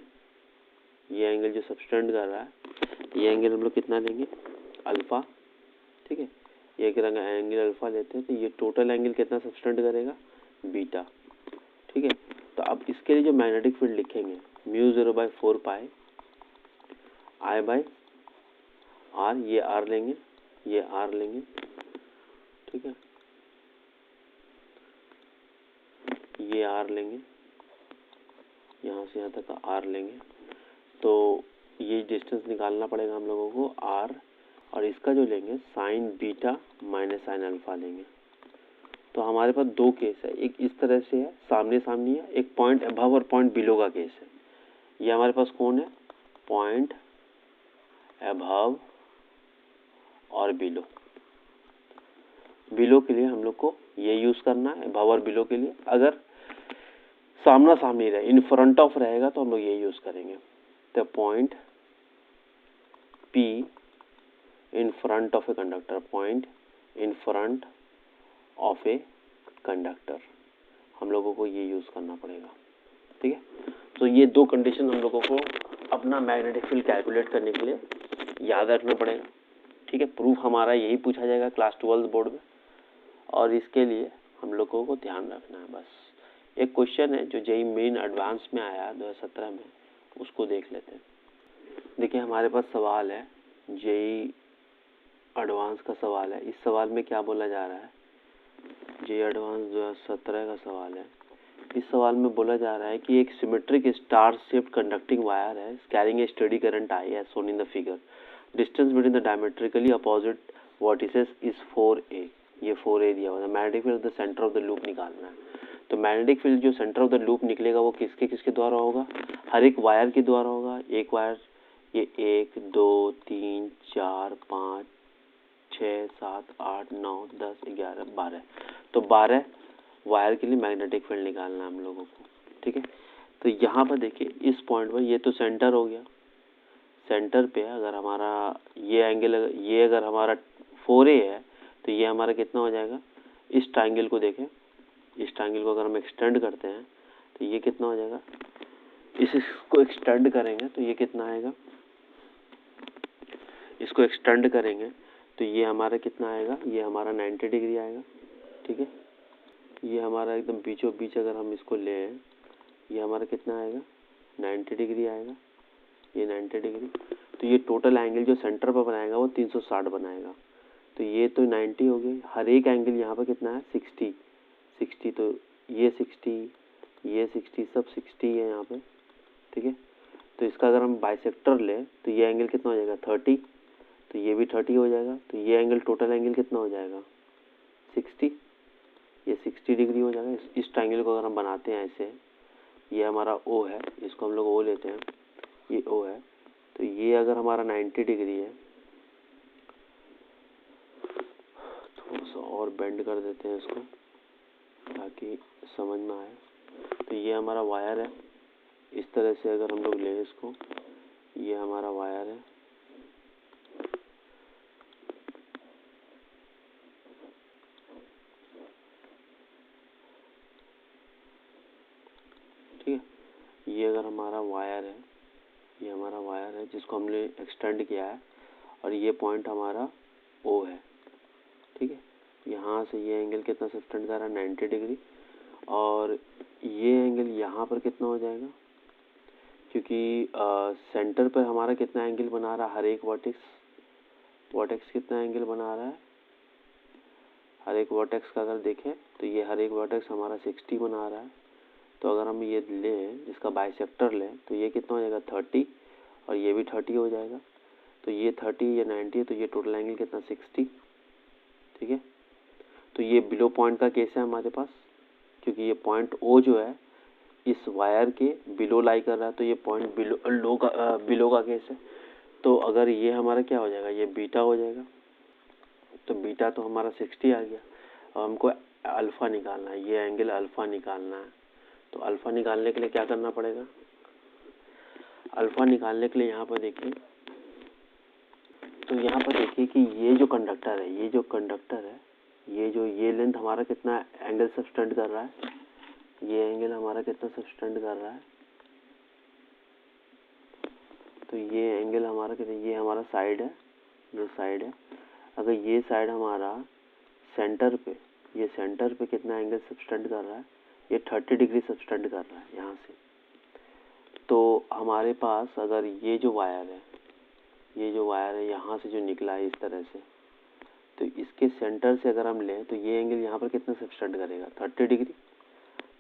ये एंगल जो सबटेंड कर रहा है, ये एंगल हम लोग कितना लेंगे, अल्फा, ठीक है, ये एंगल अल्फा लेते हैं तो ये टोटल एंगल कितना सबटेंड करेगा, बीटा, ठीक है। तो अब इसके लिए जो मैग्नेटिक फील्ड लिखेंगे, म्यू 0/4 आई बाई आर, ये आर लेंगे, ये आर लेंगे, ठीक है, ये आर लेंगे, यहाँ से यहाँ तक आर लेंगे, तो ये डिस्टेंस निकालना पड़ेगा हम लोगों को आर, और इसका जो लेंगे sign beta minus sine alpha लेंगे। तो हमारे पास दो केस है, एक इस तरह से है सामने सामने है, एक पॉइंट अबव और पॉइंट बिलो का केस है। ये हमारे पास कौन है, पॉइंट अबव और बिलो। बिलो के लिए हम लोग को ये यूज करना है, अबव और बिलो के लिए। अगर सामना सामनी रहे, इन फ्रंट ऑफ रहेगा तो हम लोग ये यूज करेंगे। तो point P in front of a conductor, point in front of a conductor, हम लोगों को ये यूज करना पड़ेगा, ठीक है। तो ये दो कंडीशन हम लोगों को अपना मैग्नेटिक फील्ड कैलकुलेट करने के लिए याद रखना पड़ेगा, ठीक है। प्रूफ हमारा यही पूछा जाएगा क्लास 12 बोर्ड में, और इसके लिए हम लोगों को ध्यान रखना है। बस एक क्वेश्चन है जो जेईई मेन एडवांस में आया 2017 में, उसको देख लेते हैं। देखिए हमारे पास सवाल है, जेईई एडवांस का सवाल है। इस सवाल में क्या बोला जा रहा है, जेईई एडवांस 2017 का सवाल है। इस सवाल में बोला जा रहा है कि एक symmetric star shaped conducting wire है carrying a steady current I as shown in the figure. Distance between the diametrically opposite vertices is 4a। ये 4a दिया हुआ है। Magnetic field the centre of the loop निकालना है। तो magnetic field जो centre of the loop निकलेगा वो किसके किसके द्वारा होगा, हर एक वायर के द्वारा होगा। एक वायर ये 1 2 3 4 5 6, 7, 8, 9, 10, 11, 12। तो 12 वायर के लिए मैग्नेटिक फील्ड निकालना है हम लोगों को, ठीक है। तो यहाँ पर देखिए इस पॉइंट पर, ये तो सेंटर हो गया, सेंटर पे अगर हमारा ये एंगल, ये अगर हमारा 4A है तो ये हमारा कितना हो जाएगा, इस ट्राइंगल को देखें, इस ट्राइंगल को अगर हम एक्सटेंड करते हैं तो ये कितना हो जाएगा, इसको एक्सटेंड करेंगे तो ये कितना आएगा, इसको एक्सटेंड करेंगे तो ये हमारा कितना आएगा, ये हमारा 90 डिग्री आएगा, ठीक है। ये हमारा एकदम बीचों बीच अगर हम इसको लें, ये हमारा कितना आएगा, 90 डिग्री आएगा, ये 90 डिग्री। तो ये टोटल एंगल जो सेंटर पर बनाएगा वो 360 बनाएगा। तो ये तो 90 हो गई, हर एक एंगल यहाँ पर कितना है, 60, तो ये 60, ये 60, सब 60 है यहाँ पे, ठीक है। तो इसका अगर हम बाइसेक्टर लें तो ये एंगल कितना हो जाएगा, 30, तो ये भी 30 हो जाएगा। तो ये एंगल, टोटल एंगल कितना हो जाएगा, 60, ये 60 डिग्री हो जाएगा। इस ट्राइंगल को अगर हम बनाते हैं ऐसे, ये हमारा O है, इसको हम लोग O लेते हैं, ये O है। तो ये अगर हमारा 90 डिग्री है, थोड़ा सा और बेंड कर देते हैं इसको ताकि समझ में आए। तो ये हमारा वायर है, इस तरह से अगर हम लोग लें इसको, ये हमारा वायर है, ठीक है। ये अगर हमारा वायर है, ये हमारा वायर है जिसको हमने एक्सटेंड किया है, और ये पॉइंट हमारा O है, ठीक है। यहाँ से ये एंगल कितना सब्सटेंड कर रहा है, 90 डिग्री, और ये एंगल यहाँ पर कितना हो जाएगा, क्योंकि सेंटर पर हमारा कितना एंगल बना रहा है, हर एक वर्टेक्स कितना एंगल बना रहा है, हर एक वर्टेक्स का अगर देखें तो ये हर एक वर्टेक्स हमारा 60 बना रहा है। तो अगर हम ये लें, इसका बाइसेक्टर लें, तो ये कितना हो जाएगा, 30, और ये भी 30 हो जाएगा। तो ये 30, ये 90 है, तो ये टोटल एंगल कितना, 60, ठीक है। तो ये बिलो पॉइंट का केस है हमारे पास, क्योंकि ये पॉइंट O जो है इस वायर के बिलो लाई कर रहा है, तो ये पॉइंट बिलो का केस है। तो अगर ये हमारा क्या हो जाएगा, ये बीटा हो जाएगा। तो बीटा तो हमारा 60 आ गया। अब हमको अल्फा निकालना है, ये एंगल अल्फा निकालना है। तो अल्फा निकालने के लिए क्या करना पड़ेगा, अल्फा निकालने के लिए यहाँ पर देखिए, तो यहाँ पर देखिए कि ये जो कंडक्टर है, ये जो कंडक्टर है, ये लेंथ हमारा कितना एंगल सब्सटेंड कर रहा है, ये एंगल हमारा कितना सब्सटेंड कर रहा है, तो ये एंगल हमारा कितना, ये हमारा साइड है, जो साइड है, अगर ये साइड हमारा सेंटर पे, ये सेंटर पे कितना एंगल सब्सटेंड कर रहा है, ये 30 डिग्री सब्सटेंड कर रहा है यहाँ से। तो हमारे पास अगर ये जो वायर है, ये जो वायर है यहाँ से जो निकला है इस तरह से, तो इसके सेंटर से अगर हम लें तो ये एंगल यहाँ पर कितना सब्सटेंड करेगा, 30 डिग्री।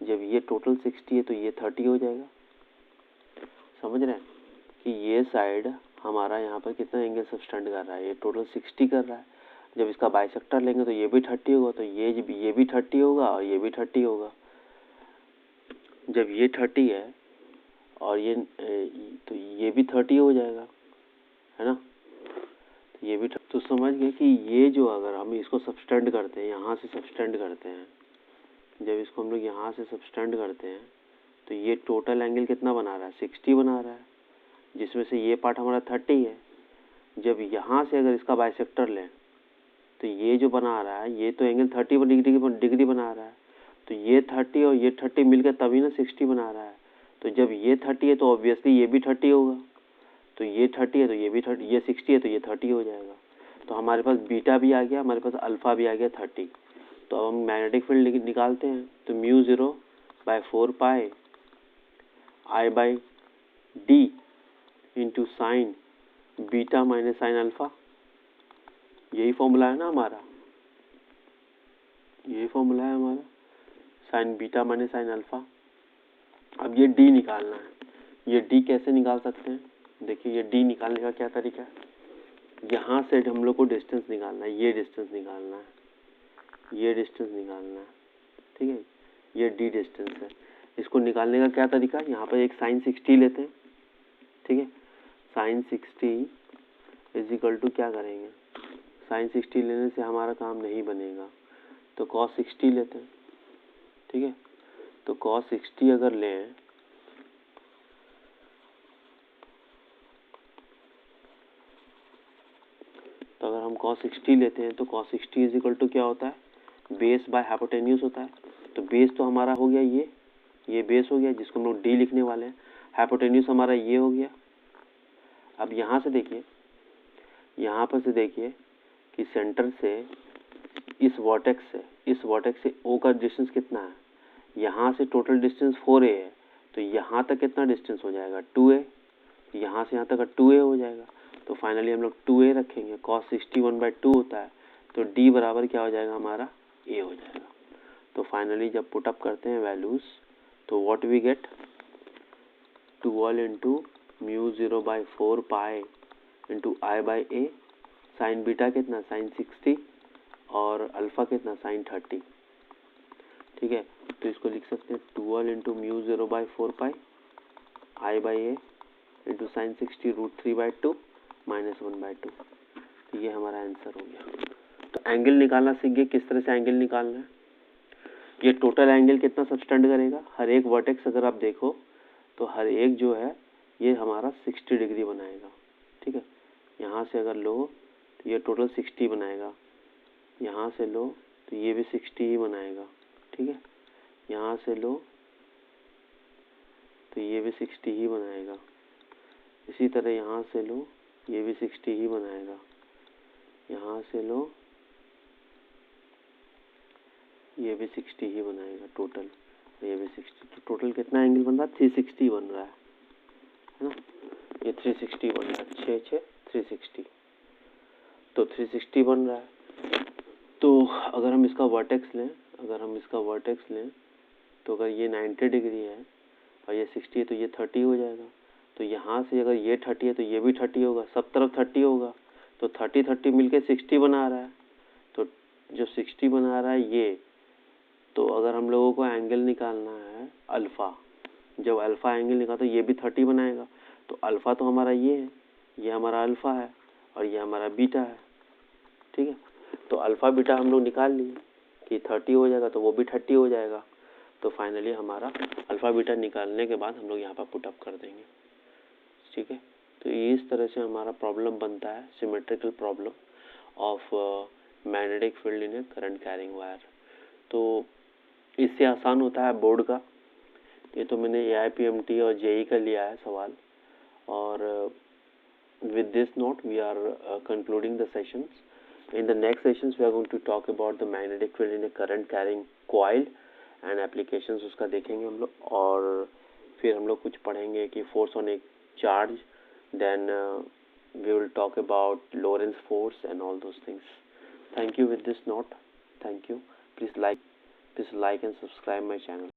जब ये टोटल 60 है तो ये 30 हो जाएगा। समझ रहे हैं कि ये साइड हमारा यहाँ पर कितना एंगल सब्सटेंड कर रहा है, ये टोटल 60 कर रहा है। जब इसका बाइसेक्टर लेंगे तो ये भी 30 होगा, तो ये भी 30 होगा और ये भी 30 होगा। जब ये 30 है और ये तो ये भी 30 हो जाएगा, है ना। तो ये भी तो समझ गए कि ये जो, अगर हम इसको सब्सटेंड करते हैं, यहाँ से सब्सटेंड करते हैं, जब इसको हम लोग यहाँ से सब्सटेंड करते हैं तो ये टोटल एंगल कितना बना रहा है, 60 बना रहा है, जिसमें से ये पार्ट हमारा 30 है। जब यहाँ से अगर इसका बाइसेक्टर लें तो ये जो बना रहा है, ये तो एंगल 30 डिग्री बना रहा है। तो ये 30 और ये 30 मिलकर तभी ना 60 बना रहा है। तो जब ये 30 है तो ऑब्वियसली ये भी 30 होगा। तो ये 30 है तो ये भी 30, ये 60 है तो ये 30 हो जाएगा। तो हमारे पास बीटा भी आ गया, हमारे पास अल्फा भी आ गया 30। तो अब हम मैग्नेटिक फील्ड निकालते हैं। तो म्यू 0/4 पाई I/d into sine beta minus sine alpha, यही फॉर्मूला है ना हमारा, यही फॉर्मूला है हमारा, sign beta minus sine alpha. अब ये d निकालना है। ये d कैसे निकाल सकते हैं, देखिए ये d निकालने का क्या तरीका है। यहाँ से हम लोग को डिस्टेंस निकालना है, ये डिस्टेंस निकालना है, ये डिस्टेंस निकालना है, ठीक है। ये d डिस्टेंस है। इसको निकालने का क्या तरीका है, यहाँ पर एक साइन 60 लेते हैं, ठीक है। साइन 60 इज इक्वल टू क्या करेंगे, साइन 60 लेने से हमारा काम नहीं बनेगा, तो कॉस 60 लेते हैं। ठीक है, तो कॉस 60 अगर लें तो अगर हम कॉस 60 लेते हैं तो कॉस 60 इज इक्वल टू क्या होता है, बेस बाय हाइपोटेन्यूज होता है। तो बेस तो हमारा हो गया ये बेस हो गया जिसको हम लोग डी लिखने वाले हैं। हाइपोटेन्यूज हमारा ये हो गया। अब यहाँ से देखिए, यहाँ पर से देखिए कि सेंटर से इस वर्टेक्स से ओ का डिस्टेंस कितना है, यहाँ से टोटल डिस्टेंस 4a है, तो यहाँ तक कितना डिस्टेंस हो जाएगा 2a, यहाँ से यहाँ तक का 2a हो जाएगा। तो फाइनली हम लोग 2a रखेंगे, cos 60 1/2 होता है, तो d बराबर क्या हो जाएगा हमारा a हो जाएगा। तो फाइनली जब पुट अप करते हैं वैल्यूज तो what we get 12 into mu 0/4 pi into I/a, sine beta कितना साइन 60 और अल्फा कितना साइन 30। ठीक है, तो इसको लिख सकते हैं 12 इंटू म्यू 0/4 पाई I/a इंटू साइन 60 √3/2 माइनस 1/2। तो ये हमारा आंसर हो गया। तो एंगल निकालना सीख गए, किस तरह से एंगल निकालना है। ये टोटल एंगल कितना सबटेंड करेगा, हर एक वर्टेक्स अगर आप देखो तो हर एक जो है ये हमारा 60 डिग्री बनाएगा। ठीक है, यहाँ से अगर लो तो ये टोटल 60 बनाएगा, यहाँ से लो तो ये भी 60 ही बनाएगा। ठीक है, यहाँ से लो तो ये भी 60 ही बनाएगा, इसी तरह यहाँ से लो ये भी 60 ही बनाएगा, यहाँ से लो ये भी 60 ही बनाएगा टोटल, ये भी 60। तो टोटल कितना एंगल बन रहा है 360 बन रहा है ना, ये 360 बन रहा है, 6 6 360, तो 360 बन रहा है। तो अगर हम इसका वर्टेक्स लें तो अगर ये 90 डिग्री है और ये 60 है तो ये 30 हो जाएगा। तो यहाँ से अगर ये 30 है तो ये भी 30 होगा, सब तरफ 30 होगा, तो 30 30 मिलके 60 बना रहा है। तो जो 60 बना रहा है ये, तो अगर हम लोगों को एंगल निकालना है अल्फ़ा, जब अल्फ़ा एंगल निकाला तो ये भी 30 बनाएगा। तो अल्फ़ा तो हमारा ये है, ये हमारा अल्फ़ा है और ये हमारा बीटा है। ठीक है, तो अल्फ़ा बीटा हम लोग निकाल लिए कि 30 हो जाएगा तो वो भी 30 हो जाएगा। तो फाइनली हमारा अल्फ़ा बीटा निकालने के बाद हम लोग यहाँ पर पुट अप कर देंगे। ठीक है, तो इस तरह से हमारा प्रॉब्लम बनता है, symmetrical problem of magnetic field in a current carrying wire. तो इससे आसान होता है बोर्ड का। ये तो मैंने AIPMT और JEE का लिया है सवाल, और with this note we are concluding the sessions. In the next sessions we are going to talk about the magnetic field in a current carrying coil and applications उसका देखेंगे हम लोग, और फिर हम लोग कुछ पढ़ेंगे कि force on a charge, then we will talk about Lorentz force and all those things. Thank you. With this note, thank you. Please like and subscribe my channel.